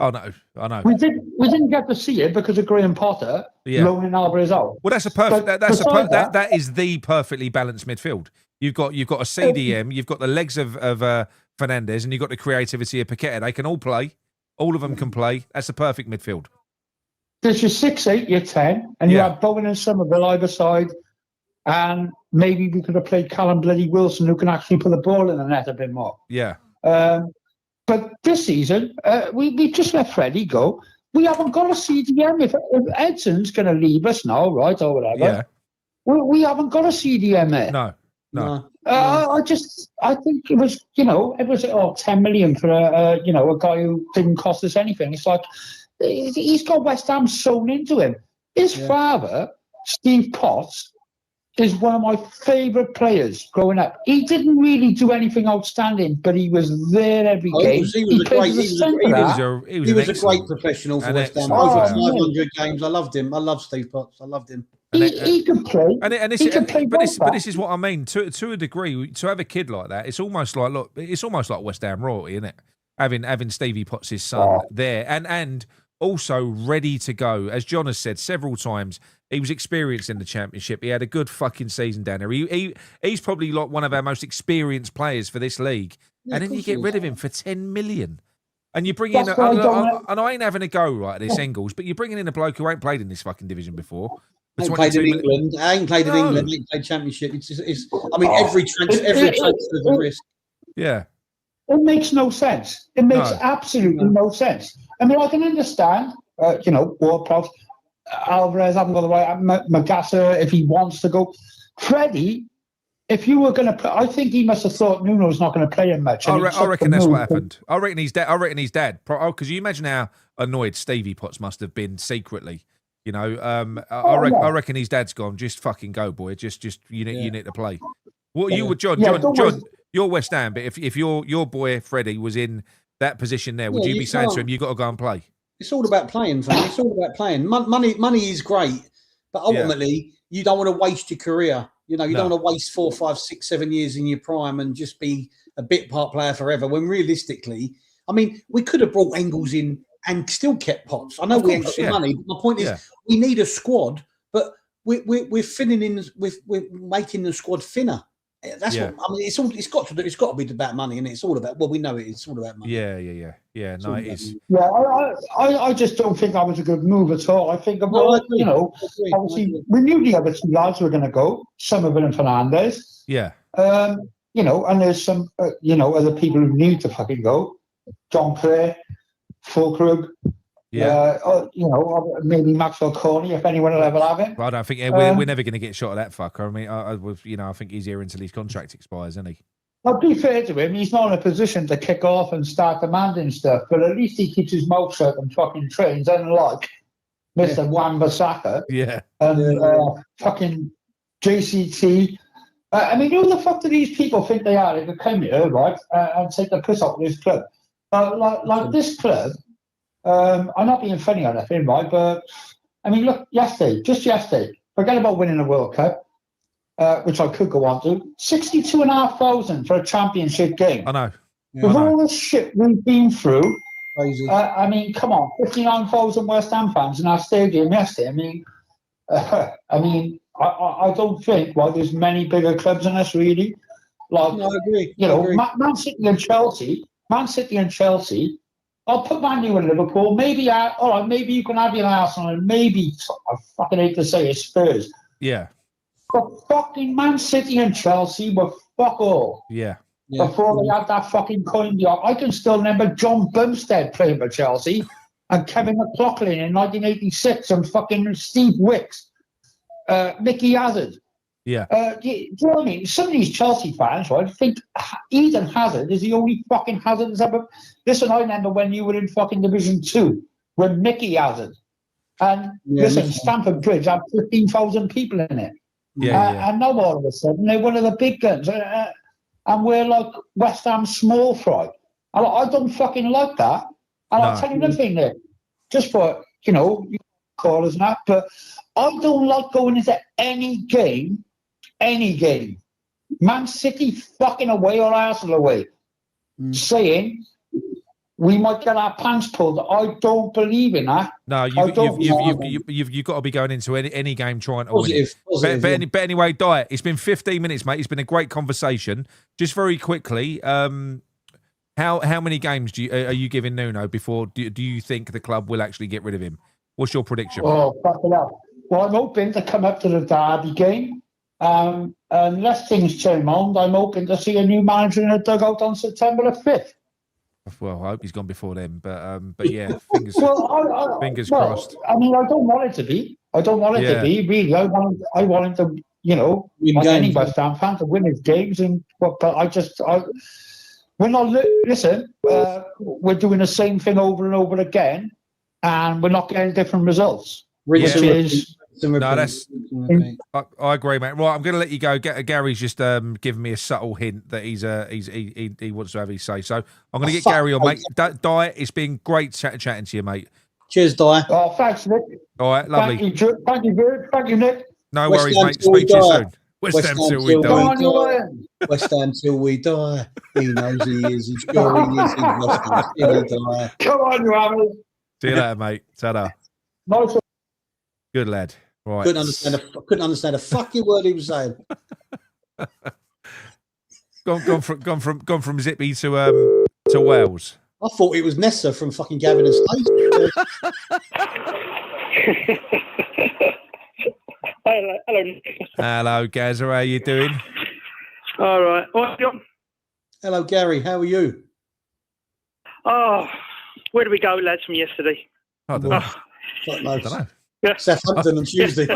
Oh no, I know. We didn't get to see it because of Graham Potter loaning Alvarez out. Well, that's a perfect. But That is the perfectly balanced midfield. You've got a CDM, you've got the legs of Fernandez, and you've got the creativity of Paqueta. They can all play. All of them can play. That's a perfect midfield. There's your 6, 8, your 10, and you have Bowen and Somerville either side, and maybe we could have played Callum Bloody Wilson, who can actually put the ball in the net a bit more. Yeah. But this season, we just let Freddie go. We haven't got a CDM. If Edson's going to leave us now, right, or whatever, we haven't got a CDM there. No. I think it was 10 million for a guy who didn't cost us anything. It's like he's got West Ham sewn into him. His father, Steve Potts, is one of my favourite players growing up. He didn't really do anything outstanding, but he was there every game. He was a great professional for West Ham. Over 500 games. I loved him. I love Steve Potts. I loved him. He can play. But this is what I mean. To a degree, to have a kid like that, it's almost like West Ham royalty, isn't it? Having Stevie Potts' son there and also ready to go. As John has said several times, he was experienced in the Championship. He had a good fucking season down there. He's probably like one of our most experienced players for this league. And then you get rid of him for 10 million. And you bring in, and I ain't having a go right at this Engels, but you're bringing in a bloke who ain't played in this fucking division before. I ain't played in England. I ain't played in England. I ain't played Championship. Every transfer is a risk. Yeah. It makes no sense. It makes absolutely no sense. I mean, I can understand, Ward-Prowse, Alvarez haven't got the right, Magassa, if he wants to go. Freddie, if you were going to, I think he must have thought Nuno's not going to play him much. I reckon that's what happened. I reckon he's dad. Because you imagine how annoyed Stevie Potts must have been secretly. I reckon his dad's gone. Just fucking go, boy. Just you need to play. What you would, John? You're West Ham, but if your boy Freddie was in that position there, would you be saying to him, "You got to go and play"? It's all about playing, fam. It's all about playing. Money is great, but ultimately, you don't want to waste your career. You don't want to waste 4, 5, 6, 7 years in your prime and just be a bit part player forever. When realistically, I mean, we could have brought Engels in and still kept Potts. I know we ain't got the money, but my point is, we need a squad, but we're thinning in. We're making the squad thinner. That's what I mean. It's got to be about money, and it's all about. Well, we know it's all about money. Yeah. No, it is. Yeah, I just don't think that was a good move at all. I think obviously we knew the other 2 lads were going to go. Somerville and Fernandez. Yeah. And there's some other people who need to fucking go. John Clare, Fulkrug. Yeah. Maybe Maxwell Corney, if anyone will ever have it. Well, I don't think we're never going to get shot at that fucker. I mean, I think he's here until his contract expires, isn't he? I'll be fair to him. He's not in a position to kick off and start demanding stuff, but at least he keeps his mouth shut and fucking trains, unlike Mr. Wan-Bissaka. Yeah. And fucking JCT. I mean, who the fuck do these people think they are? They could come here, right, and take the piss off this club. Like this club. I'm not being funny on anything, right? But I mean, look, just yesterday, forget about winning the World Cup, which I could go on to. 62,500 for a championship game. I know. With all the shit we've been through, crazy. I mean, come on, 59,000 West Ham fans in our stadium yesterday. I mean, I don't think there's many bigger clubs in us really. Like, no, I agree. Man City and Chelsea. I'll put Man U and Liverpool. Maybe you can have your Arsenal and maybe, I fucking hate to say it, Spurs. Yeah. But fucking Man City and Chelsea were fuck all. Yeah. Before they had that fucking coin beyond. I can still remember John Bumstead playing for Chelsea and Kevin McLaughlin in 1986 and fucking Steve Wicks, Mickey Hazard. Yeah. Do you know what I mean? Some of these Chelsea fans, right, think Eden Hazard is the only fucking Hazard that's ever. Listen, I remember when you were in fucking Division 2 with Mickey Hazard. And Stamford Bridge had 15,000 people in it. And now all of a sudden they're one of the big guns. And we're like West Ham small fry. I don't fucking like that. And I'll tell you the thing there, just for, callers and that, but I don't like going into any game, Man City fucking away or Arsenal away, saying we might get our pants pulled. I don't believe in that. No, you've got to be going into any game trying to win it. But anyway, Diet, it's been 15 minutes, mate. It's been a great conversation. Just very quickly, how many games are you giving Nuno before do you think the club will actually get rid of him? What's your prediction? Oh, fuck it up. Well, I'm hoping to come up to the Derby game. Unless things turn around, I'm hoping to see a new manager in the dugout on September the 5th. Well, I hope he's gone before then, but yeah, fingers crossed. I mean, I don't want it to be. I don't want it to be, really. I want him to, like any West Ham fan, to win his games. But we're not, listen, we're doing the same thing over and over again, and we're not getting different results. I agree, mate. Right, I'm going to let you go. Gary's just giving me a subtle hint that he wants to have his say. So I'm going to get Gary on, mate. Diet, it's been great chatting to you, mate. Cheers, Diet. Oh, thanks, Nick. All right, lovely. Thank you, Nick. No worries, mate. Speak to you soon. West Ham till we die. West Ham till we die. He knows he is. He's sure he is. He's West Ham till we die. Come on, you Hammer. See you later, mate. Ta-da. Nice. Good lad. Right. Couldn't understand a fucking word he was saying. gone from Zippy to Wales. I thought it was Nessa from fucking Gavin and Stacey. Hello. Hello, Gazza. How you doing? All right. What, John? Hello, Gary. How are you? Oh, where do we go, lads, from yesterday? I don't know. Yeah. Southampton on Tuesday.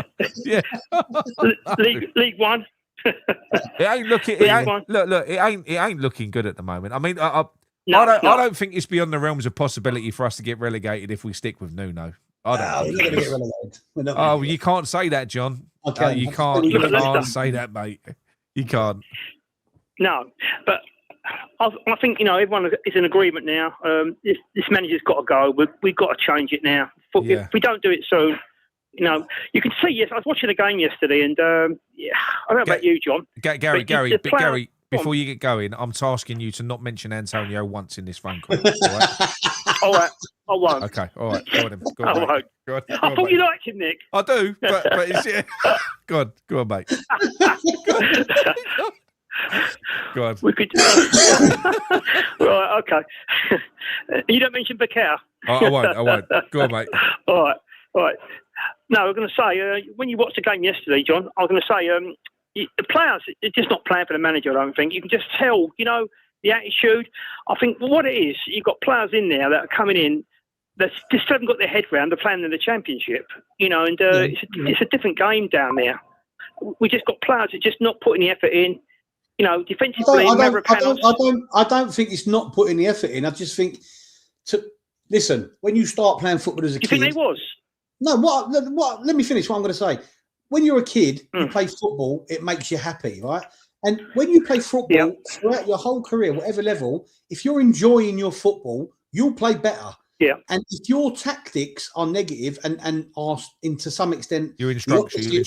Yeah. League One. It ain't looking. It ain't looking good at the moment. I mean, I don't think it's beyond the realms of possibility for us to get relegated if we stick with Nuno. We're not going to get relegated. Oh, you can't say that, John. Okay, you can't say that, mate. You can't. No, but I think everyone is in agreement now. This manager's got to go. We've got to change it now. If we don't do it soon, you can see. Yes, I was watching a game yesterday, and I don't know about you, John. Gary. Before you get going, I'm tasking you to not mention Antonio once in this phone call. All right? All right, I won't. Okay, all right. Go on, I won't. I thought you liked him, Nick. I do, but it's go on, mate. Go on. We could. Right, okay. You don't mention Bakar. I won't. Go on, mate. All right. No, I was going to say, when you watched the game yesterday, John, I was going to say, the players are just not playing for the manager, I don't think. You can just tell, the attitude. I think what it is, you've got players in there that are coming in that just haven't got their head round. They're playing in the Championship, it's a different game down there. We just got players that are just not putting the effort in. Defensively, I don't think it's not putting the effort in. I just think listen, when you start playing football as a kid. You think they was? No, what? Let me finish what I'm going to say. When you're a kid, you play football, it makes you happy, right? And when you play football throughout your whole career, whatever level, if you're enjoying your football, you'll play better. Yeah. And if your tactics are negative and are, to some extent, your instructions, your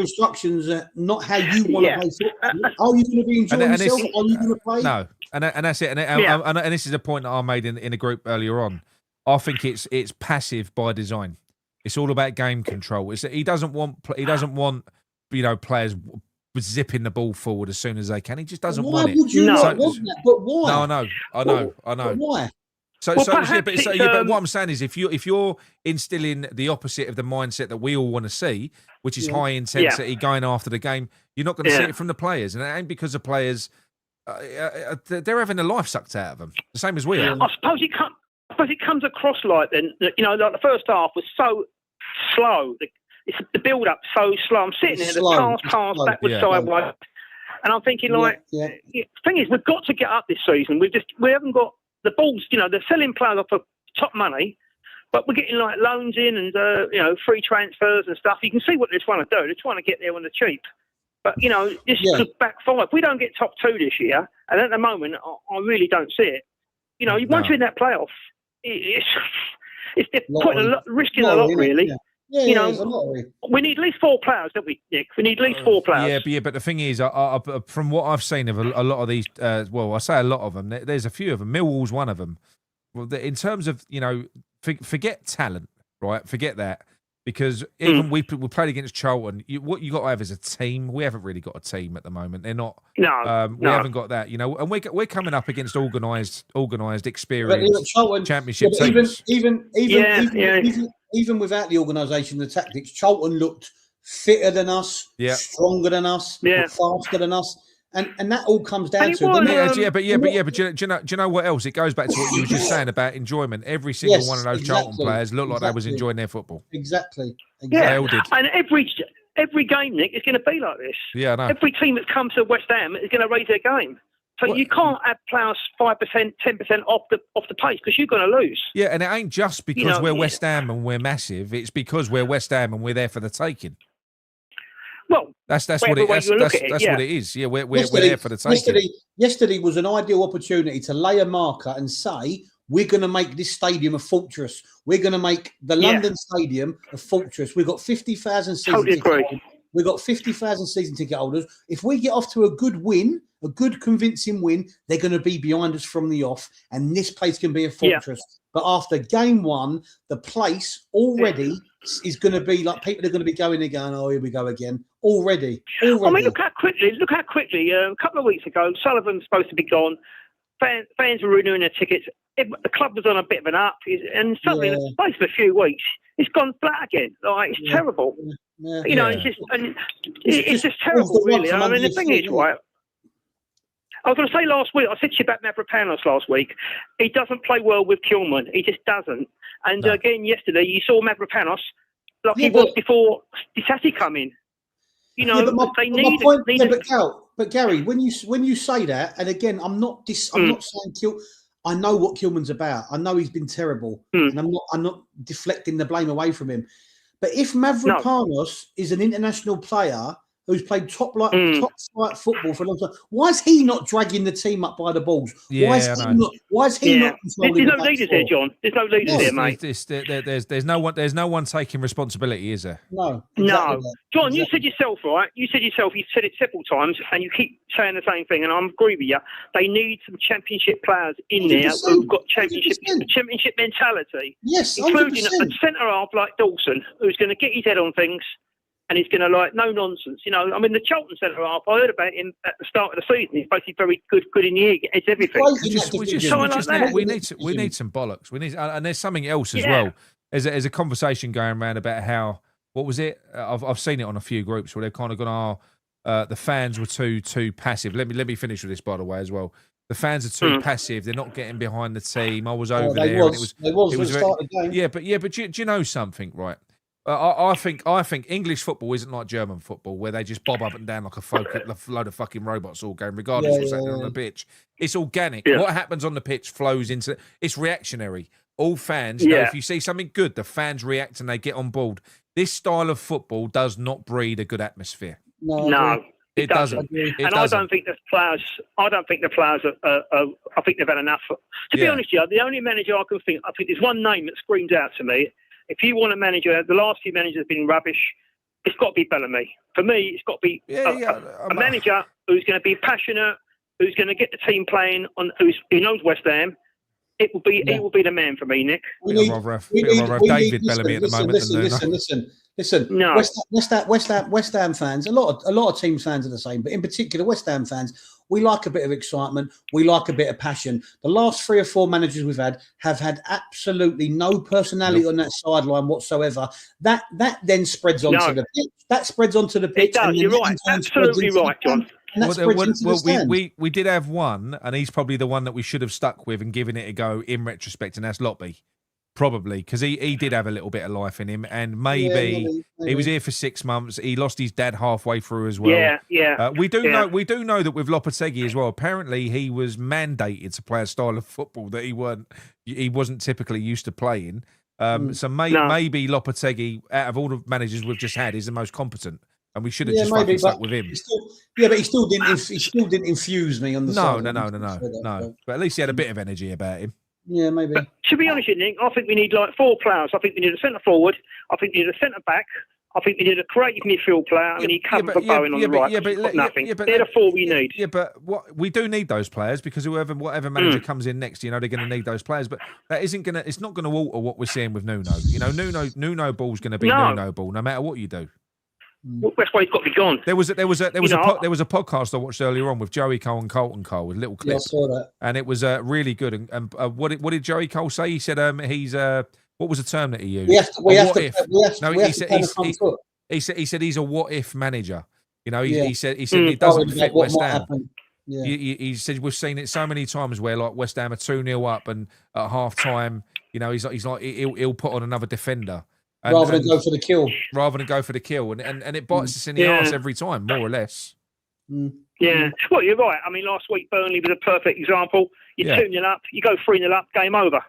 instructions are not how you want to play football. Are you going to be enjoying yourself? Are you going to play? No, and that's it. And this is a point that I made in a group earlier on. I think it's passive by design. It's all about game control. He doesn't want players zipping the ball forward as soon as they can. He just doesn't want it. Why would you not want that? But why? No, I know. But why? But what I'm saying is, if you're instilling the opposite of the mindset that we all want to see, which is high intensity, going after the game, you're not going to see it from the players, and it ain't because the players they're having their life sucked out of them, the same as we are. I suppose it comes across like then. Like the first half was so slow. The build up so slow. I'm sitting there, the pass backwards, sideways, and I'm thinking the thing is, we've got to get up this season. We haven't got the balls. They're selling players off for top money, but we're getting like loans in and free transfers and stuff. You can see what they're trying to do. They're trying to get there on the cheap. But this could backfire. If we don't get top two this year, and at the moment I really don't see it. Once you're in that playoff, it's risking a lot, really. Yeah, you know, we need at least 4 players, don't we, Nick? We need at least 4 players. But the thing is, from what I've seen of a lot of these, I say a lot of them. There's a few of them. Millwall's one of them. Well, in terms of forget talent, right? Forget that. Because even we played against Charlton. What you got to have is a team. We haven't really got a team at the moment. They're not. No, we haven't got that. And we're coming up against organised, experienced championship teams. Even without the organisation, the tactics, Charlton looked fitter than us, stronger than us, faster than us. And that all comes down to but do you know what else? It goes back to what you were just saying about enjoyment. Every single one of those Charlton players looked like they was enjoying their football. Exactly. Yeah, they all did. And every game, Nick, is going to be like this. Yeah, I know. Every team that comes to West Ham is going to raise their game. So you can't have players 5%, 10% off the pace because you're going to lose. Yeah, and it ain't just because we're West Ham and we're massive. It's because we're West Ham and we're there for the taking. Well, that's what it is. That's what it is. Yeah, we're there for the taking. Yesterday was an ideal opportunity to lay a marker and say we're going to make this stadium a fortress. We're going to make the London Stadium a fortress. We've got 50,000 season ticket holders. We've got 50,000 season ticket holders. If we get off to a good win, a good convincing win, they're going to be behind us from the off, and this place can be a fortress. But after game 1, the place already is going to be like people are going to be going there going, oh, here we go again. Already. I mean, look how quickly. A couple of weeks ago, Sullivan's supposed to be gone. Fans were renewing their tickets. The club was on a bit of an up, and suddenly, in the space of a few weeks, it's gone flat again. Like it's terrible. It's just terrible, really. I mean, the thing is, right. I was going to say last week, I said to you about Mavropanos last week. He doesn't play well with Kilman. He just doesn't. And again, yesterday, you saw Mavropanos like he was before Disasi come in. They need But Gary, when you say that, and again, I'm not saying I know what Kilman's about. I know he's been terrible, and I'm not deflecting the blame away from him. But if Mavropanos is an international player who's played top flight football for a long time, why is he not dragging the team up by the balls? Why is he not controlling? There's no leaders here, John. There's no leaders here, mate. There's no one taking responsibility, is there? No. John, you said yourself, right? You said it several times, and you keep saying the same thing, and I agree with you. They need some championship players in there who've got championship mentality. Yes, 100%. Including a centre half like Dawson, who's going to get his head on things. And he's going to no nonsense. I mean, the Charlton centre half, I heard about him at the start of the season. He's basically very good in the air. It's everything. We need some bollocks. And there's something else as well. There's a conversation going around about how, what was it? I've seen it on a few groups where they've kind of gone, the fans were too passive. Let me finish with this, by the way, as well. The fans are too passive. They're not getting behind the team. I was over there. And it was very, yeah, but do you know something, right? I think English football isn't like German football where they just bob up and down like a load of fucking robots all going, regardless of what's happening on the pitch. It's organic. Yeah. What happens on the pitch flows into. It's reactionary. All fans, if you see something good, the fans react and they get on board. This style of football does not breed a good atmosphere. No. It doesn't. I don't think the players. I think they've had enough. To be honest, the only manager I think there's one name that screams out to me. If you want a manager, the last few managers have been rubbish. It's got to be Bellamy. For me, it's got to be a manager who's going to be passionate, who's going to get the team playing, who knows West Ham. He will be the man for me, Nick. We need David Bellamy at the moment. Listen. No. West Ham fans. A lot of teams fans are the same, but in particular, West Ham fans. We like a bit of excitement. We like a bit of passion. The last 3 or 4 managers we've had have had absolutely no personality on that sideline whatsoever. That then spreads onto the pitch. That spreads onto the pitch. It does. You're right. Absolutely right, John. We did have one, and he's probably the one that we should have stuck with and given it a go in retrospect, and that's Lotby. Probably, because he did have a little bit of life in him, and maybe he was here for 6 months. He lost his dad halfway through as well. We do know that with Lopetegui as well. Apparently, he was mandated to play a style of football that he wasn't typically used to playing. So maybe Lopetegui, out of all the managers we've just had, is the most competent, and we should have just fucking stuck with him. But he still didn't infuse me on the side. No. But at least he had a bit of energy about him. Yeah, maybe. But to be honest with you, Nick, I think we need like 4 players. I think we need a centre forward. I think we need a centre back. I think we need a creative midfield player. And we need cover for Bowen on the right. Nothing. They're the 4 we need. Yeah, but what we do need those players because whatever manager comes in next, they're going to need those players. But that isn't going to. It's not going to alter what we're seeing with Nuno. Nuno ball's going to be Nuno ball, no matter what you do. Well, that's why he's got to be gone. There was a podcast I watched earlier on with Joey Cole and Colton Cole with little clips, I saw that. and it was really good. And what did Joey Cole say? He said he's what was the term that he used? He said he's a what if manager. He said it doesn't fit West Ham. Yeah. He said we've seen it so many times where like West Ham are 2-0 up and at half time, he'll put on another defender. Rather than go for the kill. And it bites us in the arse every time, more or less. Yeah. Well, you're right. I mean, last week Burnley was a perfect example. You're 2-0 up, you go 3-0 up, game over.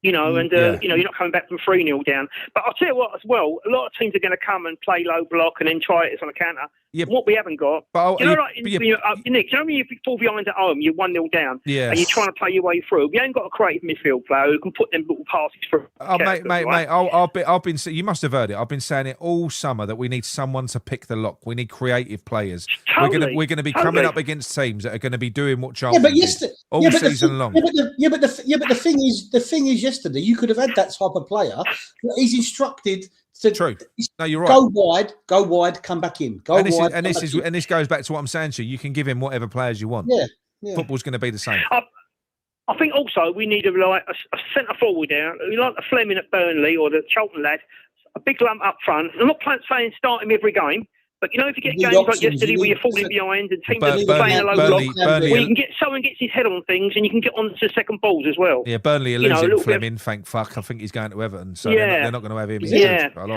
You're not coming back from 3-0 down. But I'll tell you what, as well, a lot of teams are going to come and play low block and then try it on a counter. Yeah. What we haven't got, Nick, when you fall behind at home, you're 1-0 down, and you're trying to play your way through. We ain't got a creative midfield player who can put them little passes through. Mate. You must have heard it. I've been saying it all summer that we need someone to pick the lock. We need creative players. Totally. We're going to be coming up against teams that are going to be doing what Charlton did all season long. But the thing is, yesterday you could have had that type of player. He's instructed. True. No, you're right. Go wide, come back in. And this goes back to what I'm saying to you. You can give him whatever players you want. Yeah. Football's going to be the same. I think also we need a centre forward there, like the Fleming at Burnley or the Charlton lad, a big lump up front. I'm not saying start him every game, but if you get games like yesterday where you're falling behind and teams are playing a low block, where you can get someone gets his head on things and you can get on to second balls as well. Yeah, Burnley are losing Fleming, thank fuck. I think he's going to Everton, so they're not going to have him.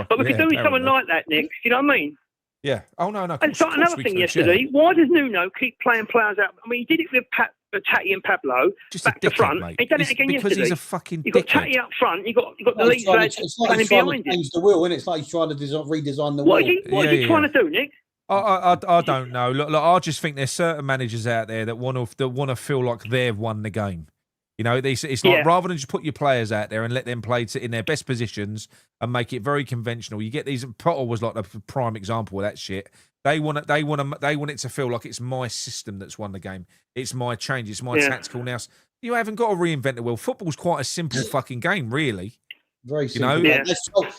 But we could do with someone like that, Nick. You know what I mean? Yeah. Oh no. And so another thing yesterday, why does Nuno keep playing players out? I mean, he did it with Tatty and Pablo back to front. Mate. He done it again because yesterday. He's a fucking You've got Tatty up front. You've got the Leeds lads standing behind him. Change the wheel, isn't it? It's like he's trying to redesign the wheel. What is he trying to do, Nick? I don't know. Look, I just think there's certain managers out there that want to feel like they've won the game. It's like rather than just put your players out there and let them play in their best positions and make it very conventional. You get these. Potter was like the prime example of that shit. They want it to feel like it's my system that's won the game. It's my change. It's my tactical. Now you haven't got to reinvent the wheel. Football's quite a simple fucking game, really. Very simple.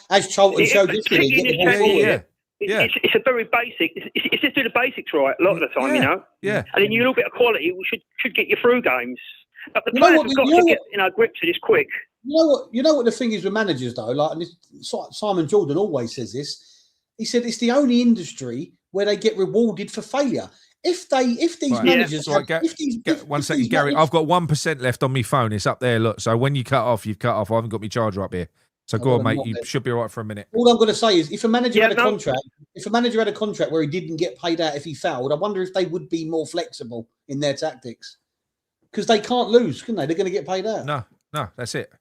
As Charlton showed yesterday. It's a very basic. It's just do the basics right a lot of the time, Yeah. And then a little bit of quality should get you through games. But the players have got to get grips to this quick. You know what the thing is with managers though. Simon Jordan always says this. He said it's the only industry where they get rewarded for failure. If these managers, one second, Gary, I've got 1% left on my phone. It's up there. Look, so when you cut off, you've cut off. I haven't got my charger up here. So go on, mate. You should be all right for a minute. All I'm going to say is, if a manager had a contract where he didn't get paid out if he fouled, I wonder if they would be more flexible in their tactics, because they can't lose, can they? They're going to get paid out. No, that's it.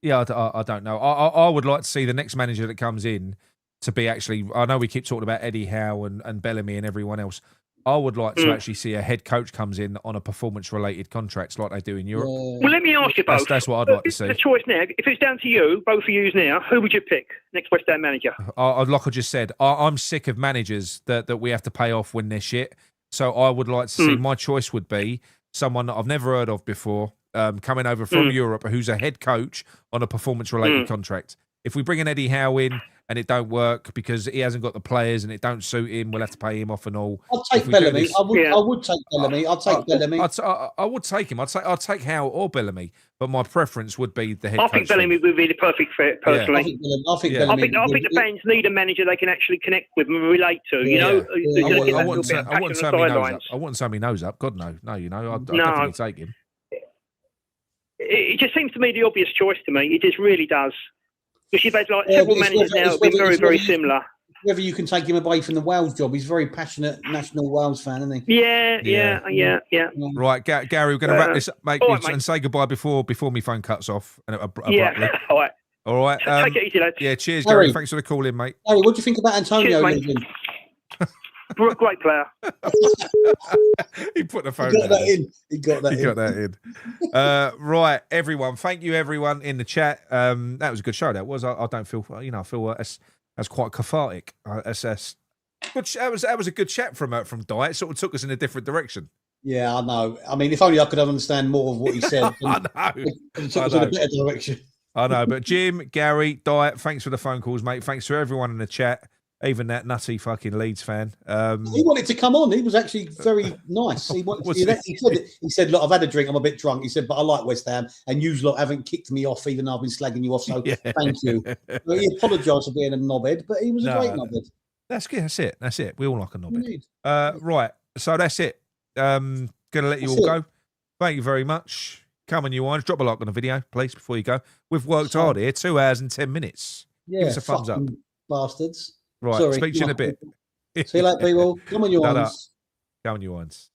Yeah, I don't know. I would like to see the next manager that comes in to be actually. I know we keep talking about Eddie Howe and Bellamy and everyone else. I would like to actually see a head coach comes in on a performance-related contracts like they do in Europe. Well, let me ask you both. That's what I'd like to see. The choice now, if it's down to you, both of you now, who would you pick next West Ham manager? Like I just said, I'm sick of managers that we have to pay off when they're shit. So I would like to see, my choice would be someone that I've never heard of before, coming over from Europe, who's a head coach on a performance-related contract. If we bring an Eddie Howe in and it don't work because he hasn't got the players and it don't suit him, we'll have to pay him off and all. I'll take Bellamy. I would take Bellamy. I'll take Bellamy. I would take him. I'd take Howe or Bellamy, but my preference would be the head coach. I think Bellamy would be the perfect fit, personally. I think the fans need a manager they can actually connect with and relate to. I wouldn't turn my nose up. God, no. I'd definitely take him. It just seems to me the obvious choice to me. It just really does. Because you've had several managers now have been very, very similar. Whether you can take him away from the Wales job, he's a very passionate national Wales fan, isn't he? Yeah. Right, Gary, we're going to wrap this up, mate, and say goodbye before my phone cuts off. Abruptly. Yeah, all right. Take it easy, lads. Yeah, cheers, Gary. Thanks for the call in, mate. Harry, what do you think about Antonio leaving? Great player. He put the phone He got down. that in. He got that in. Right, everyone. Thank you, everyone in the chat. That was a good show. That was. I don't feel. I feel that's quite cathartic. That's good. That was a good chat from Diet. It sort of took us in a different direction. Yeah, I know. I mean, if only I could understand more of what he said. I know. It took us in a better direction. I know. But Jim, Gary, Diet, thanks for the phone calls, mate. Thanks to everyone in the chat. Even that nutty fucking Leeds fan. He wanted to come on. He was actually very nice. He said, look, I've had a drink. I'm a bit drunk. He said, but I like West Ham. And you lot haven't kicked me off, even though I've been slagging you off. So thank you. But he apologised for being a knobhead, but he was a great knobhead. That's good. That's it. We all like a knobhead. Right. So that's it. Going to let you all go. Thank you very much. Come on, you ones. Drop a like on the video, please, before you go. We've worked hard here. 2 hours and 10 minutes. Yeah, give us a thumbs up. Bastards. Right, Sorry, speak to you in a bit. See you later, people. Come on, you ones. Come on, you ones.